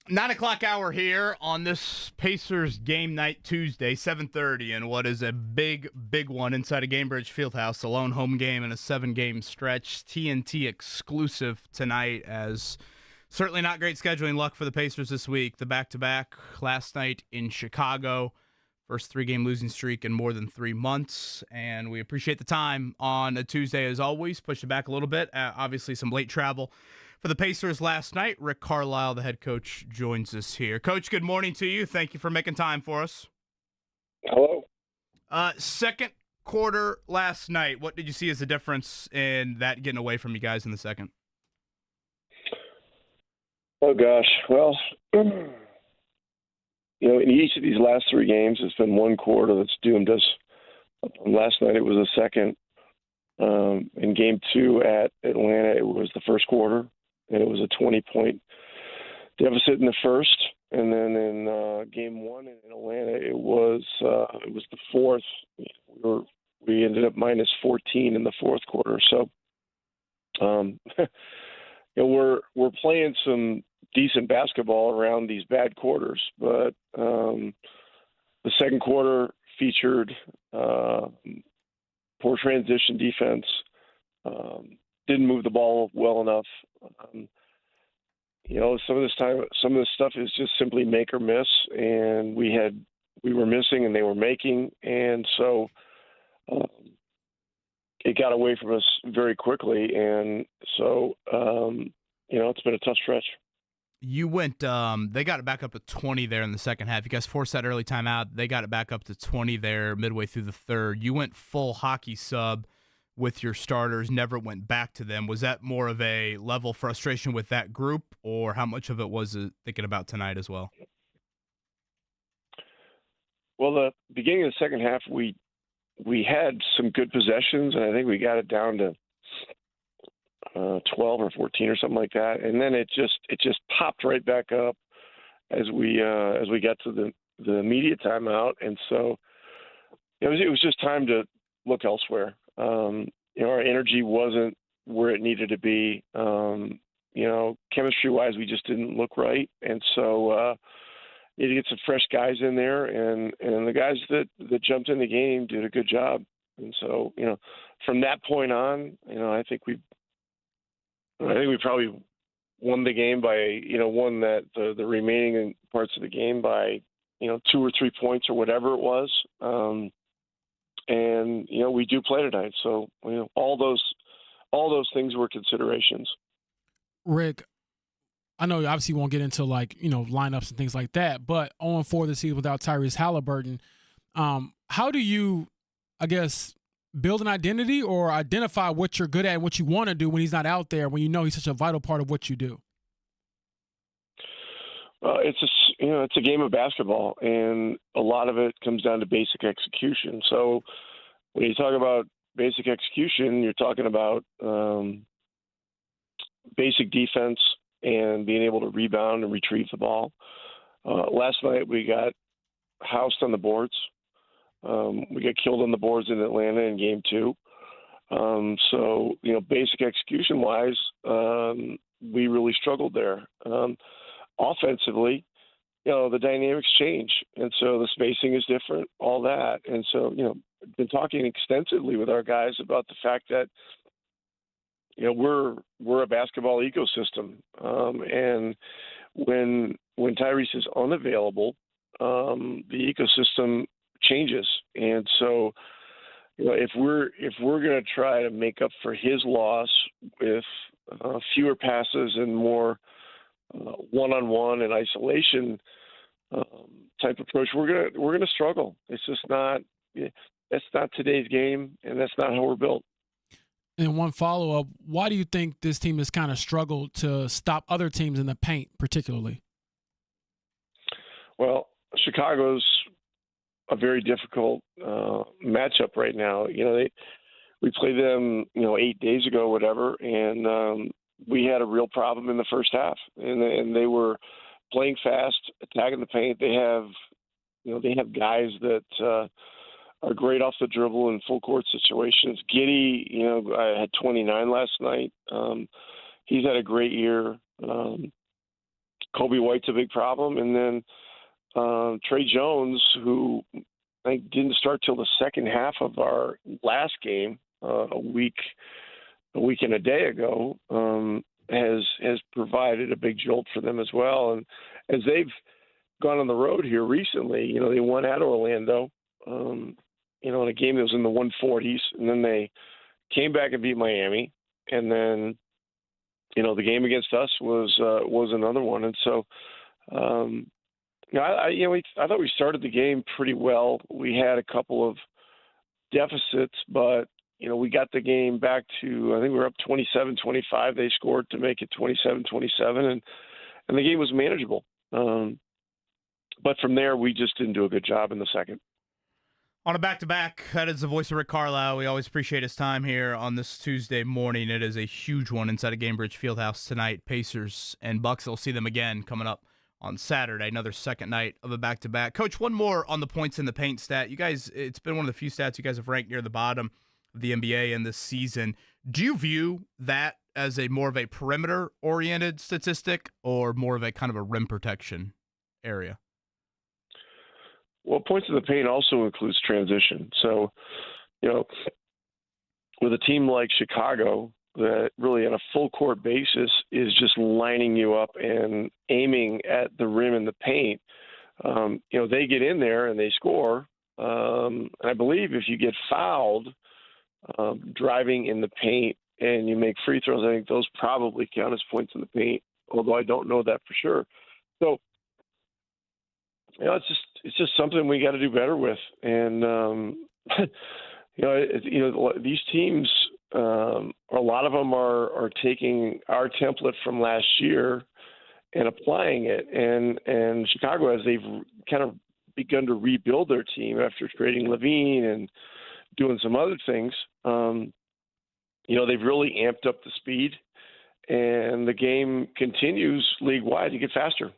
9 o'clock hour here on this Pacers game night Tuesday, 7:30, and what is a big one inside of Gainbridge Fieldhouse, a lone home game in a 7-game stretch. TNT exclusive tonight, as certainly not great scheduling luck for the Pacers this week. The back-to-back last night in Chicago, first 3-game losing streak in more than 3 months, and we appreciate the time on a Tuesday as always. Push it back a little bit, obviously some late travel for the Pacers last night. Rick Carlisle, the head coach, joins us here. Coach, good morning to you. Thank you for making time for us. Hello. Second quarter last night, what did you see as the difference in that getting away from you guys in the second? Oh, gosh. Well, in each of these last 3 games, it's been one quarter that's doomed us. Last night it was the second. In game 2 at Atlanta, it was the first quarter, and it was a 20-point deficit in the first. And then in game 1 in Atlanta, it was the fourth. We ended up minus 14 in the fourth quarter. So, we're playing some decent basketball around these bad quarters, but the second quarter featured poor transition defense, didn't move the ball well enough. Some of this stuff is just simply make or miss, and we were missing and they were making, and so it got away from us very quickly, and so it's been a tough stretch. You went, they got it back up to 20 there in the second half. You guys forced that early timeout. They got it back up to 20 there midway through the third. You went full hockey sub with your starters, never went back to them. Was that more of a level frustration with that group, or how much of it was thinking about tonight as well? Well, the beginning of the second half, we had some good possessions, and I think we got it down to 12 or 14 or something like that, and then it just popped right back up as we got to the immediate timeout, and so it was just time to look elsewhere. Our energy wasn't where it needed to be. Chemistry wise, we just didn't look right, and so you need to get some fresh guys in there, and the guys that jumped in the game did a good job, and so from that point on, I think we probably won the game by, won the remaining parts of the game by, 2 or 3 points or whatever it was. And we do play tonight. So, all those things were considerations. Rick, I know you obviously won't get into lineups and things like that, but 0-4 this season without Tyrese Halliburton, how do you, I guess, build an identity or identify what you're good at and what you want to do when he's not out there, when he's such a vital part of what you do? It's a game of basketball, and a lot of it comes down to basic execution. So when you talk about basic execution, you're talking about basic defense and being able to rebound and retrieve the ball. Last night we got housed on the boards. We got killed on the boards in Atlanta in game 2. So, basic execution-wise, we really struggled there. Offensively, the dynamics change, and so the spacing is different, all that. And so, I've been talking extensively with our guys about the fact that, we're a basketball ecosystem. And when Tyrese is unavailable, the ecosystem changes. And so, if we're going to try to make up for his loss with fewer passes and more one-on-one and isolation type approach, we're gonna struggle. It's just not. That's not today's game, and that's not how we're built. And one follow-up: why do you think this team has kind of struggled to stop other teams in the paint, particularly? Well, Chicago's a very difficult matchup right now. We played them, 8 days ago, whatever, and we had a real problem in the first half, and they were playing fast, attacking the paint. They have guys that are great off the dribble in full court situations. Giddey, I had 29 last night. He's had a great year. Kobe White's a big problem, and then Trey Jones, who I think didn't start till the second half of our last game a week and a day ago, has provided a big jolt for them as well. And as they've gone on the road here recently, they won at Orlando, in a game that was in the 140s, and then they came back and beat Miami, and then the game against us was another one. And so I thought we started the game pretty well. We had a couple of deficits, but we got the game back to, I think we were up 27-25. They scored to make it 27-27, and the game was manageable. But from there, we just didn't do a good job in the second. On a back-to-back, that is the voice of Rick Carlisle. We always appreciate his time here on this Tuesday morning. It is a huge one inside of Gainbridge Fieldhouse tonight. Pacers and Bucks, they'll see them again coming up on Saturday, another second night of a back-to-back. Coach, one more on the points in the paint stat. You guys, it's been one of the few stats you guys have ranked near the bottom of the NBA in this season. Do you view that as a more of a perimeter-oriented statistic or more of a kind of a rim protection area? Well, points in the paint also includes transition. So, with a team like Chicago that really on a full court basis is just lining you up and aiming at the rim in the paint, they get in there and they score. And I believe if you get fouled driving in the paint and you make free throws, I think those probably count as points in the paint, although I don't know that for sure. So, it's just something we got to do better with. And, these teams, a lot of them are taking our template from last year and applying it. And Chicago, as they've kind of begun to rebuild their team after trading Levine and doing some other things, they've really amped up the speed, and the game continues league-wide to get faster.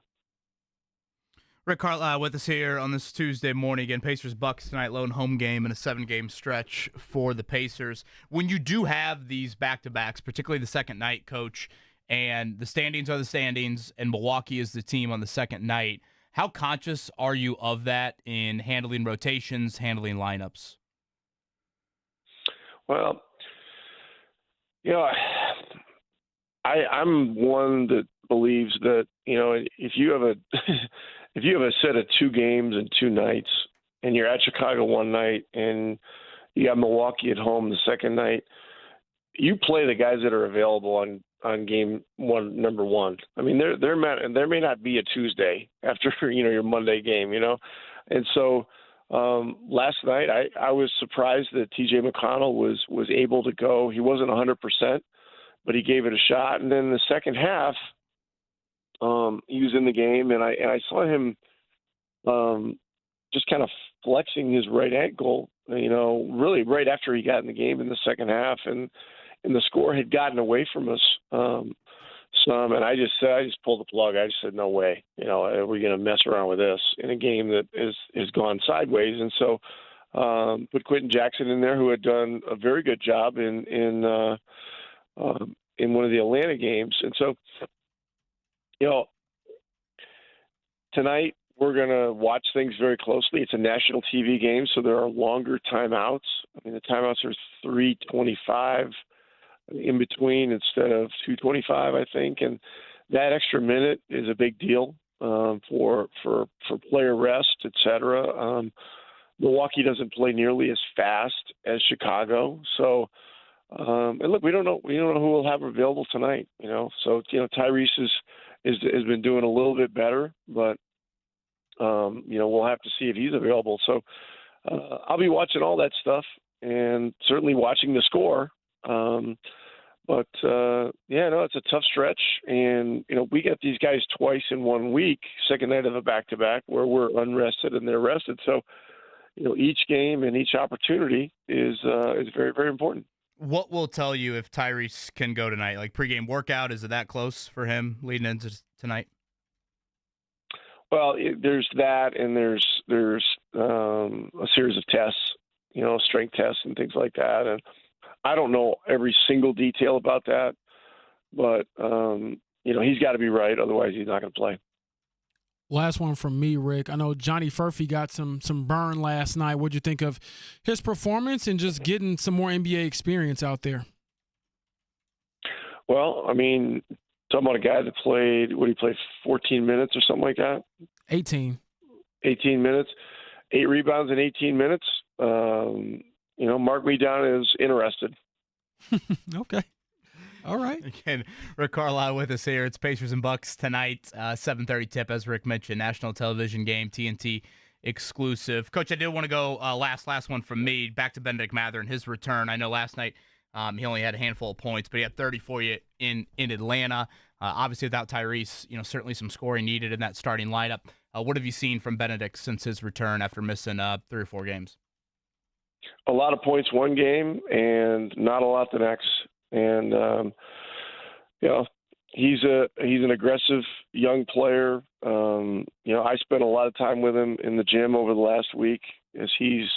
Rick Carlisle with us here on this Tuesday morning. Again, Pacers-Bucks tonight, lone home game in a 7-game stretch for the Pacers. When you do have these back-to-backs, particularly the second night, Coach, and the standings are the standings, and Milwaukee is the team on the second night, how conscious are you of that in handling rotations, handling lineups? Well, I'm one that believes that, if you have a if you have a set of 2 games and 2 nights, and you're at Chicago one night and you got Milwaukee at home the second night, you play the guys that are available on game one, number one. I mean, there may not be a Tuesday after your Monday game, and so last night I was surprised that T.J. McConnell was able to go. He wasn't 100%, but he gave it a shot, and then the second half. He was in the game, and I saw him just kind of flexing his right ankle, really right after he got in the game in the second half, and the score had gotten away from us some, and I just pulled the plug. I just said, no way, are we going to mess around with this in a game that has gone sideways? And so put Quentin Jackson in there, who had done a very good job in one of the Atlanta games, and so. Tonight we're going to watch things very closely. It's a national TV game, so there are longer timeouts. I mean, the timeouts are 3:25 in between instead of 2:25, I think, and that extra minute is a big deal for player rest, et cetera. Milwaukee doesn't play nearly as fast as Chicago, so. And look, we don't know who we'll have available tonight. So Tyrese has been doing a little bit better, but we'll have to see if he's available. So I'll be watching all that stuff and certainly watching the score. But it's a tough stretch, and we got these guys twice in 1 week, second night of a back-to-back, where we're unrested and they're rested. So each game and each opportunity is very, very important. What will tell you if Tyrese can go tonight? Like pregame workout, is it that close for him leading into tonight? Well, there's that, and there's a series of tests, strength tests and things like that. And I don't know every single detail about that, but he's got to be right. Otherwise, he's not going to play. Last one from me, Rick. I know Johnny Furphy got some burn last night. What'd you think of his performance and just getting some more NBA experience out there? Well, I mean, talking about a guy that played, 14 minutes or something like that? 18 minutes, 8 rebounds in 18 minutes. Mark me down as interested. Okay. All right. Again, Rick Carlisle with us here. It's Pacers and Bucks tonight, 7:30 tip, as Rick mentioned, national television game, TNT exclusive. Coach, I did want to go last one from me, back to Benedict Mathurin, his return. I know last night he only had a handful of points, but he had 30 for you in Atlanta. Obviously, without Tyrese, certainly some scoring needed in that starting lineup. What have you seen from Benedict since his return after missing 3 or 4 games? A lot of points one game and not a lot the next. And he's an aggressive young player. I spent a lot of time with him in the gym over the last week as he's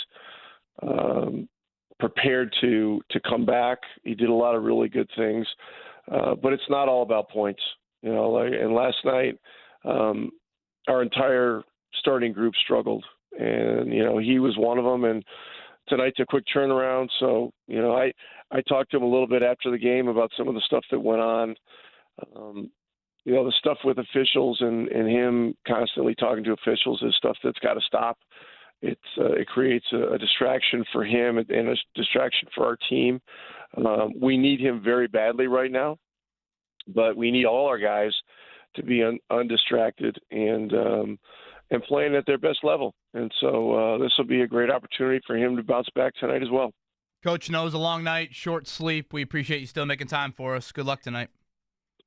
prepared to come back. He did a lot of really good things, but it's not all about points. And last night our entire starting group struggled, and he was one of them. And tonight's a quick turnaround. So, I talked to him a little bit after the game about some of the stuff that went on. The stuff with officials and him constantly talking to officials is stuff that's got to stop. It creates a distraction for him and a distraction for our team. We need him very badly right now, but we need all our guys to be undistracted and playing at their best level. And so this will be a great opportunity for him to bounce back tonight as well. Coach, knows a long night, short sleep. We appreciate you still making time for us. Good luck tonight.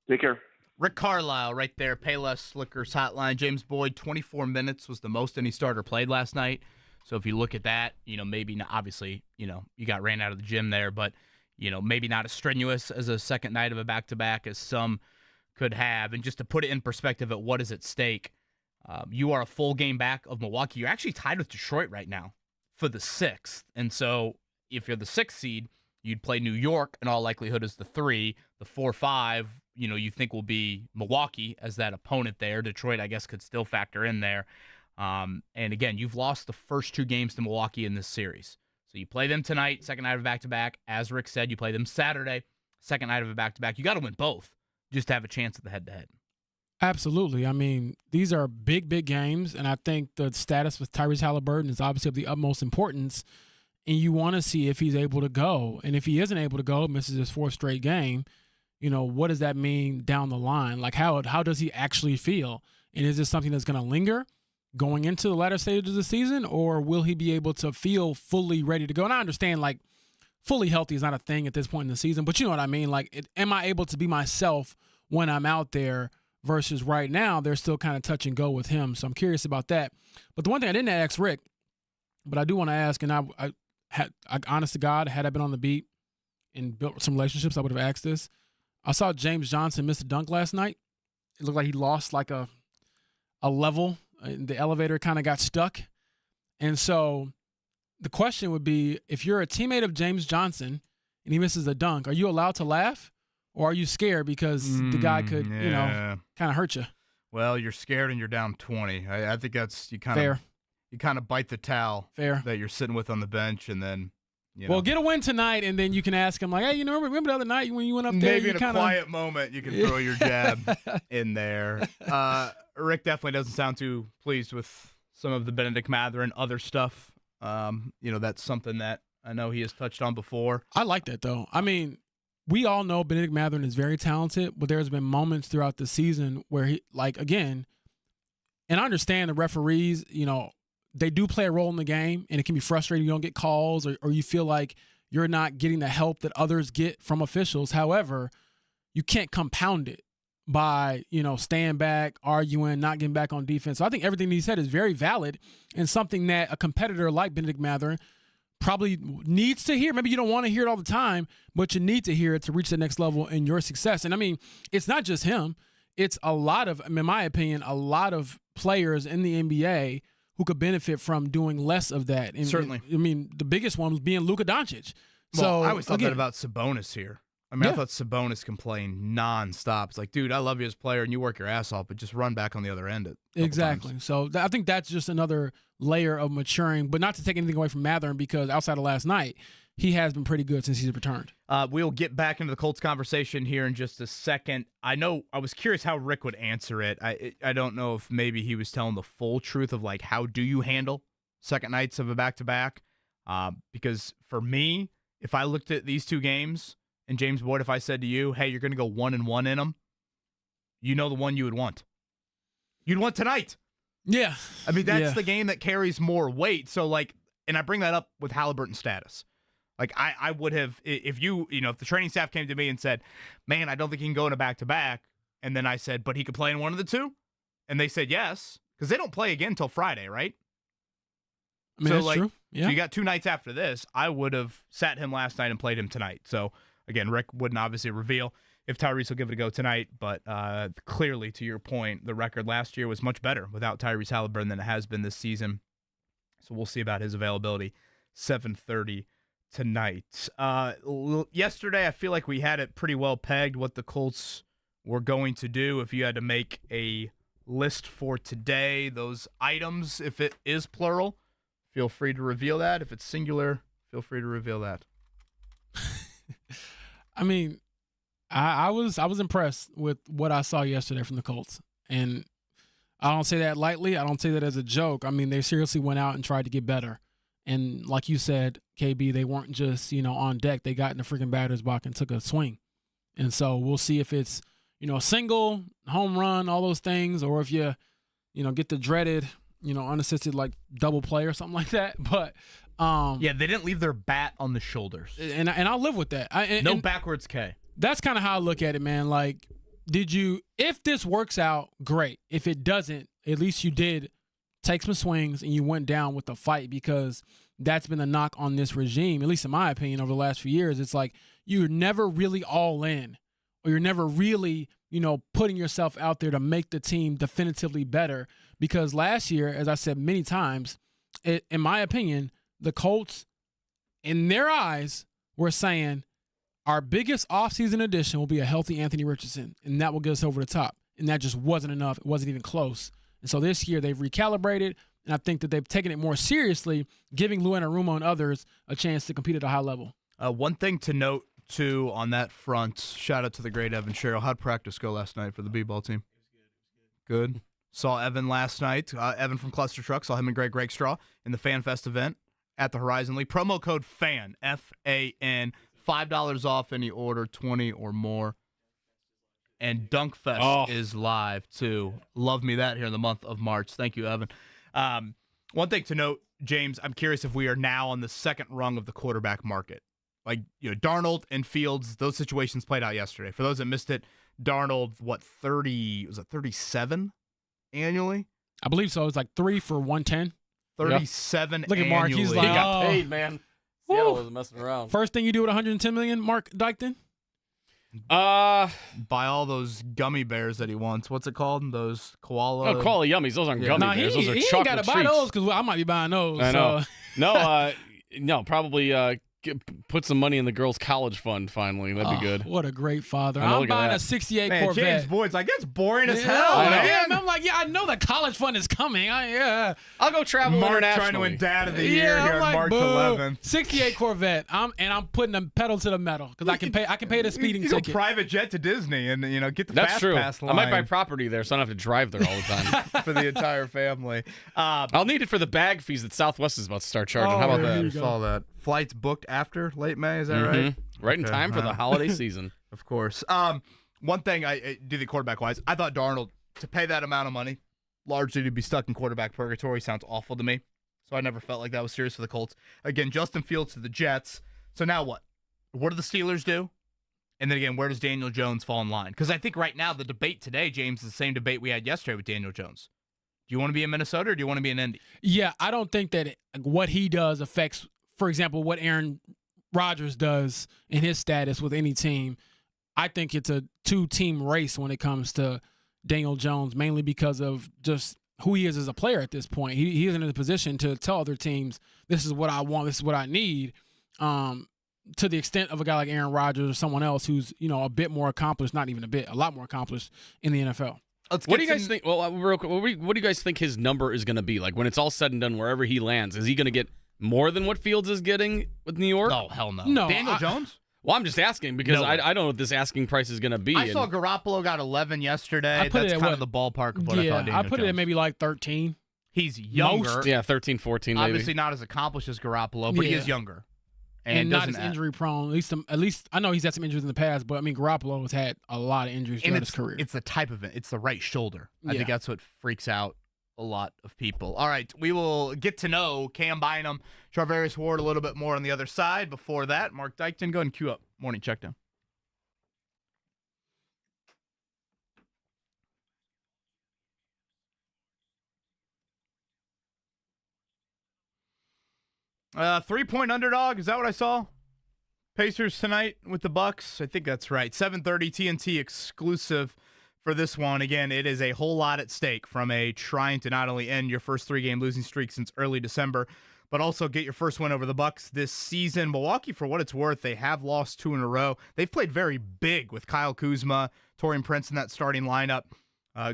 Take care. Rick Carlisle right there, Payless Liquors Hotline. James Boyd, 24 minutes was the most any starter played last night. So if you look at that, maybe not, obviously, you got ran out of the gym there, but, maybe not as strenuous as a second night of a back-to-back as some could have. And just to put it in perspective at what is at stake, you are a full game back of Milwaukee. You're actually tied with Detroit right now for the 6th. And so if you're the 6th seed, you'd play New York in all likelihood as the 3. The 4-5, you think will be Milwaukee as that opponent there. Detroit, I guess, could still factor in there. And again, you've lost the first 2 games to Milwaukee in this series. So you play them tonight, second night of a back-to-back. As Rick said, you play them Saturday, second night of a back-to-back. You got to win both just to have a chance at the head-to-head. Absolutely. I mean, these are big, big games, and I think the status with Tyrese Halliburton is obviously of the utmost importance, and you want to see if he's able to go. And if he isn't able to go, misses his 4th straight game, what does that mean down the line? Like, how does he actually feel? And is this something that's going to linger going into the latter stages of the season, or will he be able to feel fully ready to go? And I understand, like, fully healthy is not a thing at this point in the season, but you know what I mean? Like, am I able to be myself when I'm out there versus right now they're still kind of touch and go with him? So I'm curious about that. But the one thing I didn't ask Rick, but I do want to ask, and I honest to God, had I been on the beat and built some relationships, I would have asked this. I saw James Johnson miss a dunk last night. It looked like he lost like a level. The elevator kind of got stuck. And so the question would be, if you're a teammate of James Johnson and he misses a dunk, are you allowed to laugh? Or are you scared because the guy could, kind of hurt you? Well, you're scared and you're down 20. I think that's you kind of bite the towel that you're sitting with on the bench, and then well, get a win tonight, and then you can ask him like, hey, remember the other night when you went up there? Maybe in a quiet moment you can throw your jab in there. Rick definitely doesn't sound too pleased with some of the Benedict Mathurin other stuff. That's something that I know he has touched on before. I like that though. I mean, we all know Benedict Mathurin is very talented, but there's been moments throughout the season where he, like, again, and I understand the referees, they do play a role in the game, and it can be frustrating. You don't get calls or you feel like you're not getting the help that others get from officials. However, you can't compound it by, staying back, arguing, not getting back on defense. So I think everything he said is very valid and something that a competitor like Benedict Mathurin probably needs to hear. Maybe you don't want to hear it all the time, but you need to hear it to reach the next level in your success. And I mean, it's not just him. It's a lot of, in my opinion, a lot of players in the NBA who could benefit from doing less of that. And, certainly. the biggest one was being Luka Doncic. Well, I always thought that about Sabonis here. I mean, I thought Sabonis complained nonstop. It's like, dude, I love you as a player, and you work your ass off, but just run back on the other end. Exactly. Times. So I think that's just another layer of maturing, but not to take anything away from Mathurin, because outside of last night, he has been pretty good since he's returned. We'll get back into the Colts conversation here in just a second. I know I was curious how Rick would answer it. I don't know if maybe he was telling the full truth of, like, how do you handle second nights of a back-to-back? Because for me, if I looked at these two games, and James Boyd, if I said to you, hey, you're going to go 1-1 in them, you know the one you would want. You'd want tonight. Yeah. I mean, that's the game that carries more weight. So, like, and I bring that up with Halliburton's status. Like, I would have, if if the training staff came to me and said, man, I don't think he can go in a back-to-back, and then I said, but he could play in one of the two, and they said yes, because they don't play again until Friday, right? I mean, that's true. Yeah. So you got 2 nights after this. I would have sat him last night and played him tonight. So, again, Rick wouldn't obviously reveal if Tyrese will give it a go tonight, but clearly, to your point, the record last year was much better without Tyrese Halliburton than it has been this season. So we'll see about his availability. 7:30 tonight. Yesterday, I feel like we had it pretty well pegged what the Colts were going to do. If you had to make a list for today, those items, if it is plural, feel free to reveal that. If it's singular, feel free to reveal that. I mean, I was impressed with what I saw yesterday from the Colts, and I don't say that lightly. I don't say that as a joke. I mean, they seriously went out and tried to get better, and like you said, KB, they weren't just on deck. They got in the freaking batter's box and took a swing, and so we'll see if it's a single, home run, all those things, or if you get the dreaded unassisted like double play or something like that. But they didn't leave their bat on the shoulders, and I'll live with that. No backwards K. That's kind of how I look at it, man. Like, if this works out, great. If it doesn't, at least you did take some swings and you went down with the fight, because that's been the knock on this regime, at least in my opinion, over the last few years. It's like you're never really all in, or you're never really, putting yourself out there to make the team definitively better. Because last year, as I said many times, in my opinion, the Colts, in their eyes, were saying, our biggest offseason addition will be a healthy Anthony Richardson, and that will get us over the top. And that just wasn't enough. It wasn't even close. And so this year they've recalibrated, and I think that they've taken it more seriously, giving Lou Anarumo and others a chance to compete at a high level. One thing to note, too, on that front, shout out to the great Evan Sherrill. How'd practice go last night for the B-ball team? Good. Saw Evan last night. Evan from Cluster Truck. Saw him and Greg Straw in the Fan Fest event at the Horizon League. Promo code FAN, F-A-N, $5 off any order, 20 or more. And Dunkfest is live, too. Love me that here in the month of March. Thank you, Evan. One thing to note, James, I'm curious if we are now on the second rung of the quarterback market. Like, Darnold and Fields, those situations played out yesterday. For those that missed it, Darnold, 37 annually? I believe so. It's like 3 for 110. 37 Look at Mark. He's He like, got paid, man. Seattle wasn't messing around. First thing you do with $110 million, Mark Dykton? Buy all those gummy bears that he wants. What's it called? Those koala. Oh, koala yummies. Those aren't gummy bears. Those are he chocolate ain't got to buy treats. those, because I might be buying those. I know. So. No, probably put some money in the girls' college fund finally. That'd be good. What a great father. I know, I'm look at buying that. a 68 Man, Corvette. James Boyd's like, that's boring as Yeah, hell, I know. man. I'm like, I know the college fund is coming. I'll go travel Mark internationally. trying to win Dad of the Year I'm here on like, March boo. 11th. 68 Corvette. I'm putting the pedal to the metal, because I can pay the speeding you ticket. Go private jet to Disney and get the That's fast true. pass line. I might buy property there, so I don't have to drive there all the time. for the entire family. I'll need it for the bag fees that Southwest is about to start charging. How about there that? you go. Saw that. Flights booked after late May. Is that right? Right in Okay, time for the holiday season. Of course. One thing I do the quarterback wise, I thought Darnold, to pay that amount of money, largely to be stuck in quarterback purgatory, sounds awful to me. So I never felt like that was serious for the Colts. Again, Justin Fields to the Jets. So now what? What do the Steelers do? And then again, where does Daniel Jones fall in line? Because I think right now the debate today, James, is the same debate we had yesterday with Daniel Jones. Do you want to be in Minnesota or do you want to be in Indy? Yeah, I don't think that what he does affects, for example, what Aaron Rodgers does in his status with any team. I think it's a two-team race when it comes to Daniel Jones, mainly because of just who he is as a player at this point. He isn't in a position to tell other teams, this is what I want, this is what I need. to the extent of a guy like Aaron Rodgers or someone else who's, a bit more accomplished, not even a bit, a lot more accomplished in the NFL. What do you guys think? Well, real quick, what do you guys think his number is going to be? Like when it's all said and done, wherever he lands, is he going to get more than what Fields is getting with New York? No, hell no. No, Daniel Jones? Well, I'm just asking because No. I don't know what this asking price is going to be. I saw Garoppolo got 11 yesterday. I put That's it at kind what? of the ballpark of what I thought Daniel I put it Jones. at maybe like 13. He's younger. Yeah, 13, 14 maybe. Obviously not as accomplished as Garoppolo, but he Yeah. is younger. And not as doesn't add- injury prone. At least I know he's had some injuries in the past, but I mean Garoppolo has had a lot of injuries And throughout his career. it's the type of it. It's the right shoulder. I Yeah. think that's what freaks out a lot of people. All right, we will get to know Cam Bynum, Charvarius Ward a little bit more on the other side. Before that, Mark Dykton, go ahead and cue up Morning Checkdown. Three-point underdog. Is that what I saw? Pacers tonight with the Bucks. I think that's right. 7:30 TNT exclusive for this one. Again, it is a whole lot at stake from a trying to not only end your first 3-game losing streak since early December, but also get your first win over the Bucks this season. Milwaukee, for what it's worth, they have lost 2 in a row. They've played very big with Kyle Kuzma, Taurean Prince in that starting lineup,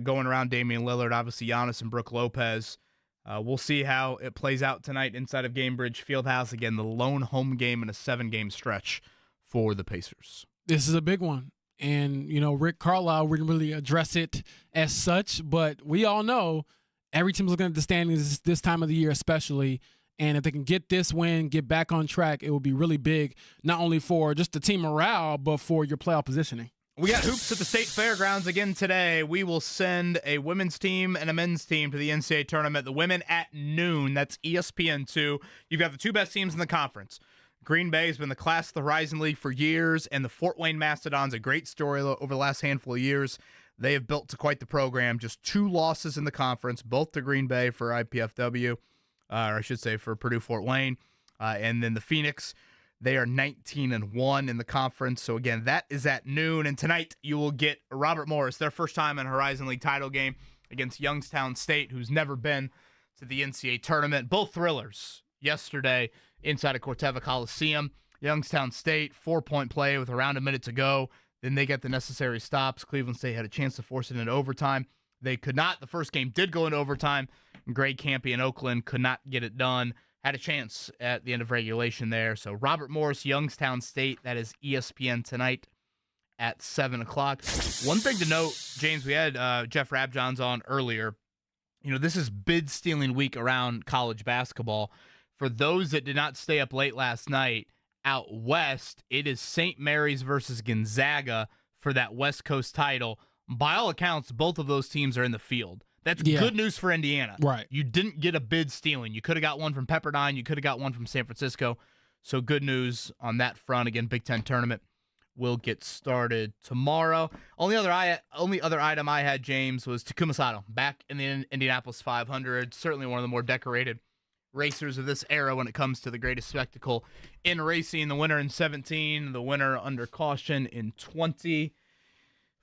going around Damian Lillard, obviously Giannis and Brook Lopez. We'll see how it plays out tonight inside of Gainbridge Fieldhouse. Again, the lone home game in a 7-game stretch for the Pacers. This is a big one. And, Rick Carlisle wouldn't really address it as such, but we all know every team's looking at the standings this time of the year especially, and if they can get this win, get back on track, it will be really big, not only for just the team morale, but for your playoff positioning. We got hoops at the State Fairgrounds again today. We will send a women's team and a men's team to the NCAA tournament. The women at noon. That's ESPN2. You've got the 2 best teams in the conference. Green Bay has been the class of the Horizon League for years, and the Fort Wayne Mastodons, a great story over the last handful of years. They have built to quite the program. Just 2 losses in the conference, both to Green Bay for IPFW, or I should say for Purdue Fort Wayne, and then the Phoenix. They are 19-1 in the conference. So, again, that is at noon. And tonight you will get Robert Morris, their first time in a Horizon League title game against Youngstown State, who's never been to the NCAA tournament. Both thrillers yesterday inside of Corteva Coliseum. Youngstown State, 4-point play with around a minute to go. Then they get the necessary stops. Cleveland State had a chance to force it into overtime. They could not. The first game did go into overtime. Greg Campy in Oakland could not get it done. Had a chance at the end of regulation there. So Robert Morris, Youngstown State, that is ESPN tonight at 7 o'clock. One thing to note, James, we had Jeff Rabjohns on earlier. This is bid stealing week around college basketball. For those that did not stay up late last night, out west, it is St. Mary's versus Gonzaga for that West Coast title. By all accounts, both of those teams are in the field. That's good news for Indiana. Right. You didn't get a bid stealing. You could have got one from Pepperdine. You could have got one from San Francisco. So good news on that front. Again, Big Ten tournament will get started tomorrow. Only other item I had, James, was Takuma Sato back in the Indianapolis 500. Certainly one of the more decorated racers of this era when it comes to the greatest spectacle in racing. The winner in 17, the winner under caution in 20.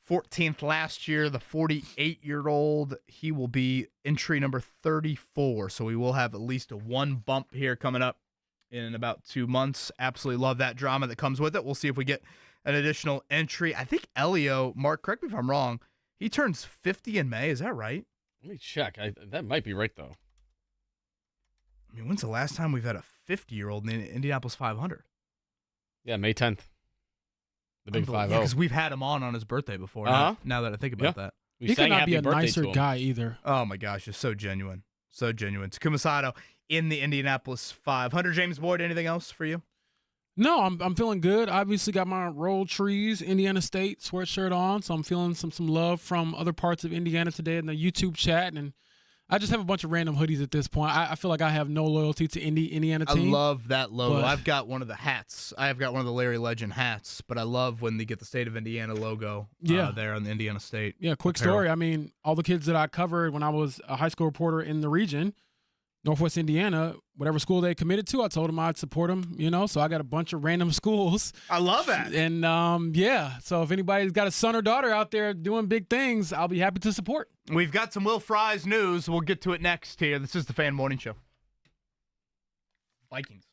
14th last year, the 48-year-old. He will be entry number 34, so we will have at least a 1 bump here coming up in about 2 months. Absolutely love that drama that comes with it. We'll see if we get an additional entry. I think Elio, Mark, correct me if I'm wrong, he turns 50 in May. Is that right? Let me check. That might be right, though. I mean, when's the last time we've had a 50-year-old in the Indianapolis 500? Yeah, May 10th. The big 5-0. Because we've had him on his birthday before. Now that I think about that. We He sang could not happy be a birthday nicer to him. guy either. Oh, my gosh. It's so genuine. So genuine. Takuma Sato in the Indianapolis 500. James Boyd, anything else for you? No, I'm feeling good. Obviously got my Roll Trees Indiana State sweatshirt on, so I'm feeling some love from other parts of Indiana today in the YouTube chat, and I just have a bunch of random hoodies at this point. I feel like I have no loyalty to Indiana team. I love that logo. but- I've got one of the hats. I've got one of the Larry Legend hats, but I love when they get the State of Indiana logo there on the Indiana State. Yeah, quick apparel. story. I mean, all the kids that I covered when I was a high school reporter in the region, Northwest Indiana, whatever school they committed to, I told them I'd support them, so I got a bunch of random schools. I love that. And, so if anybody's got a son or daughter out there doing big things, I'll be happy to support. We've got some Will Fries news. We'll get to it next here. This is the Fan Morning Show. Vikings.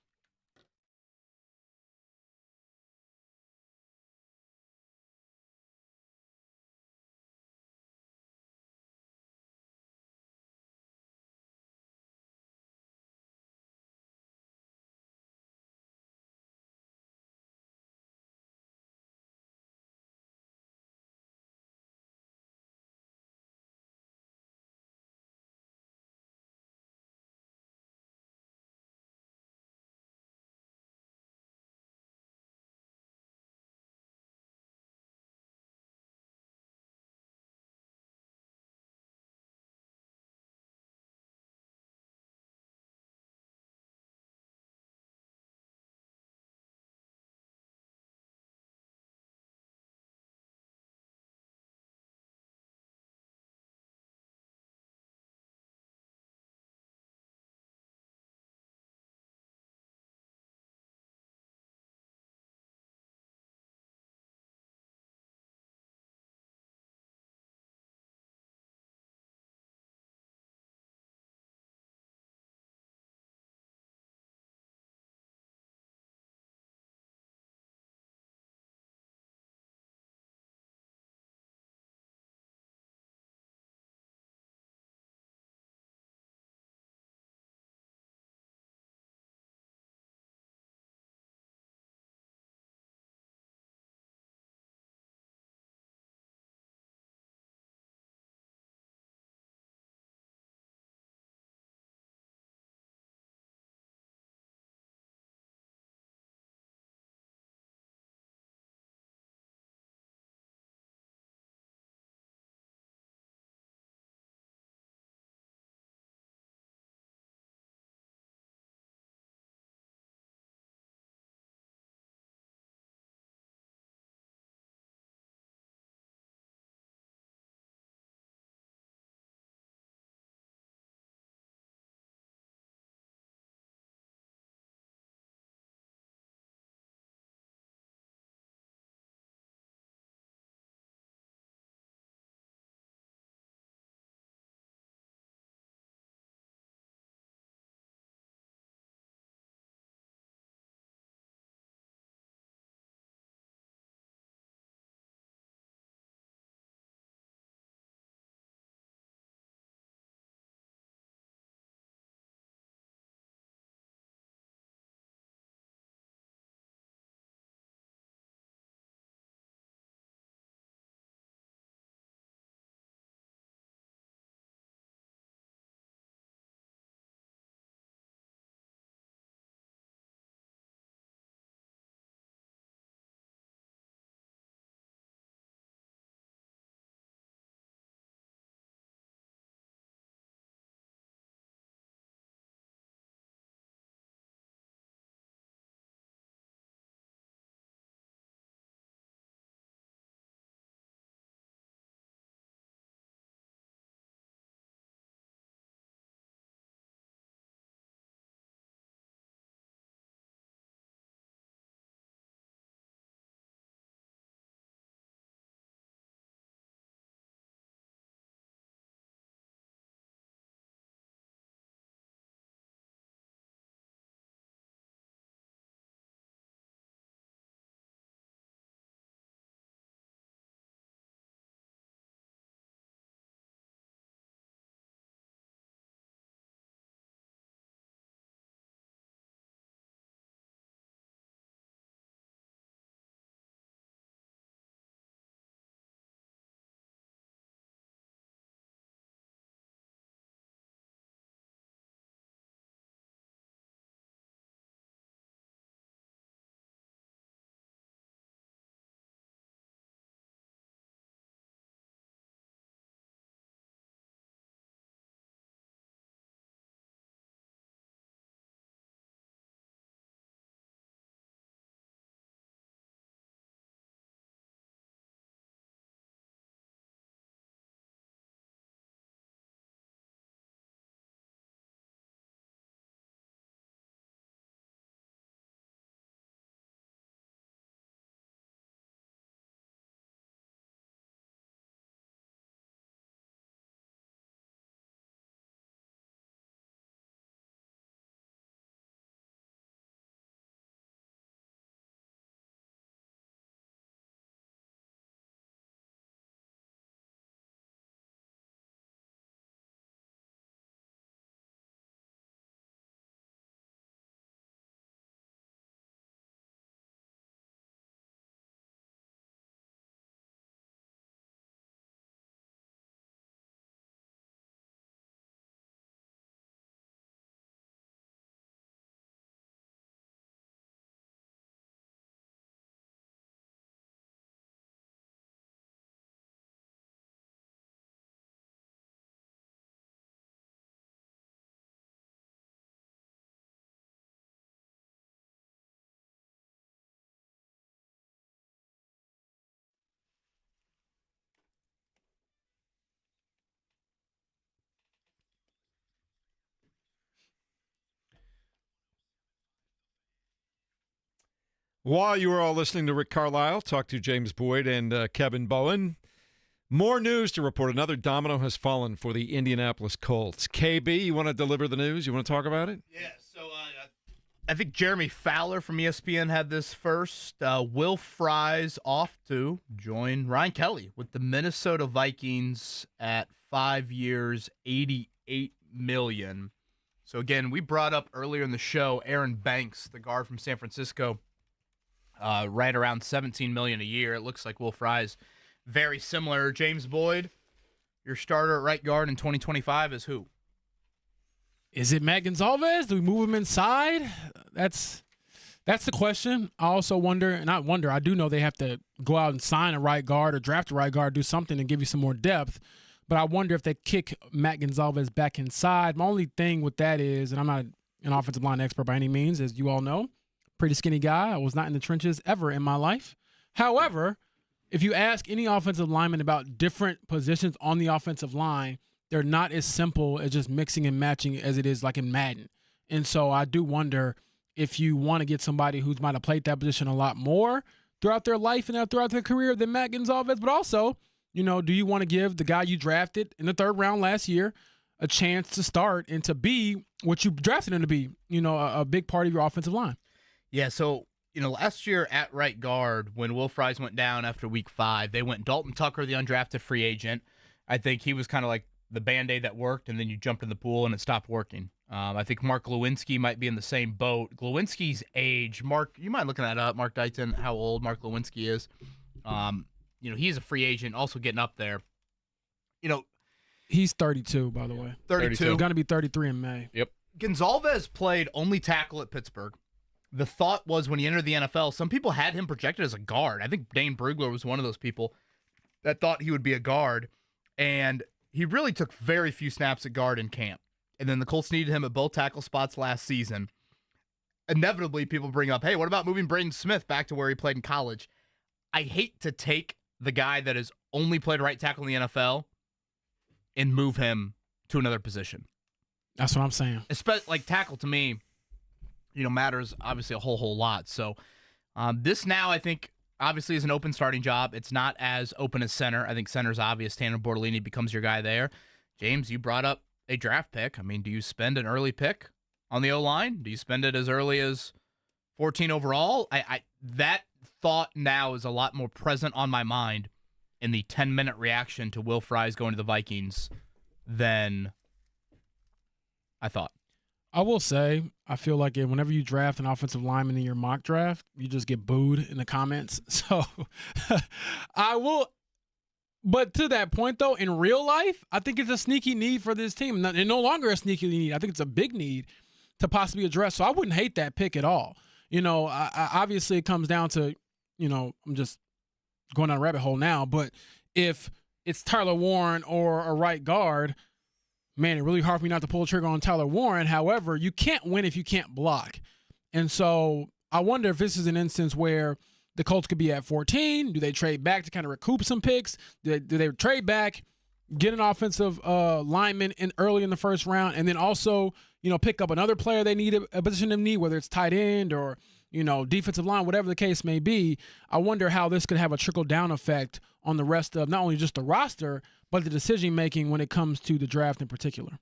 While you were all listening to Rick Carlisle talk to James Boyd and Kevin Bowen, more news to report. Another domino has fallen for the Indianapolis Colts. KB, you want to deliver the news? You want to talk about it? Yeah, so I think Jeremy Fowler from ESPN had this first. Will Fries off to join Ryan Kelly with the Minnesota Vikings at 5 years, $88 million. So again, we brought up earlier in the show Aaron Banks, the guard from San Francisco, right around $17 million a year. It looks like Will Fries very similar. James Boyd, your starter at right guard in 2025 is who? Is it Matt Gonzalez? Do we move him inside? That's the question. I also I do know they have to go out and sign a right guard or draft a right guard, do something to give you some more depth. But I wonder if they kick Matt Gonzalez back inside. My only thing with that is, and I'm not an offensive line expert by any means, as you all know, pretty skinny guy. I was not in the trenches ever in my life. However, if you ask any offensive lineman about different positions on the offensive line, they're not as simple as just mixing and matching as it is like in Madden. And so I do wonder if you want to get somebody who's might have played that position a lot more throughout their life and throughout their career than Matt Gonzalez, but also, do you want to give the guy you drafted in the 3rd round last year a chance to start and to be what you drafted him to be, a big part of your offensive line? Yeah, so, last year at right guard, when Will Fries went down after week 5, they went Dalton Tucker, the undrafted free agent. I think he was kind of like the Band-Aid that worked, and then you jumped in the pool and it stopped working. I think Mark Lewinsky might be in the same boat. Lewinsky's age, Mark, you mind looking that up, Mark Dayton, how old Mark Lewinsky is. He's a free agent, also getting up there. He's 32, by the way. 32. He's going to be 33 in May. Yep. Gonzalez played only tackle at Pittsburgh. The thought was when he entered the NFL, some people had him projected as a guard. I think Dane Brugler was one of those people that thought he would be a guard. And he really took very few snaps at guard in camp. And then the Colts needed him at both tackle spots last season. Inevitably, people bring up, hey, what about moving Braden Smith back to where he played in college? I hate to take the guy that has only played right tackle in the NFL and move him to another position. That's what I'm saying. Like tackle to me, matters obviously a whole lot. So this now I think obviously is an open starting job. It's not as open as center. I think center's obvious. Tanner Bortolini becomes your guy there. James, you brought up a draft pick. I mean, do you spend an early pick on the O-line? Do you spend it as early as 14 overall? That thought now is a lot more present on my mind in the 10-minute reaction to Will Fries going to the Vikings than I thought. I will say, I feel like whenever you draft an offensive lineman in your mock draft, you just get booed in the comments. So I will. But to that point, though, in real life, I think it's a sneaky need for this team. And no longer a sneaky need. I think it's a big need to possibly address. So I wouldn't hate that pick at all. Obviously it comes down to, I'm just going down a rabbit hole now. But if it's Tyler Warren or a right guard, man, it's really hard for me not to pull the trigger on Tyler Warren. However, you can't win if you can't block. And so I wonder if this is an instance where the Colts could be at 14. Do they trade back to kind of recoup some picks? Do they trade back, get an offensive lineman early in the first round, and then also, pick up another player they need a position of need, whether it's tight end or, defensive line, whatever the case may be. I wonder how this could have a trickle-down effect on the rest of not only just the roster, but the decision-making when it comes to the draft in particular.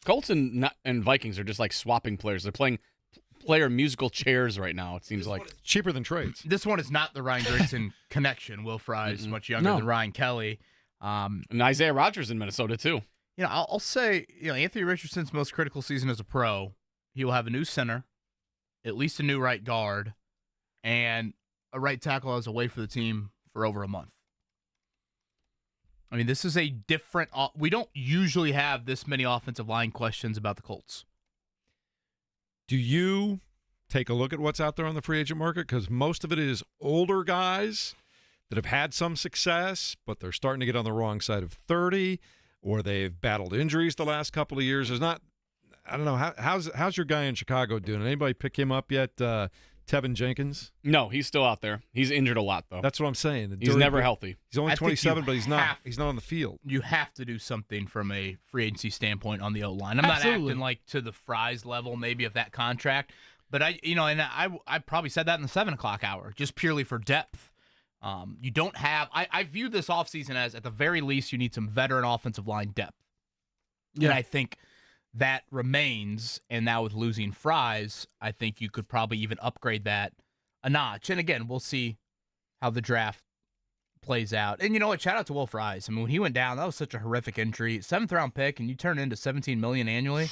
Colts and Vikings are just like swapping players. They're playing player musical chairs right now, it seems like. Cheaper than trades. This one is not the Ryan Grigson connection. Will Fries, much younger than Ryan Kelly. And Isaiah Rodgers in Minnesota, too. I'll say, Anthony Richardson's most critical season as a pro, he will have a new center, at least a new right guard, and a right tackle as away for the team for over a month. I mean, this is a different – we don't usually have this many offensive line questions about the Colts. Do you take a look at what's out there on the free agent market? Because most of it is older guys that have had some success, but they're starting to get on the wrong side of 30, or they've battled injuries the last couple of years. There's not – I don't know. How's your guy in Chicago doing? Anybody pick him up yet, Tevin Jenkins? No, he's still out there. He's injured a lot, though. That's what I'm saying. He's never healthy. He's only 27, but he's not on the field. You have to do something from a free agency standpoint on the O-line. I'm not acting like to the Fries level maybe of that contract, But I probably said that in the 7 o'clock hour, just purely for depth. You don't have. I view this offseason as, at the very least, you need some veteran offensive line depth. Yeah. And I think that remains. And now with losing Fries, I think you could probably even upgrade that a notch. And again, we'll see how the draft plays out. And you know what? Shout out to Will Fries. I mean, when he went down, that was such a horrific injury. 7th round pick, and you turn it into $17 million annually.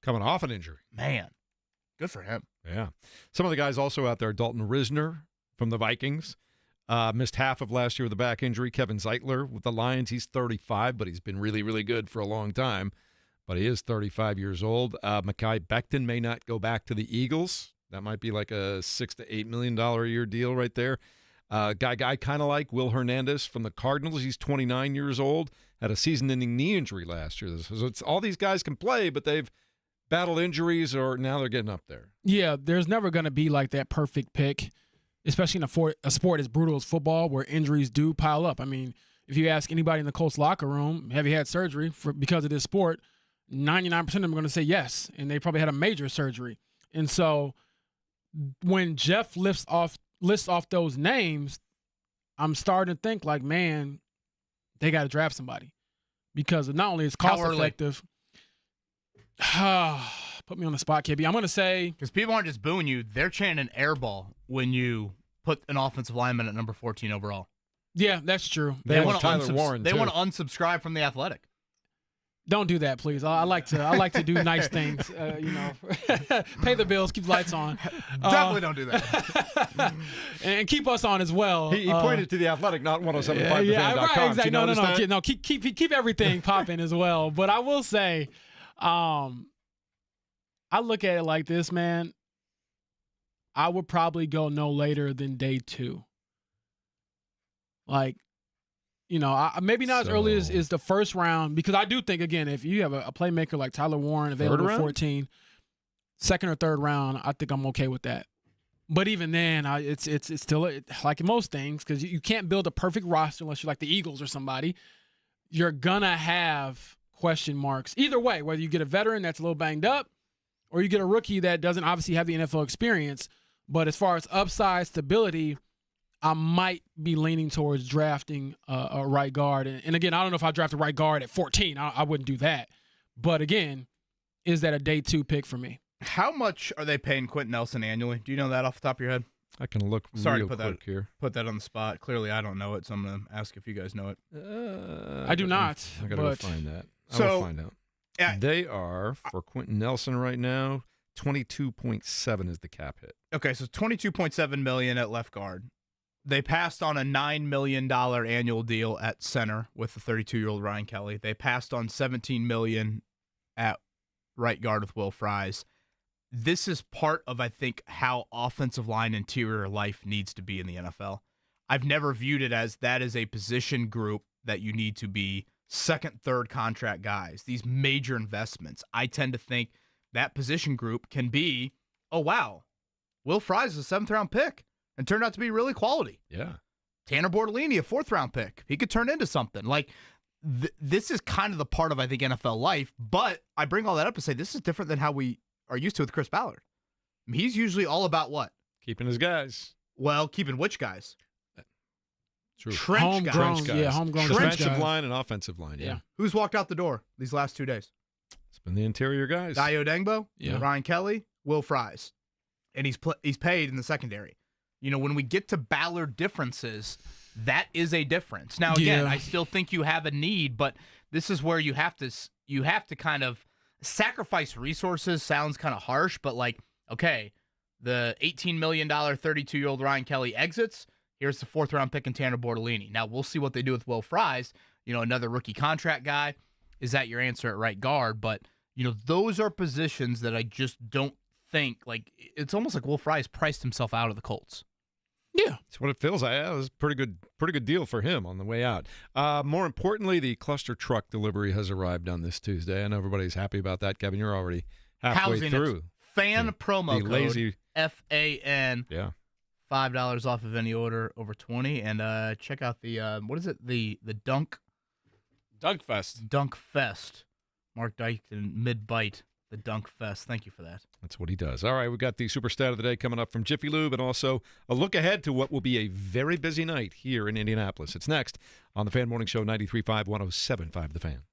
Coming off an injury. Man, good for him. Yeah. Some of the guys also out there, Dalton Risner from the Vikings. Missed half of last year with a back injury. Kevin Zeitler with the Lions. He's 35, but he's been really, really good for a long time. But he is 35 years old. Mekhi Becton may not go back to the Eagles. That might be like a $6 to $8 million a year deal right there. Guy kind of like Will Hernandez from the Cardinals. He's 29 years old. Had a season-ending knee injury last year. So it's all these guys can play, but they've battled injuries, or now they're getting up there. Yeah, there's never going to be like that perfect pick, especially in a sport as brutal as football, where injuries do pile up. I mean, if you ask anybody in the Colts locker room, have you had surgery because of this sport, 99% of them are going to say yes, and they probably had a major surgery. And so when Jeff lists off those names, I'm starting to think like, man, they got to draft somebody, because not only is cost effective. Put me on the spot, KB. I'm going to say, because people aren't just booing you, they're chanting air ball when you put an offensive lineman at number 14 overall. Yeah, that's true. They want Tyler Warren. They want to unsubscribe from The Athletic. Don't do that, please. I like to do nice things. Pay the bills, keep the lights on. Definitely don't do that. And keep us on as well. He pointed to The Athletic, not 1075thefan.com. Yeah, right, exactly. No. Keep everything popping as well. But I will say, I look at it like this, man. I would probably go no later than day 2. Like, maybe not as early as the first round, because I do think, again, if you have a playmaker like Tyler Warren available at 14, second or third round, I think I'm okay with that. But even then, it's still like in most things, because you can't build a perfect roster unless you're like the Eagles or somebody. You're going to have question marks either way, whether you get a veteran that's a little banged up or you get a rookie that doesn't obviously have the NFL experience. But as far as upside stability, I might be leaning towards drafting a right guard. And again, I don't know if I draft a right guard at 14. I wouldn't do that. But again, is that a day 2 pick for me? How much are they paying Quentin Nelson annually? Do you know that off the top of your head? I can look Sorry real to put quick here. Put that on the spot. Clearly, I don't know it, so I'm going to ask if you guys know it. I do not. I got to go find that. I will find out. Yeah. They are, for Quentin Nelson right now, 22.7 is the cap hit. Okay, so $22.7 million at left guard. They passed on a $9 million annual deal at center with the 32-year-old Ryan Kelly. They passed on $17 million at right guard with Will Fries. This is part of, I think, how offensive line interior life needs to be in the NFL. I've never viewed it as that is a position group that you need to be second, third contract guys, these major investments. I tend to think that position group can be, oh, wow, Will Fries is a 7th-round pick and turned out to be really quality. Yeah. Tanner Bortolini, a 4th-round pick. He could turn into something. Like, this is kind of the part of, I think, NFL life, but I bring all that up to say this is different than how we are used to with Chris Ballard. I mean, he's usually all about what? Keeping his guys. Well, keeping which guys? True. Trench guys. Yeah, homegrown defensive line and offensive line. Yeah. Who's walked out the door these last 2 days? It's been the interior guys. Dayo Dengbo, Yeah. Ryan Kelly, Will Fries. And he's paid in the secondary. When we get to Ballard differences, that is a difference. Now, again, I still think you have a need, but this is where you have to kind of sacrifice resources. Sounds kind of harsh, but like, okay, the $18 million 32-year-old Ryan Kelly exits. Here's the 4th-round pick in Tanner Bortolini. Now, we'll see what they do with Will Fries, another rookie contract guy. Is that your answer at right guard? But, those are positions that I just don't think, like, it's almost like Will Fries priced himself out of the Colts. Yeah. That's what it feels like. It was a pretty good deal for him on the way out. More importantly, the cluster truck delivery has arrived on this Tuesday. I know everybody's happy about that. Kevin, you're already halfway through. Fan promo code, lazy FAN. Yeah. $5 off of any order over 20. And check out the, what is it? The Dunk Fest. Dunk Fest. Mark Dykton mid-bite The Dunk Fest. Thank you for that. That's what he does. All right, we've got the Superstat of the Day coming up from Jiffy Lube and also a look ahead to what will be a very busy night here in Indianapolis. It's next on the Fan Morning Show, 93.5, 107.5 The Fan.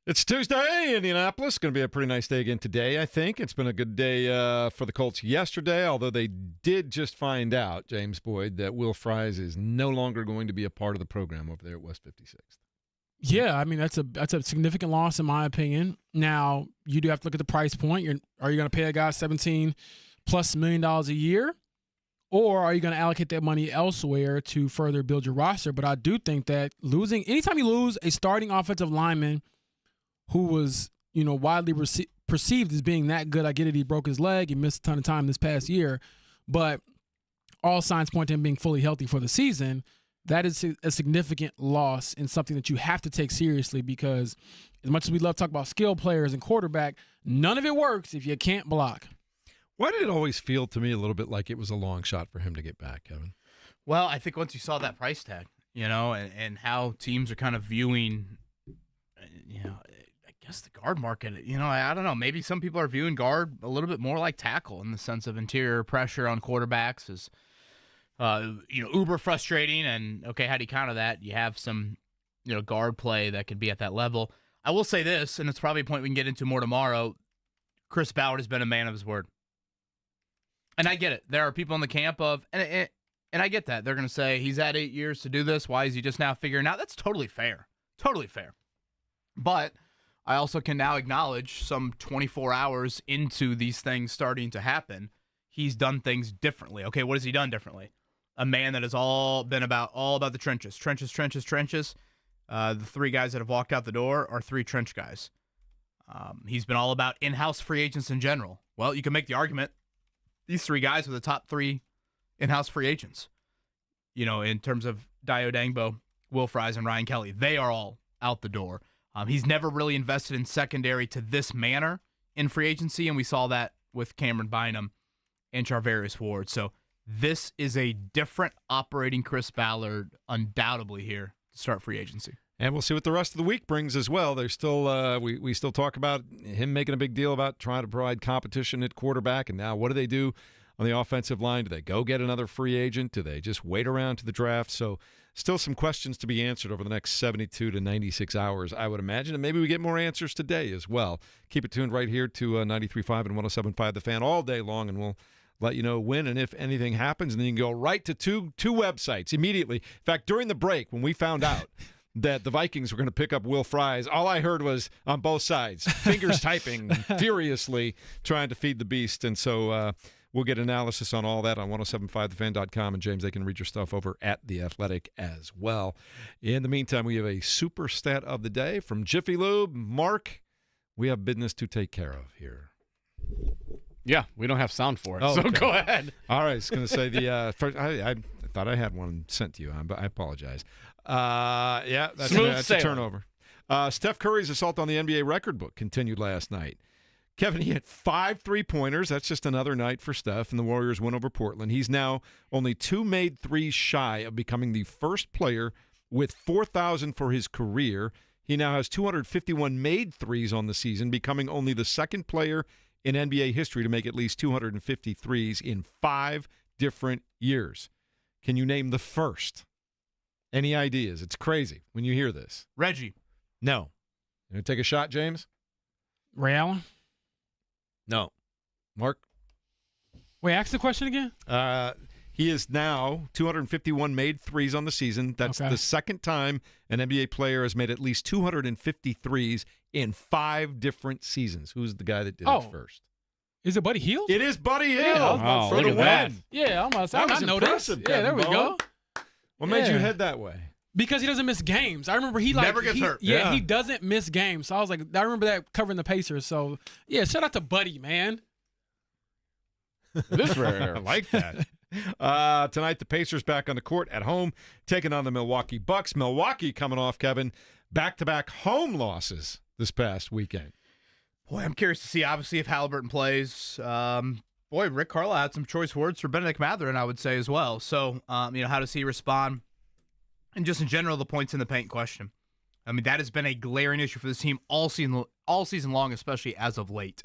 It's Tuesday, Indianapolis. Going to be a pretty nice day again today, I think. It's been a good day for the Colts yesterday, although they did just find out, James Boyd, that Will Fries is no longer going to be a part of the program over there at West 56th. Yeah, I mean, that's a significant loss in my opinion. Now, you do have to look at the price point. Are you going to pay a guy $17+ million a year? Or are you going to allocate that money elsewhere to further build your roster? But I do think that anytime you lose a starting offensive lineman who was, widely perceived as being that good. I get it, he broke his leg, he missed a ton of time this past year, but all signs point to him being fully healthy for the season. That is a significant loss and something that you have to take seriously because as much as we love to talk about skill players and quarterback, none of it works if you can't block. Why did it always feel to me a little bit like it was a long shot for him to get back, Kevin? Well, I think once you saw that price tag, and how teams are kind of viewing, I guess the guard market, I don't know. Maybe some people are viewing guard a little bit more like tackle in the sense of interior pressure on quarterbacks is, uber frustrating. And, okay, how do you counter that? You have some, guard play that could be at that level. I will say this, and it's probably a point we can get into more tomorrow. Chris Ballard has been a man of his word. And I get it. There are people in the camp of, and I get that. They're going to say he's had 8 years to do this. Why is he just now figuring out? That's totally fair. Totally fair. But I also can now acknowledge some 24 hours into these things starting to happen, he's done things differently. Okay, what has he done differently? A man that has all about the trenches. Trenches. The three guys that have walked out the door are three trench guys. He's been all about in-house free agents in general. Well, you can make the argument these three guys are the top three in-house free agents. In terms of Dio Dangbo, Will Fries, and Ryan Kelly, they are all out the door. He's never really invested in secondary to this manner in free agency, and we saw that with Cameron Bynum and Charvarius Ward. So this is a different operating Chris Ballard undoubtedly here to start free agency. And we'll see what the rest of the week brings as well. There's still we still talk about him making a big deal about trying to provide competition at quarterback, and now what do they do on the offensive line? Do they go get another free agent? Do they just wait around to the draft? So still some questions to be answered over the next 72 to 96 hours, I would imagine. And maybe we get more answers today as well. Keep it tuned right here to 93.5 and 107.5 The Fan all day long, and we'll let you know when and if anything happens. And then you can go right to two websites immediately. In fact, during the break, when we found out that the Vikings were going to pick up Will Fries, all I heard was on both sides, fingers typing furiously, trying to feed the beast. And so we'll get analysis on all that on 1075thefan.com. And, James, they can read your stuff over at The Athletic as well. In the meantime, we have a super stat of the day from Jiffy Lube. Mark, we have business to take care of here. Yeah, we don't have sound for it, so okay. Go ahead. All right, I was going to say the first, I thought I had one sent to you, but I apologize. Yeah, that's a turnover. Steph Curry's assault on the NBA record book continued last night. Kevin, he had 5 3-pointers. That's just another night for Steph, and the Warriors win over Portland. He's now only 2 made threes shy of becoming the first player with 4,000 for his career. He now has 251 made threes on the season, becoming only the second player in NBA history to make at least 250 threes in 5 different years. Can you name the first? Any ideas? It's crazy when you hear this. Reggie. No. You going to take a shot, James? Ray Allen? No. Mark? Wait, ask the question again? He is now 251 made threes on the season. That's the second time an NBA player has made at least 250 threes in 5 different seasons. Who's the guy that did it first? Is it Buddy Hield? It is Buddy Hield. Yeah, for the win. That. Yeah, I'm going to say, that was impressive. Yeah, there we go. What made you head that way? Because he doesn't miss games. I remember he never gets hurt. Yeah, he doesn't miss games. So I was like, I remember that covering the Pacers. So, yeah, shout out to Buddy, man. This rare. I like that. Tonight, the Pacers back on the court at home, taking on the Milwaukee Bucks. Milwaukee coming off, Kevin, back-to-back home losses this past weekend. Boy, I'm curious to see, obviously, if Halliburton plays. Rick Carlisle had some choice words for Benedict Mathurin, I would say, as well. So, how does he respond? And just in general, the points in the paint question. I mean, that has been a glaring issue for this team all season long, especially as of late.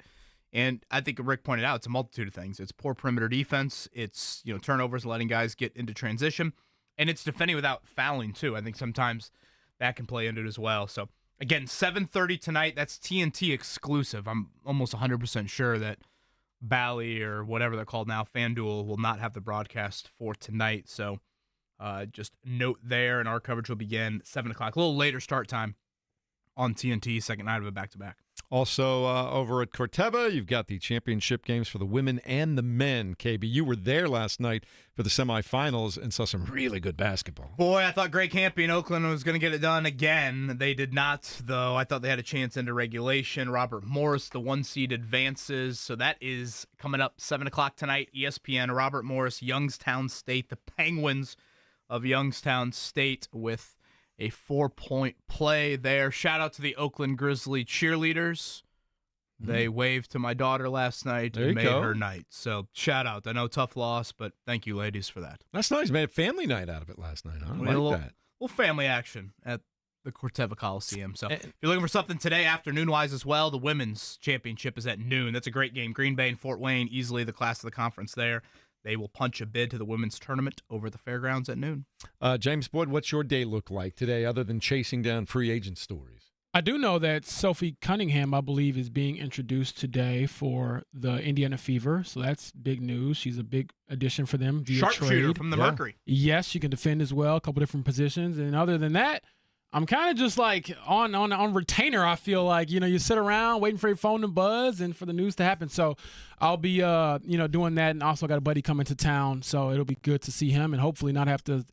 And I think Rick pointed out, it's a multitude of things. It's poor perimeter defense. It's, turnovers, letting guys get into transition. And it's defending without fouling, too. I think sometimes that can play into it as well. So Again, 7:30 tonight. That's TNT exclusive. I'm almost 100% sure that Bally or whatever they're called now, FanDuel, will not have the broadcast for tonight. So just note there, and our coverage will begin 7 o'clock. A little later start time on TNT, second night of a back-to-back. Also, over at Corteva, you've got the championship games for the women and the men. KB, you were there last night for the semifinals and saw some really good basketball. Boy, I thought Greg Campy and Oakland was going to get it done again. They did not, though. I thought they had a chance into regulation. Robert Morris, the 1 seed, advances. So that is coming up 7 o'clock tonight, ESPN. Robert Morris, Youngstown State, the Penguins of Youngstown State with a 4-point play there. Shout out to the Oakland Grizzly cheerleaders. They waved to my daughter last night and made her night. So shout out. I know tough loss, but thank you, ladies, for that. That's nice. Made a family night out of it last night. Huh? I We had a like that. little family action at the Corteva Coliseum. So if you're looking for something today, afternoon-wise as well, the women's championship is at noon. That's a great game. Green Bay and Fort Wayne, easily the class of the conference there. They will punch a bid to the women's tournament over at the fairgrounds at noon. James Boyd, what's your day look like today other than chasing down free agent stories? I do know that Sophie Cunningham, I believe, is being introduced today for the Indiana Fever. So that's big news. She's a big addition for them via Sharpshooter trade. from the Mercury. Yes, she can defend as well, a couple different positions. And other than that, I'm kind of just like on retainer. I feel like, you sit around waiting for your phone to buzz and for the news to happen. So I'll be, doing that. And also got a buddy coming to town. So it'll be good to see him and hopefully not have to,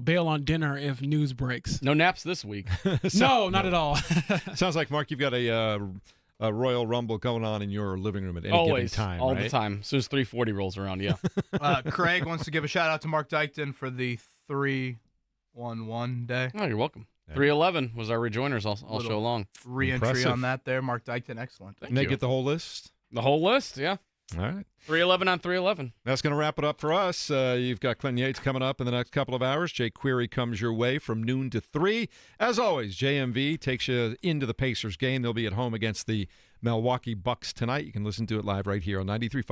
bail on dinner if news breaks. No naps this week. No, not at all. Sounds like, Mark, you've got a Royal Rumble going on in your living room at any given time, all right? the time. As soon as 3:40 rolls around, yeah. Craig wants to give a shout-out to Mark Dykton for the 3-1-1 day. Oh, you're welcome. 311 was our rejoiners all show long. Re-entry Impressive. on that there. Mark Dykton, excellent. And they get the whole list? The whole list, yeah. All right. 311 on 311. That's going to wrap it up for us. You've got Clinton Yates coming up in the next couple of hours. Jay Query comes your way from noon to 3. As always, JMV takes you into the Pacers game. They'll be at home against the Milwaukee Bucks tonight. You can listen to it live right here on 93.5.